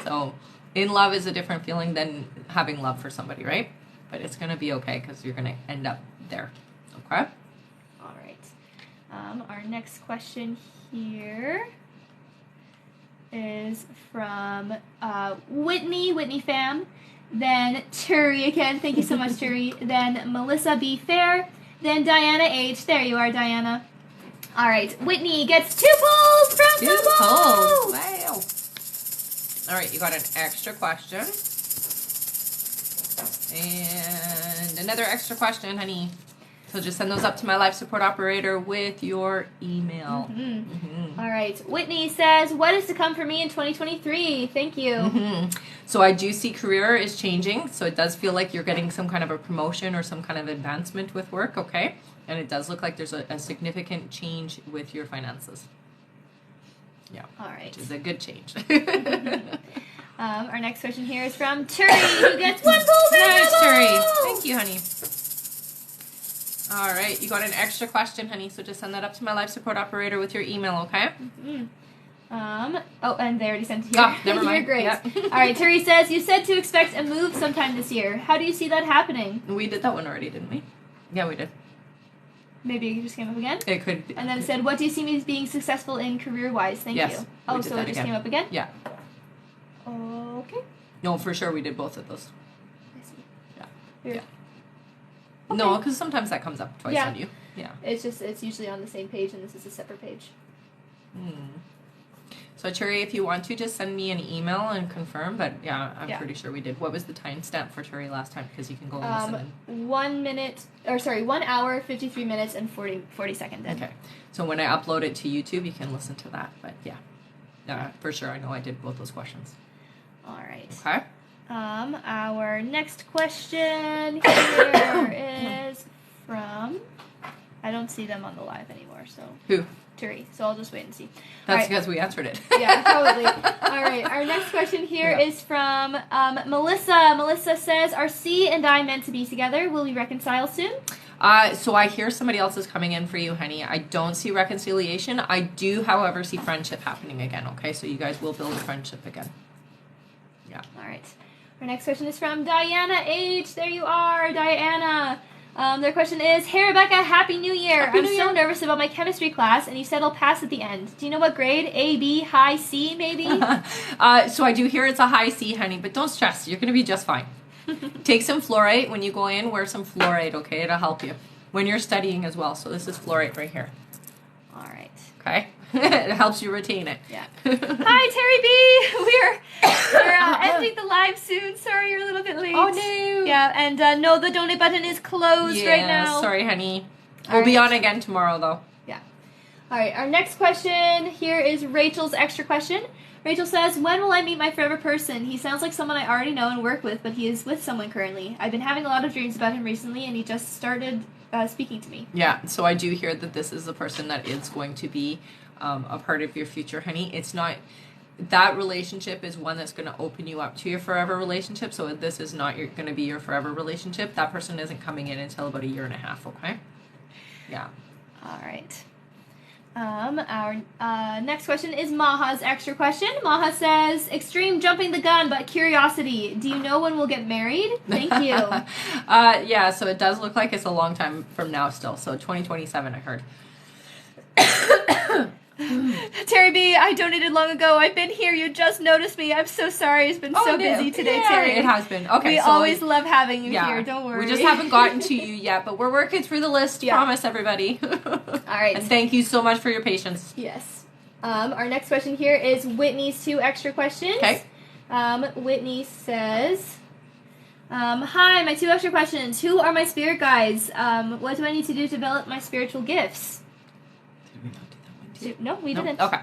Speaker 1: So in love is a different feeling than having love for somebody, right? But it's going to be okay because you're going to end up there. Okay?
Speaker 2: All right. Our next question here is from Whitney fam, then Turi again, thank you so much Turi, then Melissa B. Fair, then Diana H. There you are, Diana. All right, Whitney gets 2 pulls from the ball!
Speaker 1: Wow. All right, you got an extra question. And another extra question, honey. So just send those up to my live support operator with your email.
Speaker 2: All right. Whitney says, what is to come for me in 2023? Thank you.
Speaker 1: So I do see career is changing. So it does feel like you're getting some kind of a promotion or some kind of advancement with work, okay? And it does look like there's a significant change with your finances. Yeah.
Speaker 2: All right.
Speaker 1: Which is a good change.
Speaker 2: Our next question here is from Turi, who gets 1 pull.
Speaker 1: Nice, Turi. Thank you, honey. All right, you got an extra question, honey, so just send that up to my live support operator with your email, okay?
Speaker 2: And they already sent it here.
Speaker 1: Oh, never mind.
Speaker 2: You're great.
Speaker 1: Yep.
Speaker 2: All right, Turi says, you said to expect a move sometime this year. How do you see that happening?
Speaker 1: We did that one already, didn't we? Yeah, we did.
Speaker 2: Maybe it just came up again?
Speaker 1: It could be.
Speaker 2: And then it said, what do you see me as being successful in career-wise? Thank
Speaker 1: Yes,
Speaker 2: you.
Speaker 1: we
Speaker 2: Oh,
Speaker 1: did
Speaker 2: so
Speaker 1: that
Speaker 2: it just
Speaker 1: again.
Speaker 2: came up again?
Speaker 1: Yeah.
Speaker 2: Okay.
Speaker 1: No, for sure we did both of those.
Speaker 2: I see.
Speaker 1: Yeah.
Speaker 2: Weird.
Speaker 1: Yeah.
Speaker 2: Okay.
Speaker 1: No, because sometimes that comes up twice on you. Yeah.
Speaker 2: It's usually on the same page, and this is a separate page.
Speaker 1: So So Terry, if you want to, just send me an email and confirm. But yeah, I'm pretty sure we did. What was the timestamp for Terry last time? Because you can go and listen.
Speaker 2: 1 hour, 53 minutes, and 40 seconds in.
Speaker 1: Okay. So when I upload it to YouTube, you can listen to that. But yeah, for sure. I know I did both those questions.
Speaker 2: All right.
Speaker 1: Okay.
Speaker 2: Our next question here is from. I don't see them on the live anymore. So
Speaker 1: who?
Speaker 2: Terry. So I'll just wait and see.
Speaker 1: That's because we answered it.
Speaker 2: Yeah, probably. All right. Our next question here is from Melissa. Melissa says, "Are C and I meant to be together? Will we reconcile soon?"
Speaker 1: So I hear somebody else is coming in for you, honey. I don't see reconciliation. I do, however, see friendship happening again. Okay, so you guys will build a friendship again. Yeah.
Speaker 2: All right. Our next question is from Diana H. There you are, Diana. Their question is, "Hey Rebecca, Happy New Year. I'm so nervous about my chemistry class, and you said I'll pass at the end. Do you know what grade? A, B, high C, maybe?"
Speaker 1: So I do hear it's a high C, honey, but don't stress. You're going to be just fine. Take some fluorite. When you go in, wear some fluorite, okay? It'll help you. When you're studying as well. So this is fluorite right here.
Speaker 2: All right.
Speaker 1: Okay? It helps you retain it.
Speaker 2: Yeah. Hi, Terry B. We're ending the live soon. Sorry, you're a little bit late.
Speaker 1: Oh, no.
Speaker 2: Yeah, and no, the donate button is closed right now.
Speaker 1: Sorry, honey. We'll be on again tomorrow, though.
Speaker 2: Yeah. All right, our next question here is Rachel's extra question. Rachel says, "When will I meet my forever person? He sounds like someone I already know and work with, but he is with someone currently. I've been having a lot of dreams about him recently, and he just started speaking to me."
Speaker 1: Yeah, so I do hear that this is the person that is going to be a part of your future, honey. It's not... That relationship is one that's going to open you up to your forever relationship, so this is not going to be your forever relationship. That person isn't coming in until about 1.5 years, okay? Yeah.
Speaker 2: All right. Our next question is Maha's extra question. Maha says, "Extreme jumping the gun, but curiosity. Do you know when we'll get married? Thank you."
Speaker 1: Yeah, so it does look like it's a long time from now still. So 2027, I heard.
Speaker 2: Terry B, I donated long ago. I've been here. You just noticed me. I'm so sorry. It's been so busy today, Terry.
Speaker 1: It has been. Okay,
Speaker 2: we always love having you here. Don't worry.
Speaker 1: We just haven't gotten to you yet, but we're working through the list. Promise, everybody.
Speaker 2: All right.
Speaker 1: And thank you so much for your patience.
Speaker 2: Yes. Our next question here is Whitney's 2 extra questions.
Speaker 1: Okay.
Speaker 2: Whitney says, "Hi, my 2 extra questions. Who are my spirit guides? What do I need to do to develop my spiritual gifts?" No, we didn't.
Speaker 1: Okay.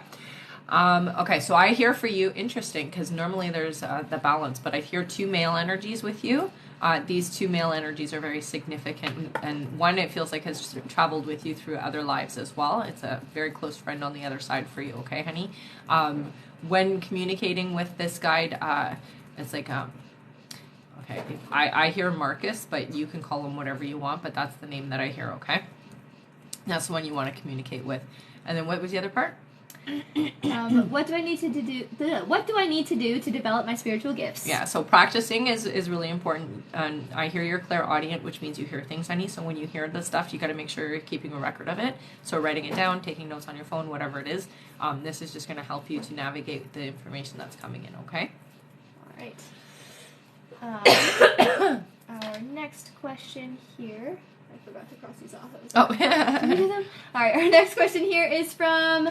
Speaker 1: Okay, so I hear for you, interesting, because normally there's the balance, but I hear 2 male energies with you. These 2 male energies are very significant, and one, it feels like, has traveled with you through other lives as well. It's a very close friend on the other side for you, okay, honey? When communicating with this guide, it's like, okay, I hear Marcus, but you can call him whatever you want, but that's the name that I hear, okay? That's the one you want to communicate with. And then what was the other part?
Speaker 2: What do I need to do? What do I need to do to develop my spiritual gifts?
Speaker 1: Yeah, so practicing is really important. And I hear you're clairaudient, which means you hear things, honey. So when you hear the stuff, you got to make sure you're keeping a record of it. So writing it down, taking notes on your phone, whatever it is. This is just going to help you to navigate the information that's coming in. Okay.
Speaker 2: All right. Our next question here. I forgot to cross these off. Can we do them? All right. Our next question here is from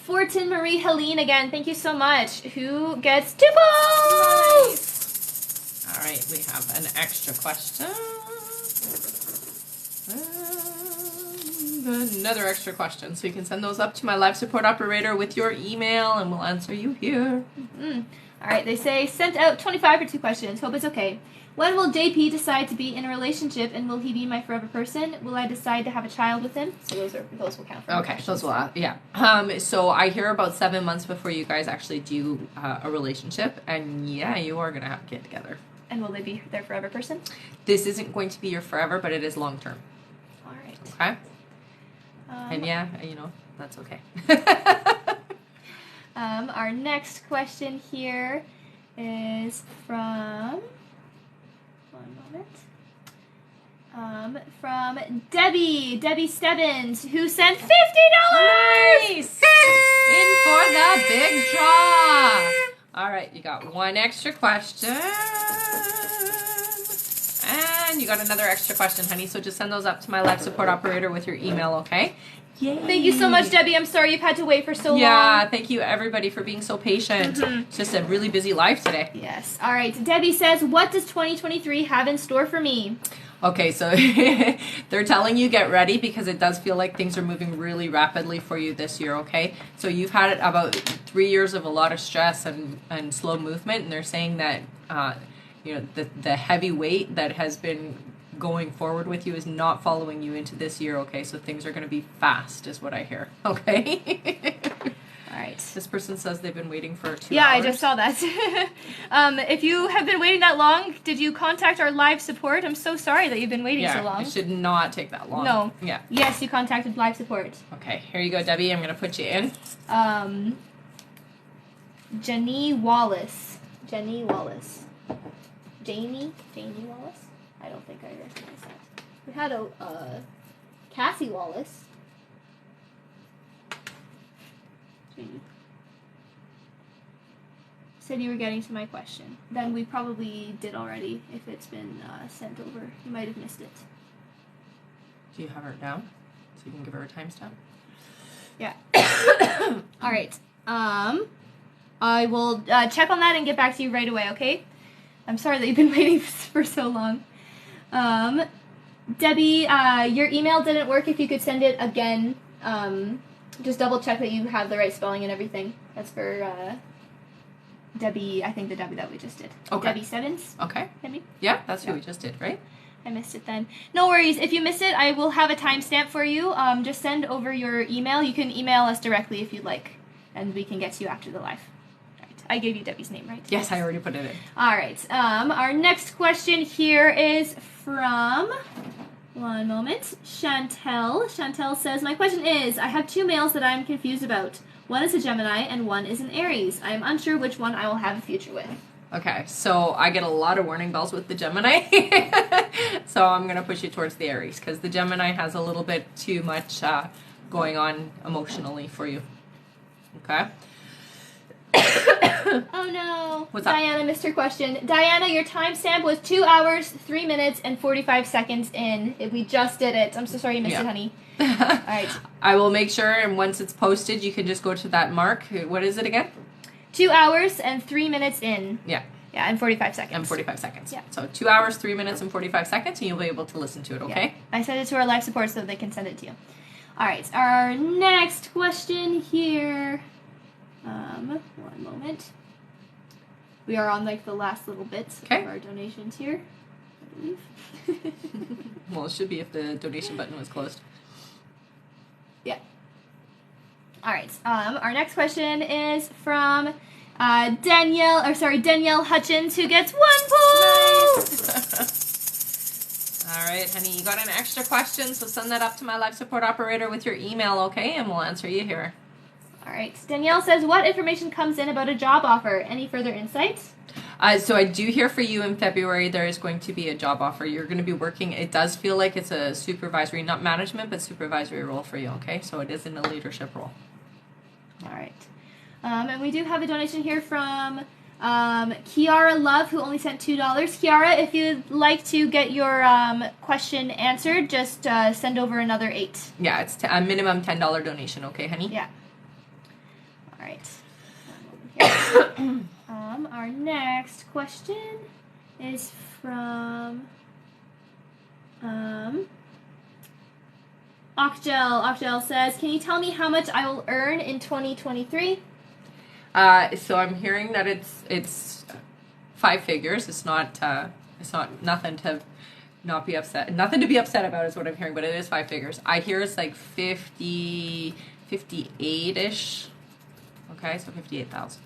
Speaker 2: Fortin Marie Helene again. Thank you so much. Who gets 2 balls?
Speaker 1: Nice. All right. We have an extra question. Another extra question. So you can send those up to my live support operator with your email, and we'll answer you here.
Speaker 2: Mm-hmm. All right. They say sent out 25 for 2 questions. Hope it's okay. When will JP decide to be in a relationship, and will he be my forever person? Will I decide to have a child with him? So those will count for
Speaker 1: okay, those will, yeah. So I hear about 7 months before you guys actually do a relationship, and yeah, you are going to have a kid together.
Speaker 2: And will they be their forever person?
Speaker 1: This isn't going to be your forever, but it is long term.
Speaker 2: All right.
Speaker 1: Okay? And yeah, that's okay.
Speaker 2: Our next question here is from... One moment. From Debbie Stebbins, who sent $50.
Speaker 1: Nice! In for the big draw. All right, you got 1 extra question. And you got another extra question, honey. So just send those up to my live support operator with your email, okay? Yay.
Speaker 2: Thank you so much, Debbie. I'm sorry you've had to wait for so long.
Speaker 1: Yeah, thank you everybody for being so patient. It's just a really busy life today.
Speaker 2: Yes. All right. Debbie says, what does 2023 have in store for me?
Speaker 1: Okay, so they're telling you get ready because it does feel like things are moving really rapidly for you this year, okay? So you've had about 3 years of a lot of stress and slow movement, and they're saying that the heavy weight that has been going forward with you is not following you into this year, okay? So things are going to be fast is what I hear, okay?
Speaker 2: All right.
Speaker 1: This person says they've been waiting for 2 hours.
Speaker 2: Yeah, I just saw that. If you have been waiting that long, did you contact our live support? I'm so sorry that you've been waiting so long.
Speaker 1: It should not take that long.
Speaker 2: No.
Speaker 1: Yeah.
Speaker 2: Yes, you contacted live support.
Speaker 1: Okay, here you go, Debbie. I'm going to put you in.
Speaker 2: Jenny Wallace. Jamie Wallace? I don't think I recognize that. We had a Cassie Wallace. Said you were getting to my question. Then we probably did already if it's been sent over. You might have missed it.
Speaker 1: Do you have her down? So you can give her a timestamp?
Speaker 2: Yeah. All right. I will check on that and get back to you right away, okay? I'm sorry that you've been waiting for so long. Debbie, your email didn't work. If you could send it again, just double check that you have the right spelling and everything. That's for Debbie, I think the Debbie that we just did.
Speaker 1: Okay.
Speaker 2: Debbie Seddons.
Speaker 1: Okay.
Speaker 2: Debbie?
Speaker 1: Yeah, that's who we just did, right?
Speaker 2: I missed it then. No worries. If you miss it, I will have a timestamp for you. Just send over your email. You can email us directly if you'd like, and we can get to you after the live. Right. I gave you Debbie's name, right?
Speaker 1: Yes, I already put it in.
Speaker 2: All right. Our next question here is from, one moment, Chantel. Chantel says, my question is, I have 2 males that I am confused about. One is a Gemini and one is an Aries. I am unsure which one I will have a future with.
Speaker 1: Okay, so I get a lot of warning bells with the Gemini. So I'm going to push you towards the Aries because the Gemini has a little bit too much going on emotionally for you. Okay?
Speaker 2: Oh no.
Speaker 1: What's up?
Speaker 2: Diana missed her question. Diana, your timestamp was 2 hours, 3 minutes, and 45 seconds in. We just did it. I'm so sorry you missed it, honey. All right.
Speaker 1: I will make sure, and once it's posted, you can just go to that mark. What is it again?
Speaker 2: 2 hours and 3 minutes in.
Speaker 1: Yeah.
Speaker 2: Yeah, and 45 seconds.
Speaker 1: And 45 seconds.
Speaker 2: Yeah.
Speaker 1: So 2 hours, 3 minutes, and 45 seconds, and you'll be able to listen to it, okay?
Speaker 2: Yeah. I sent it to our live support so they can send it to you. All right. Our next question here. One moment. We are on like the last little bits of our donations here, I believe.
Speaker 1: Well, it should be if the donation button was closed.
Speaker 2: Yeah. All right. Our next question is from Danielle Hutchins, who gets 1 point.
Speaker 1: Nice. All right, honey, you got an extra question, so send that up to my live support operator with your email, okay? And we'll answer you here.
Speaker 2: All right. Danielle says, what information comes in about a job offer? Any further insights?
Speaker 1: So I do hear for you in February there is going to be a job offer. You're going to be working. It does feel like it's a supervisory, not management, but supervisory role for you, okay? So it is in a leadership role.
Speaker 2: All right. And we do have a donation here from Kiara Love, who only sent $2. Kiara, if you'd like to get your question answered, just send over another 8.
Speaker 1: Yeah, it's a minimum $10 donation, okay, honey?
Speaker 2: Yeah. All right. Our next question is from Okjel. Okjel says, can you tell me how much I will earn in 2023?
Speaker 1: So I'm hearing that it's 5 figures. It's not nothing to not be upset. Nothing to be upset about is what I'm hearing, but it is 5 figures. I hear it's like 50, 58-ish. Okay, so 58,000.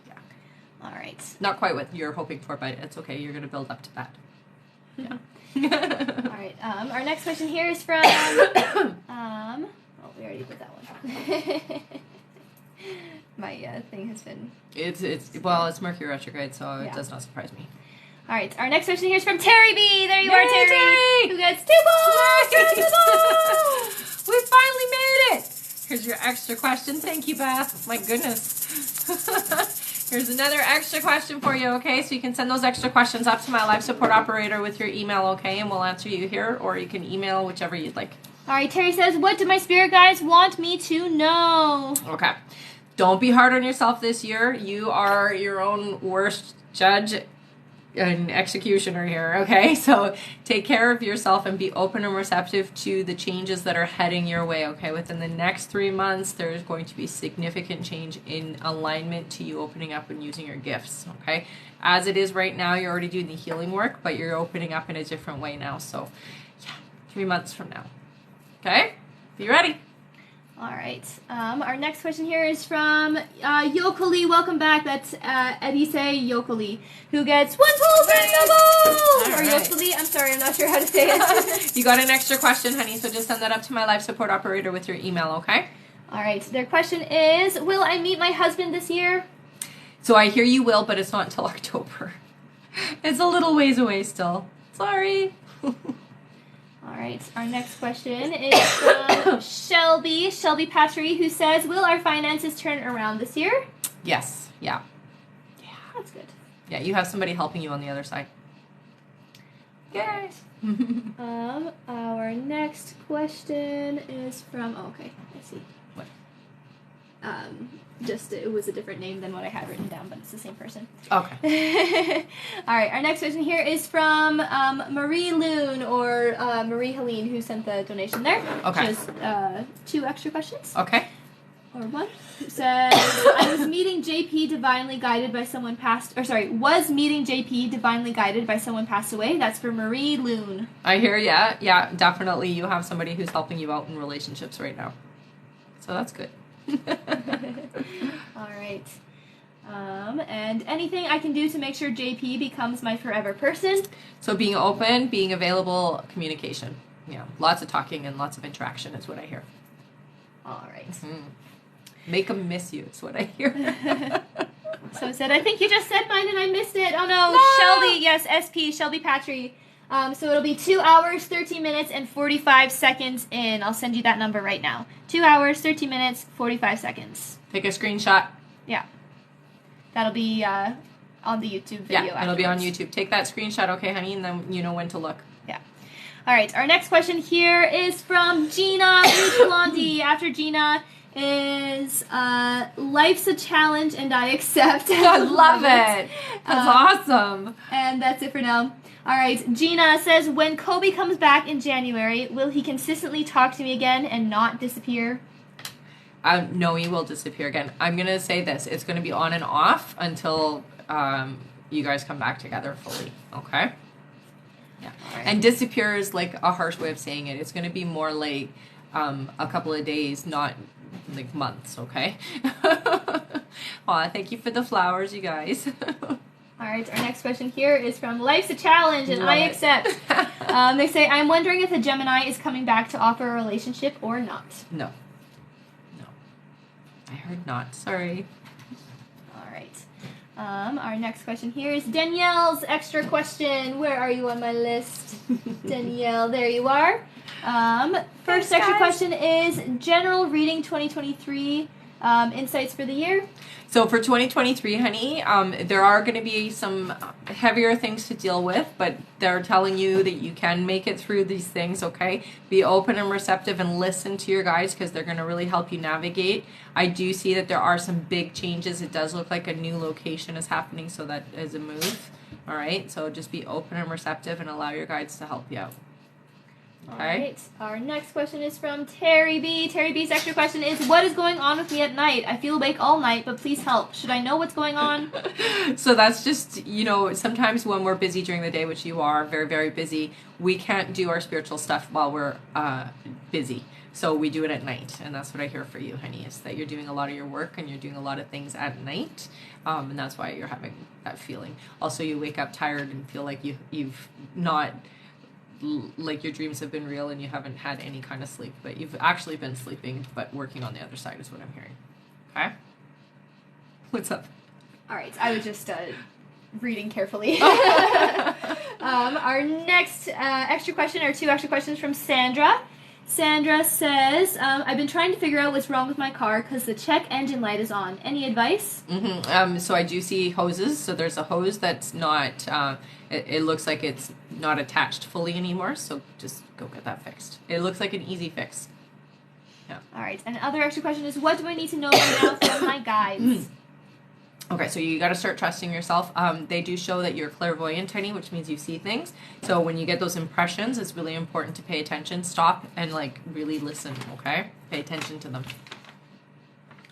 Speaker 1: Yeah.
Speaker 2: All right.
Speaker 1: Not quite what you're hoping for, but it's okay. You're going to build up to that. Yeah.
Speaker 2: All right. Our next question here is from. We already did that one. My thing has been.
Speaker 1: It's Mercury retrograde, so it does not surprise me.
Speaker 2: All right. Our next question here is from Terry B. There you are, Terry. Who gets 2 points.
Speaker 1: We finally made it. Here's your extra question. Thank you, Beth. My goodness. Here's another extra question for you, okay? So you can send those extra questions up to my live support operator with your email, okay? And we'll answer you here, or you can email whichever you'd like.
Speaker 2: All right, Terry says, what do my spirit guides want me to know?
Speaker 1: Okay. Don't be hard on yourself this year. You are your own worst judge and executioner here, okay? So take care of yourself and be open and receptive to the changes that are heading your way, okay? Within the next 3 months, there is going to be significant change in alignment to you opening up and using your gifts, okay? As it is right now, you're already doing the healing work, but you're opening up in a different way now. So, yeah, 3 months from now. Okay? Be ready.
Speaker 2: All right. Our next question here is from Yokoli. Welcome back. That's Edise Yokoli, who gets 1 full double. Or Yokoli. I'm sorry, I'm not sure how to say it.
Speaker 1: You got an extra question, honey, so just send that up to my live support operator with your email, okay?
Speaker 2: All right. Their question is, will I meet my husband this year?
Speaker 1: So I hear you will, but it's not until October. It's a little ways away still. Sorry.
Speaker 2: All right, our next question is from Shelby Patry, who says, will our finances turn around this year?
Speaker 1: Yes, yeah.
Speaker 2: Yeah, that's good.
Speaker 1: Yeah, you have somebody helping you on the other side.
Speaker 2: Yay. Our next question is from, I see.
Speaker 1: What?
Speaker 2: It was a different name than what I had written down, but it's the same person.
Speaker 1: Okay.
Speaker 2: All right, our next question here is from Marie Loon, or Marie Helene, who sent the donation there.
Speaker 1: Okay.
Speaker 2: She has 2 extra questions.
Speaker 1: Okay.
Speaker 2: Or 1. It says, I was meeting JP divinely guided by someone was meeting JP divinely guided by someone passed away. That's for Marie Loon.
Speaker 1: I hear ya. Yeah, definitely you have somebody who's helping you out in relationships right now. So that's good.
Speaker 2: All right. And anything I can do to make sure JP becomes my forever person?
Speaker 1: So being open, being available, communication. Yeah, lots of talking and lots of interaction is what I hear.
Speaker 2: All right.
Speaker 1: Mm-hmm. Make them miss you is what I hear.
Speaker 2: So it said, I think you just said mine and I missed it. Oh no, Shelby, yes, SP, Shelby Patry. So it'll be 2 hours, 13 minutes, and 45 seconds in. I'll send you that number right now. 2 hours, 13 minutes, 45 seconds.
Speaker 1: Take a screenshot.
Speaker 2: Yeah. That'll be on the YouTube video.
Speaker 1: Yeah, it'll be on YouTube. Take that screenshot, okay, honey, and then you know when to look.
Speaker 2: Yeah. All right, our next question here is from Gina Blondie. After Gina is life's a challenge and I accept.
Speaker 1: I love it. That's awesome.
Speaker 2: And that's it for now. All right, Gina says, when Kobe comes back in January, will he consistently talk to me again and not disappear?
Speaker 1: No, he will disappear again. I'm going to say this. It's going to be on and off until you guys come back together fully, okay? Yeah. Right. And disappear is like a harsh way of saying it. It's going to be more like a couple of days, not like months, okay? Aw, thank you for the flowers, you guys.
Speaker 2: All right, our next question here is from Life's a Challenge, and I accept. They say, I'm wondering if a Gemini is coming back to offer a relationship or not.
Speaker 1: No. I heard not. Sorry.
Speaker 2: All right. Our next question here is Danielle's extra question. Where are you on my list? Danielle, there you are. First extra question is general reading 2023 insights for the year.
Speaker 1: So for 2023, honey, there are going to be some heavier things to deal with, but they're telling you that you can make it through these things, okay? Be open and receptive and listen to your guides because they're going to really help you navigate. I do see that there are some big changes. It does look like a new location is happening, so that is a move, all right? So just be open and receptive and allow your guides to help you out. Okay.
Speaker 2: All right. Our next question is from Terry B. Terry B's extra question is, what is going on with me at night? I feel awake all night, but please help. Should I know what's going on?
Speaker 1: So that's just, sometimes when we're busy during the day, which you are very, very busy, we can't do our spiritual stuff while we're busy. So we do it at night, and that's what I hear for you, honey, is that you're doing a lot of your work and you're doing a lot of things at night, and that's why you're having that feeling. Also, you wake up tired and feel like you've not... like your dreams have been real and you haven't had any kind of sleep, but you've actually been sleeping but working on the other side is what I'm hearing. Okay? What's up?
Speaker 2: All right, I was just reading carefully. Our next extra question, or 2 extra questions from Sandra, Sandra says, I've been trying to figure out what's wrong with my car because the check engine light is on. Any advice?
Speaker 1: So I do see hoses. So there's a hose that's not, it looks like it's not attached fully anymore. So just go get that fixed. It looks like an easy fix. Yeah.
Speaker 2: All right. And another extra question is, what do I need to know right now from my guides?
Speaker 1: Okay, so you got to start trusting yourself. They do show that you're clairvoyant, honey, which means you see things. So when you get those impressions, it's really important to pay attention. Stop and like really listen. Okay, pay attention to them.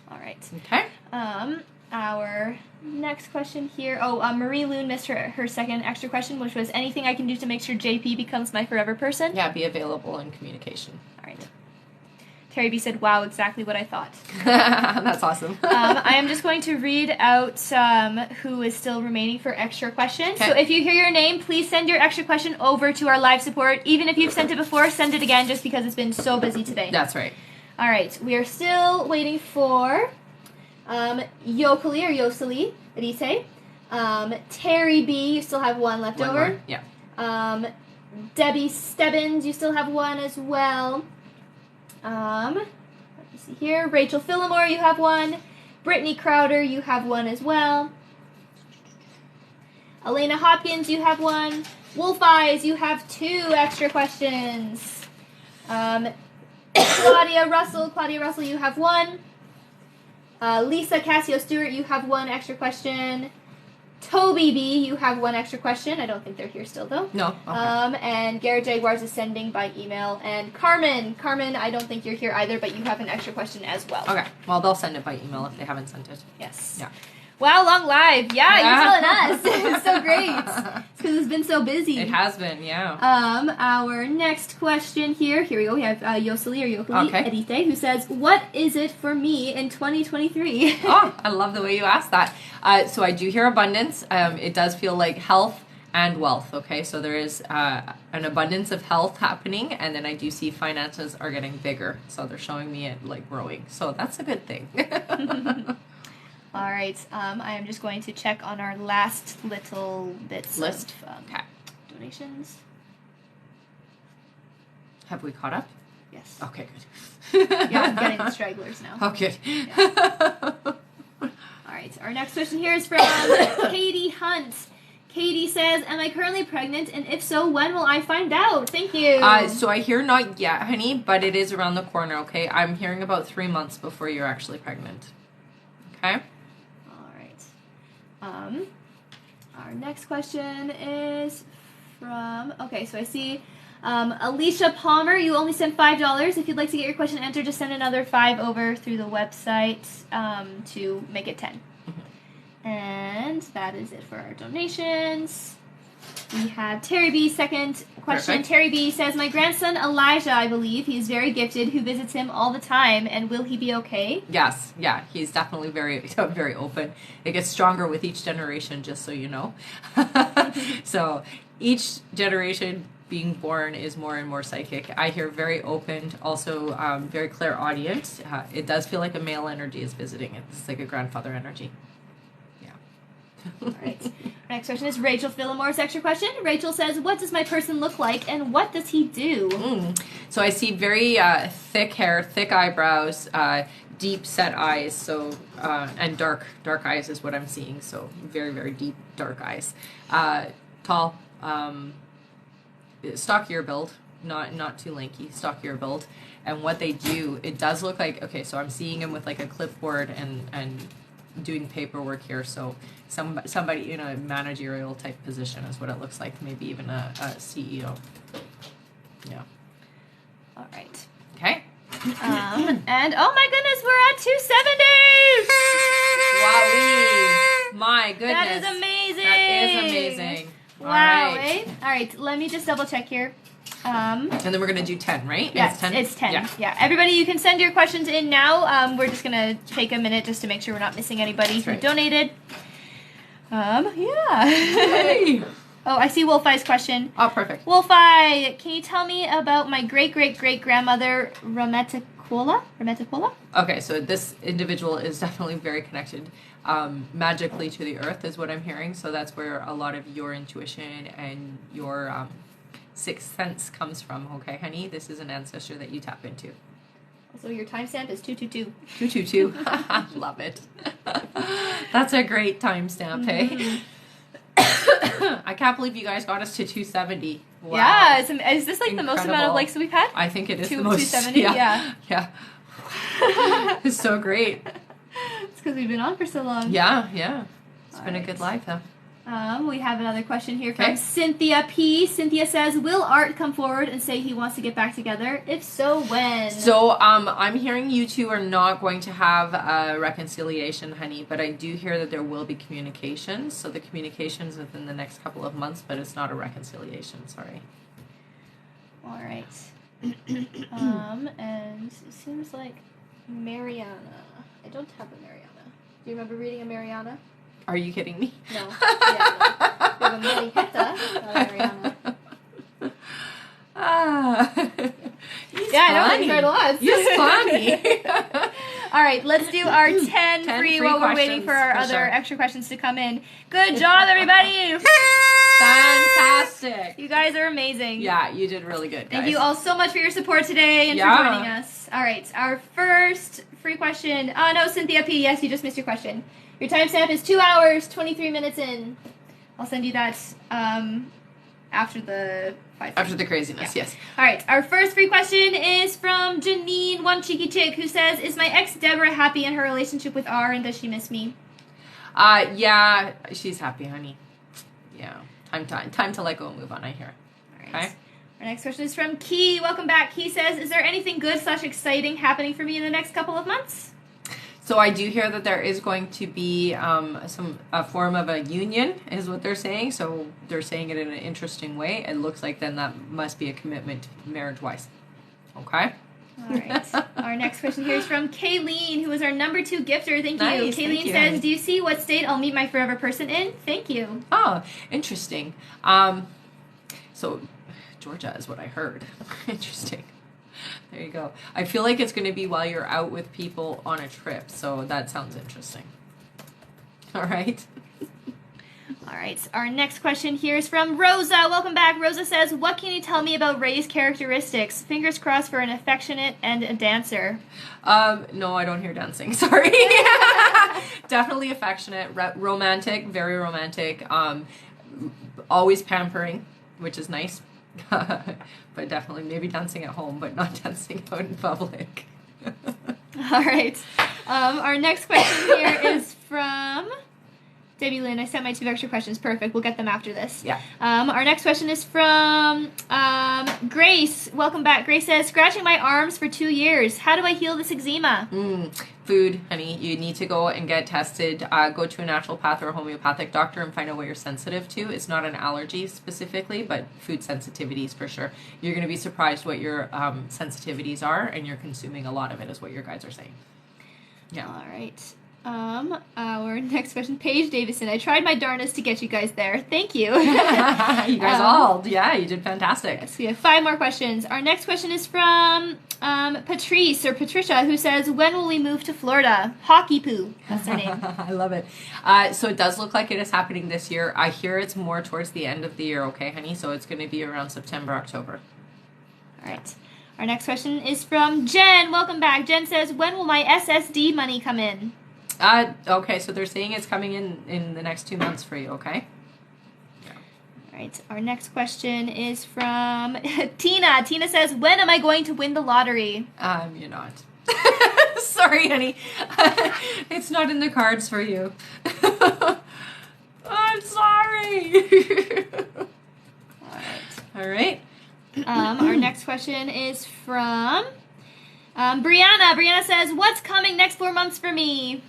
Speaker 2: All right.
Speaker 1: Okay.
Speaker 2: Our next question here. Marie Loon missed her second extra question, which was anything I can do to make sure JP becomes my forever person.
Speaker 1: Yeah, be available in communication.
Speaker 2: All right. Terry B said, wow, exactly what I thought.
Speaker 1: That's awesome.
Speaker 2: I am just going to read out who is still remaining for extra questions.
Speaker 1: Okay.
Speaker 2: So if you hear your name, please send your extra question over to our live support. Even if you've sent it before, send it again just because it's been so busy today.
Speaker 1: That's right.
Speaker 2: All right. We are still waiting for Yokeli or Yoseli, Rise. Terry B, you still have one left over.
Speaker 1: More. Yeah.
Speaker 2: Debbie Stebbins, you still have one as well. Let me see here. Rachel Phillimore, you have one. Brittany Crowder, you have one as well. Elena Hopkins, you have one. Wolf Eyes, you have 2 extra questions. Claudia Russell, you have one. Lisa Cassio Stewart, you have 1 extra question. Toby B, you have 1 extra question. I don't think they're here still, though.
Speaker 1: No. Okay.
Speaker 2: And Garrett Jaguars is sending by email. And Carmen, I don't think you're here either, but you have an extra question as well.
Speaker 1: Okay. Well, they'll send it by email if they haven't sent it.
Speaker 2: Yes.
Speaker 1: Yeah.
Speaker 2: Wow, long live. Yeah, you're telling us. It's so great. It's because it's been so busy.
Speaker 1: It has been, yeah.
Speaker 2: Our next question here we go. We have Yoseli or Yokeli
Speaker 1: Okay.
Speaker 2: who says, what is it for me in 2023?
Speaker 1: Oh, I love the way you asked that. So I do hear abundance. It does feel like health and wealth, okay? So there is an abundance of health happening, and then I do see finances are getting bigger. So they're showing me it like growing. So that's a good thing.
Speaker 2: All right. I am just going to check on our last little bits
Speaker 1: List.
Speaker 2: of
Speaker 1: Okay.
Speaker 2: donations.
Speaker 1: Have we caught up?
Speaker 2: Yes.
Speaker 1: Okay, good.
Speaker 2: Yeah, I'm getting the stragglers now.
Speaker 1: Oh, good.
Speaker 2: Yeah. All right. Our next question here is from Katie Hunt. Katie says, am I currently pregnant? And if so, when will I find out? Thank you.
Speaker 1: So I hear not yet, honey, but it is around the corner, okay? I'm hearing about 3 months before you're actually pregnant. Okay?
Speaker 2: Our next question is from, so I see Alicia Palmer, you only sent $5. If you'd like to get your question answered, just send another 5 over through the website to make it 10. And that is it for our donations. We have Terry B. Second question.
Speaker 1: Perfect.
Speaker 2: Terry B. says, my grandson Elijah, I believe, he's very gifted, who visits him all the time, and will he be okay?
Speaker 1: Yes, yeah, he's definitely very, very open. It gets stronger with each generation, just so you know. So each generation being born is more and more psychic. I hear very open, also very clairaudient. It does feel like a male energy is visiting it. It's like a grandfather energy.
Speaker 2: All right. Our next question is Rachel Phillimore's extra question. Rachel says, what does my person look like and what does he do?
Speaker 1: So I see very thick hair, thick eyebrows, deep set eyes, so and dark eyes is what I'm seeing. So very, very deep dark eyes. Tall, stockier build, not too lanky, stockier build. And what they do, it does look like, okay, so I'm seeing him with like a clipboard and doing paperwork here, so somebody in a managerial type position is what it looks like, maybe even a CEO. Yeah.
Speaker 2: All right.
Speaker 1: Okay.
Speaker 2: And oh my goodness, we're at 270.
Speaker 1: Wow, my goodness.
Speaker 2: That is amazing.
Speaker 1: That is amazing.
Speaker 2: Wow.
Speaker 1: All right.
Speaker 2: Eh? All right. Let me just double check here.
Speaker 1: And then we're gonna do 10, right?
Speaker 2: Yes,
Speaker 1: It's 10.
Speaker 2: it's 10. Yeah. Everybody, you can send your questions in now. We're just gonna take a minute just to make sure we're not missing anybody who donated. Yeah.
Speaker 1: Hey.
Speaker 2: Oh, I see Wolfeye's question.
Speaker 1: Oh, perfect.
Speaker 2: Wolfeye, can you tell me about my great-great-great-grandmother, Rameticola?
Speaker 1: Okay, so this individual is definitely very connected magically to the earth is what I'm hearing. So that's where a lot of your intuition and your sixth sense comes from, okay, honey? This is an ancestor that you tap into.
Speaker 2: Also, your timestamp is 222.
Speaker 1: 222. Love it. That's a great timestamp, hey? I can't believe you guys got us to 270. Wow.
Speaker 2: Yeah, is this like the most amount of likes that we've had?
Speaker 1: I think it is the most.
Speaker 2: 270, yeah.
Speaker 1: It's so great.
Speaker 2: It's because we've been on for so long.
Speaker 1: Yeah. It's been a good life, though.
Speaker 2: We have another question here from Cynthia P. Cynthia says, will Art come forward and say he wants to get back together? If so, when?
Speaker 1: So, I'm hearing you two are not going to have a reconciliation, honey, but I do hear that there will be communications. So the communications within the next couple of months, but it's not a reconciliation, sorry.
Speaker 2: All right. And it seems like Mariana. I don't have a Mariana. Do you remember reading a Mariana?
Speaker 1: Are you kidding me?
Speaker 2: No. Yeah, no. We have a Marietta, not a Mariana. I know. We've heard lots.
Speaker 1: He's funny.
Speaker 2: All right, let's do our 10 free while we're waiting for our other extra questions to come in. Good job, everybody.
Speaker 1: Fantastic.
Speaker 2: You guys are amazing.
Speaker 1: Yeah, you did really good, guys.
Speaker 2: Thank you all so much for your support today and for joining us. All right, our first free question. Oh, no, Cynthia P. Yes, you just missed your question. Your timestamp is 2 hours, 23 minutes in. I'll send you that after the 5.
Speaker 1: After the craziness, yes.
Speaker 2: All right, our first free question is from Janine, one cheeky chick, who says, is my ex Deborah happy in her relationship with R, and does she miss me?
Speaker 1: Yeah, she's happy, honey. Yeah, time to let go and move on, I hear.
Speaker 2: All right. Okay. Our next question is from Key. Welcome back. Key says, is there anything good / exciting happening for me in the next couple of months?
Speaker 1: So I do hear that there is going to be a form of a union, is what they're saying. So they're saying it in an interesting way. It looks like then that must be a commitment marriage-wise. Okay?
Speaker 2: All right. Our next question here is from Kayleen, who is our number 2 gifter. Thank you. Kayleen says, do you see what state I'll meet my forever person in? Thank you.
Speaker 1: Oh, interesting. So Georgia is what I heard. Interesting. There you go. I feel like it's going to be while you're out with people on a trip, so that sounds interesting. All right.
Speaker 2: All right. Our next question here is from Rosa. Welcome back. Rosa says, what can you tell me about Ray's characteristics? Fingers crossed for an affectionate and a dancer.
Speaker 1: No, I don't hear dancing. Sorry. Definitely affectionate, romantic, very romantic. Always pampering, which is nice. But definitely maybe dancing at home, but not dancing out in public.
Speaker 2: All right. Our next question here is from Debbie Lynn. I sent my 2 extra questions. Perfect. We'll get them after this.
Speaker 1: Yeah.
Speaker 2: Our next question is from Grace. Welcome back. Grace says, scratching my arms for 2 years. How do I heal this eczema?
Speaker 1: Food, honey. You need to go and get tested. Go to a naturopath or a homeopathic doctor and find out what you're sensitive to. It's not an allergy specifically, but food sensitivities for sure. You're going to be surprised what your sensitivities are, and you're consuming a lot of it is what your guides are saying. Yeah.
Speaker 2: All right. Our next question, Paige Davison. I tried my darnest to get you guys there. Thank you.
Speaker 1: You guys you did fantastic.
Speaker 2: Yes, we have 5 more questions. Our next question is from Patrice or Patricia, who says, when will we move to Florida? Hockey Poo. That's her name.
Speaker 1: I love it. So it does look like it is happening this year. I hear it's more towards the end of the year, okay, honey? So it's going to be around September, October.
Speaker 2: All right. Our next question is from Jen. Welcome back. Jen says, when will my SSD money come in?
Speaker 1: Okay, so they're saying it's coming in the next 2 months for you, okay?
Speaker 2: Yeah. All right, our next question is from Tina. Tina says, when am I going to win the lottery?
Speaker 1: You're not. Sorry, honey. It's not in the cards for you. I'm sorry. All right.
Speaker 2: Our next question is from Brianna. Brianna says, what's coming next 4 months for me?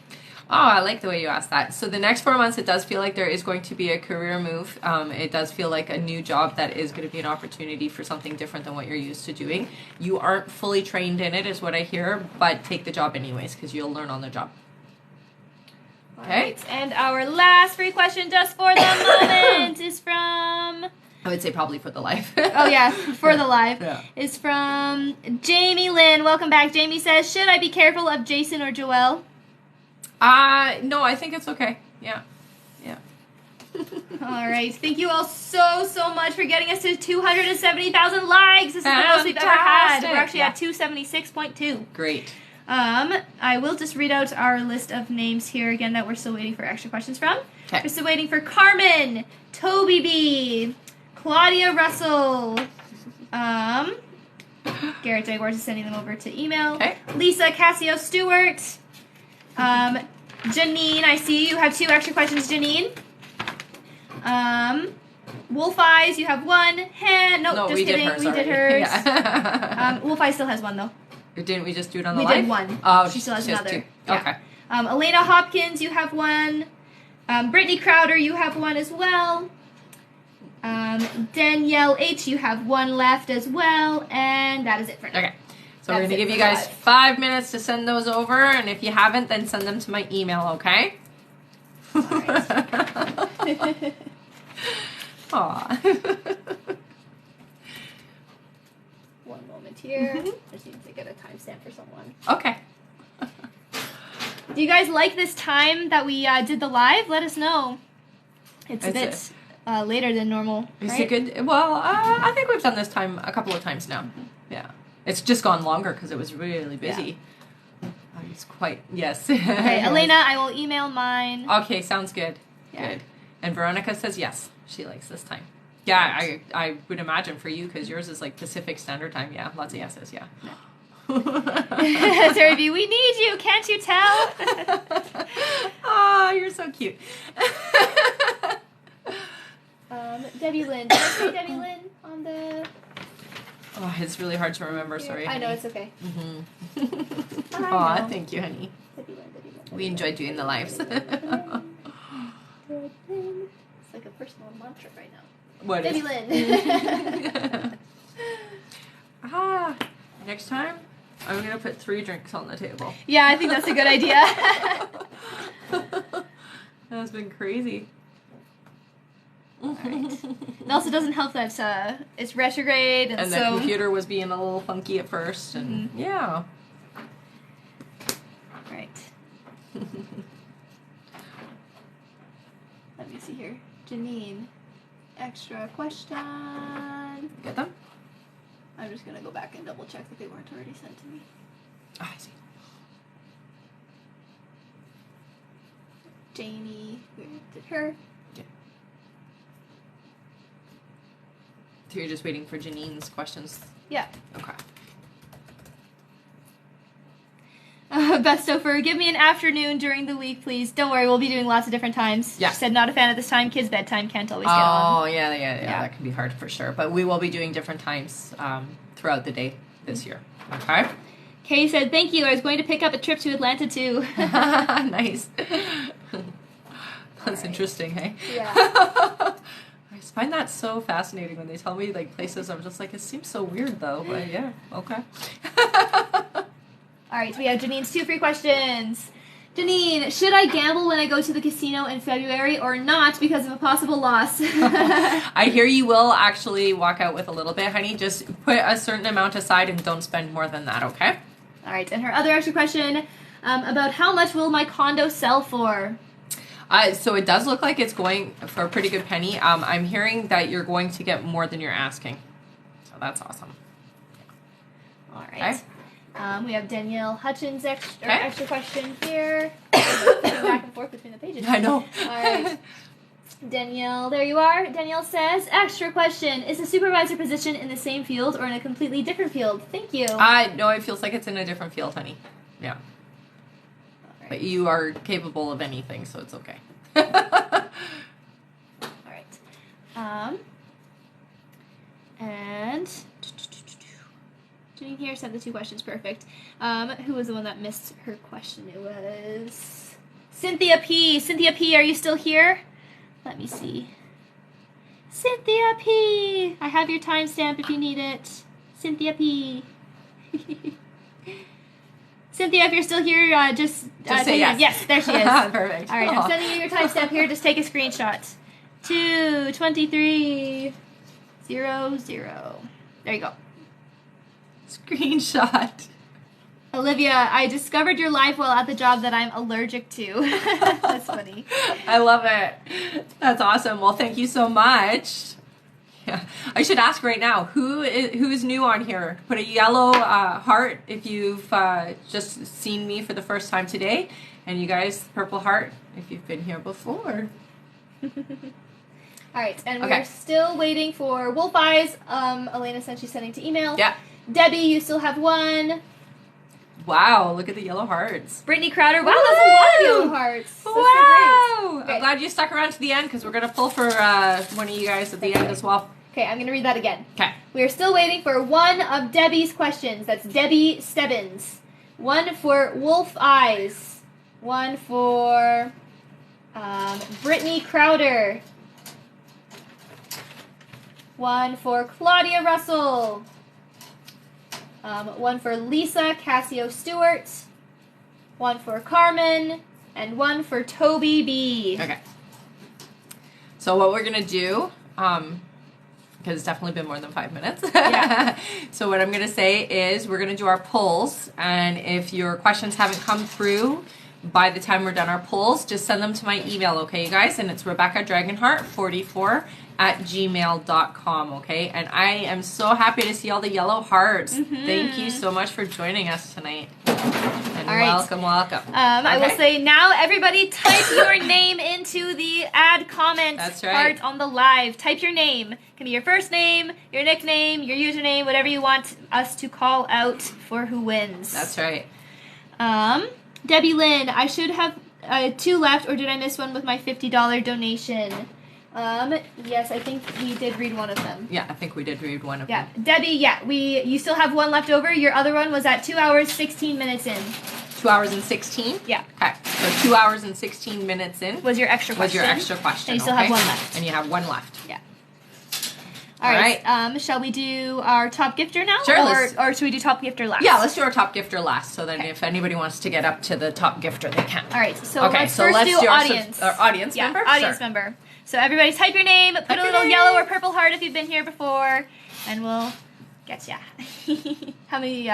Speaker 1: Oh, I like the way you asked that. So the next 4 months, it does feel like there is going to be a career move. It does feel like a new job that is going to be an opportunity for something different than what you're used to doing. You aren't fully trained in it, is what I hear, but take the job anyways, because you'll learn on the job. Okay?
Speaker 2: Right. And our last free question just for the moment is from...
Speaker 1: I would say probably for the live.
Speaker 2: Oh, yeah, for the live. Yeah. Is from Jamie Lynn. Welcome back. Jamie says, should I be careful of Jason or Joelle?
Speaker 1: No, I think it's okay. Yeah.
Speaker 2: All right. Thank you all so much for getting us to 270,000 likes. This is the most we've ever had. We're actually at 276.2.
Speaker 1: Great.
Speaker 2: I will just read out our list of names here again that we're still waiting for extra questions from.
Speaker 1: Okay.
Speaker 2: We're still waiting for Carmen, Toby B, Claudia Russell, Garrett Jaguars is sending them over to email.
Speaker 1: Okay.
Speaker 2: Lisa Cassio Stewart, Janine, I see you have 2 extra questions, Janine. Wolf Eyes, you have 1. No, just kidding.
Speaker 1: We
Speaker 2: did hers.
Speaker 1: Yeah.
Speaker 2: Wolf Eyes still has 1 though.
Speaker 1: Didn't we just do it on the
Speaker 2: We
Speaker 1: live?
Speaker 2: did 1.
Speaker 1: Oh,
Speaker 2: she still has
Speaker 1: just
Speaker 2: another.
Speaker 1: 2.
Speaker 2: Yeah.
Speaker 1: Okay.
Speaker 2: Elena Hopkins, you have 1. Brittany Crowder, you have 1 as well. Danielle H, you have 1 left as well, and that is it for now.
Speaker 1: Okay. So we're going to give you guys 5 minutes to send those over, and if you haven't, then send them to my email, okay?
Speaker 2: All right.
Speaker 1: Aw.
Speaker 2: One moment here. I just need to get a timestamp for someone.
Speaker 1: Okay.
Speaker 2: Do you guys like this time that we did the live? Let us know. It's a bit later than normal,
Speaker 1: Is
Speaker 2: right?
Speaker 1: it good? Well, I think we've done this time a couple of times now. Yeah. It's just gone longer because it was really busy. Yeah. It's quite, yes.
Speaker 2: Okay, Elena, I will email mine.
Speaker 1: Okay, sounds good.
Speaker 2: Yeah.
Speaker 1: Good. And Veronica says yes, she likes this time. Yeah, I would imagine for you because yours is like Pacific Standard Time. Yeah, lots of yeses, yeah.
Speaker 2: Sarah B, we need you, can't you tell?
Speaker 1: Oh, you're so cute.
Speaker 2: Debbie Lynn. Did I say Debbie Lynn on the...
Speaker 1: Oh, it's really hard to remember, sorry.
Speaker 2: I know, it's okay.
Speaker 1: Mm-hmm. Aw, thank you, honey.
Speaker 2: Debbie Lynn.
Speaker 1: We enjoy doing the lives.
Speaker 2: It's like a personal mantra right now.
Speaker 1: What
Speaker 2: Debbie
Speaker 1: is?
Speaker 2: Lynn.
Speaker 1: Next time, I'm going to put 3 drinks on the table.
Speaker 2: Yeah, I think that's a good idea.
Speaker 1: That's been crazy.
Speaker 2: All right. It also doesn't help that it's retrograde, and
Speaker 1: the
Speaker 2: so
Speaker 1: computer was being a little funky at first, and yeah.
Speaker 2: Right. Let me see here. Janine, extra question.
Speaker 1: Get them?
Speaker 2: I'm just gonna go back and double check that they weren't already sent to me.
Speaker 1: Oh, I see.
Speaker 2: Janie, we did her.
Speaker 1: Yeah. So you're just waiting for Janine's questions?
Speaker 2: Yeah.
Speaker 1: Okay.
Speaker 2: Bestofer, give me an afternoon during the week, please. Don't worry, we'll be doing lots of different times.
Speaker 1: Yeah.
Speaker 2: She said not a fan at this time. Kids' bedtime can't always get on.
Speaker 1: Oh, yeah, that can be hard for sure. But we will be doing different times throughout the day this year. Okay?
Speaker 2: Kay said, thank you. I was going to pick up a trip to Atlanta, too.
Speaker 1: Nice. That's interesting, hey?
Speaker 2: Yeah.
Speaker 1: I just find that so fascinating when they tell me, like, places. I'm just like, it seems so weird, though. But, yeah, okay.
Speaker 2: All right, we have Janine's 2 free questions. Janine, should I gamble when I go to the casino in February or not because of a possible loss?
Speaker 1: I hear you will actually walk out with a little bit, honey. Just put a certain amount aside and don't spend more than that, okay?
Speaker 2: All right, and her other extra question about how much will my condo sell for?
Speaker 1: So it does look like it's going for a pretty good penny. I'm hearing that you're going to get more than you're asking. So that's awesome.
Speaker 2: All right.
Speaker 1: Okay.
Speaker 2: We have Danielle Hutchins' extra
Speaker 1: Okay.
Speaker 2: question here. Back and forth between the pages.
Speaker 1: I know.
Speaker 2: All right. Danielle, there you are. Danielle says, extra question. Is the supervisor position in the same field or in a completely different field? Thank you.
Speaker 1: No, it feels like it's in a different field, honey. Yeah.
Speaker 2: All right.
Speaker 1: But you are capable of anything, so it's okay.
Speaker 2: All right. And Janine here said the 2 questions perfect. Who was the one that missed her question? It was Cynthia P. Cynthia P, are you still here? Let me see. Cynthia P. I have your timestamp if you need it. Cynthia P. Cynthia, if you're still here, just
Speaker 1: say yes.
Speaker 2: Yes, there she is.
Speaker 1: Perfect.
Speaker 2: All right, I'm sending you your timestamp here. Just take a screenshot. 2:23:00. There you go.
Speaker 1: Screenshot.
Speaker 2: Olivia, I discovered your life while at the job that I'm allergic to. That's funny.
Speaker 1: I love it. That's awesome. Well, thank you so much. Yeah. I should ask right now, who's new on here? Put a yellow heart if you've just seen me for the first time today. And you guys, purple heart if you've been here before.
Speaker 2: All right, and we're still waiting for Wolf Eyes. Elena said she's sending to email.
Speaker 1: Yeah.
Speaker 2: Debbie, you still have one.
Speaker 1: Wow, look at the yellow hearts.
Speaker 2: Brittany Crowder. Wow, that's a lot of yellow hearts. That's
Speaker 1: wow.
Speaker 2: So great. Okay.
Speaker 1: I'm glad you stuck around to the end because we're going to pull for one of you guys at the end as well.
Speaker 2: Okay, I'm going to read that again.
Speaker 1: Okay.
Speaker 2: We are still waiting for one of Debbie's questions. That's Debbie Stebbins. One for Wolf Eyes. One for Brittany Crowder. One for Claudia Russell. One for Lisa Cassio Stewart. One for Carmen. And one for Toby B.
Speaker 1: Okay. So what we're going to do, because it's definitely been more than 5 minutes.
Speaker 2: Yeah.
Speaker 1: So what I'm going to say is we're going to do our polls. And if your questions haven't come through by the time we're done our polls, just send them to my email, okay, you guys? And it's RebeccaDragonheart44@gmail.com, okay? And I am so happy to see all the yellow hearts.
Speaker 2: Mm-hmm.
Speaker 1: Thank you so much for joining us tonight. And
Speaker 2: all right.
Speaker 1: welcome.
Speaker 2: I will say now, everybody type your name into the add comment
Speaker 1: That's right.
Speaker 2: part on the live. Type your name. It can be your first name, your nickname, your username, whatever you want us to call out for who wins.
Speaker 1: That's right.
Speaker 2: Debbie Lynn, I should have 2 left, or did I miss one with my $50 donation? Yes, I think we did read one of them.
Speaker 1: Yeah, I think we did read one of
Speaker 2: Yeah,
Speaker 1: them.
Speaker 2: Debbie, you still have one left over. Your other one was at 2 hours, 16 minutes in.
Speaker 1: 2 hours and 16?
Speaker 2: Yeah.
Speaker 1: Okay, so 2 hours and 16 minutes in
Speaker 2: Was your extra question.
Speaker 1: And you still
Speaker 2: have one left.
Speaker 1: And you have one left.
Speaker 2: Yeah. All right. Shall we do our top gifter now?
Speaker 1: Sure.
Speaker 2: Or should we do top gifter last?
Speaker 1: Yeah, let's do our top gifter last, so then if anybody wants to get up to the top gifter, they can.
Speaker 2: All right, so let's
Speaker 1: do
Speaker 2: audience.
Speaker 1: our audience member?
Speaker 2: Audience member. So everybody type your name, put a little yellow or purple heart if you've been here before, and we'll get ya. How many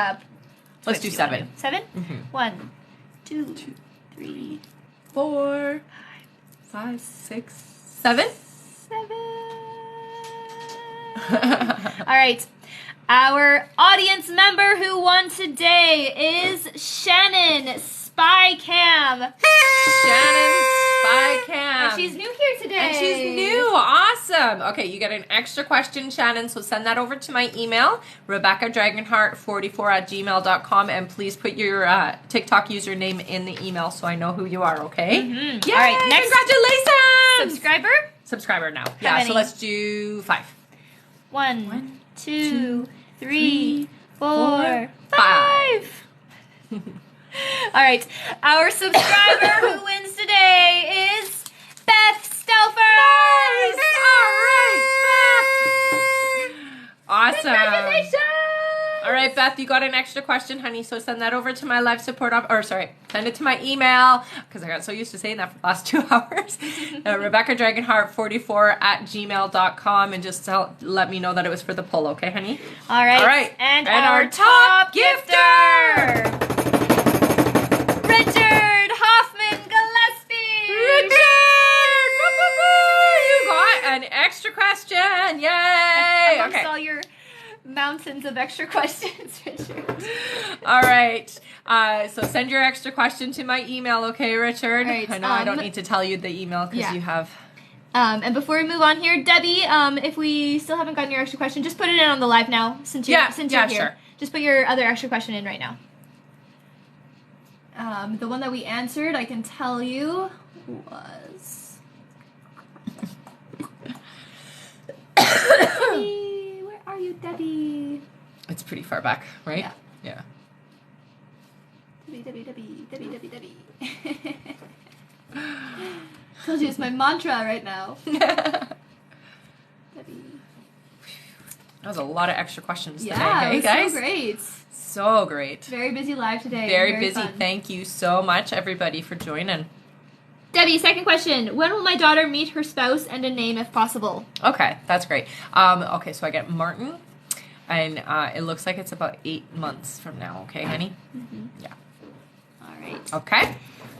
Speaker 1: Let's do 7.
Speaker 2: 7?
Speaker 1: Mm-hmm.
Speaker 2: 1, 2, 3,
Speaker 1: 4, 5, 6, 7.
Speaker 2: 7. All right. Our audience member who won today is Shannon Spycam.
Speaker 1: Shannon Spycam.
Speaker 2: And she's new here today.
Speaker 1: And she's new. Awesome. Okay, you get an extra question, Shannon, so send that over to my email, RebeccaDragonheart44@gmail.com, and please put your TikTok username in the email so I know who you are, okay?
Speaker 2: Mm-hmm.
Speaker 1: Yay,
Speaker 2: all right, next
Speaker 1: congratulations!
Speaker 2: Subscriber
Speaker 1: now.
Speaker 2: How
Speaker 1: Yeah,
Speaker 2: many?
Speaker 1: so let's do 5.
Speaker 2: 1, 2, 3, 4,
Speaker 1: 5.
Speaker 2: All right, our subscriber who wins today is Beth Stelfer.
Speaker 1: Nice! All right, Beth! Awesome.
Speaker 2: Congratulations!
Speaker 1: All right, Beth, you got an extra question, honey, so send that over to my live support send it to my email, because I got so used to saying that for the last 2 hours. RebeccaDragonheart44@gmail.com, and just let me know that it was for the poll, okay, honey?
Speaker 2: All right. And our top gifter, Richard Hoffman Gillespie.
Speaker 1: Richard! You got an extra question. Yay!
Speaker 2: Amongst all your mountains of extra questions, Richard.
Speaker 1: All right. So send your extra question to my email, okay, Richard?
Speaker 2: All right,
Speaker 1: I know I don't need to tell you the email because you have...
Speaker 2: And before we move on here, Debbie, if we still haven't gotten your extra question, just put it in on the live now since you're here.
Speaker 1: Sure.
Speaker 2: Just put your other extra question in right now. The one that we answered, I can tell you, was... Debbie, where are you, Debbie?
Speaker 1: It's pretty far back, right?
Speaker 2: Yeah. Debbie. Told you it's my mantra right now. Debbie.
Speaker 1: That was a lot of extra questions today,
Speaker 2: Yeah,
Speaker 1: hey, guys?
Speaker 2: so great.
Speaker 1: So great.
Speaker 2: Very busy live today.
Speaker 1: Very busy.
Speaker 2: Fun.
Speaker 1: Thank you so much, everybody, for joining.
Speaker 2: Debbie, second question. When will my daughter meet her spouse and a name if possible?
Speaker 1: Okay, that's great. Okay, so I get Martin, and it looks like it's about 8 months from now, okay, honey?
Speaker 2: Mm-hmm.
Speaker 1: Yeah.
Speaker 2: All right.
Speaker 1: Okay?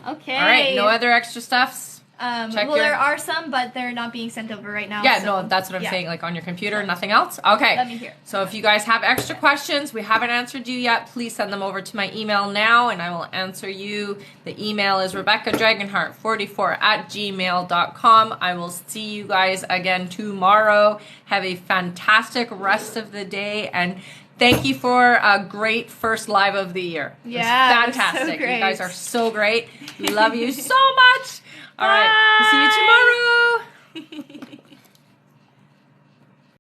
Speaker 2: Okay.
Speaker 1: All right, no other extra stuffs?
Speaker 2: There are some, but they're not being sent over right now.
Speaker 1: Yeah,
Speaker 2: so,
Speaker 1: no, that's what I'm saying. Like on your computer, nothing else? Okay.
Speaker 2: Let me hear.
Speaker 1: So if you guys have extra questions we haven't answered you yet, please send them over to my email now, and I will answer you. The email is RebeccaDragonheart44@gmail.com. I will see you guys again tomorrow. Have a fantastic rest of the day, and thank you for a great first live of the year.
Speaker 2: Yeah,
Speaker 1: fantastic.
Speaker 2: So great.
Speaker 1: You guys are so great. We love you so much. All right.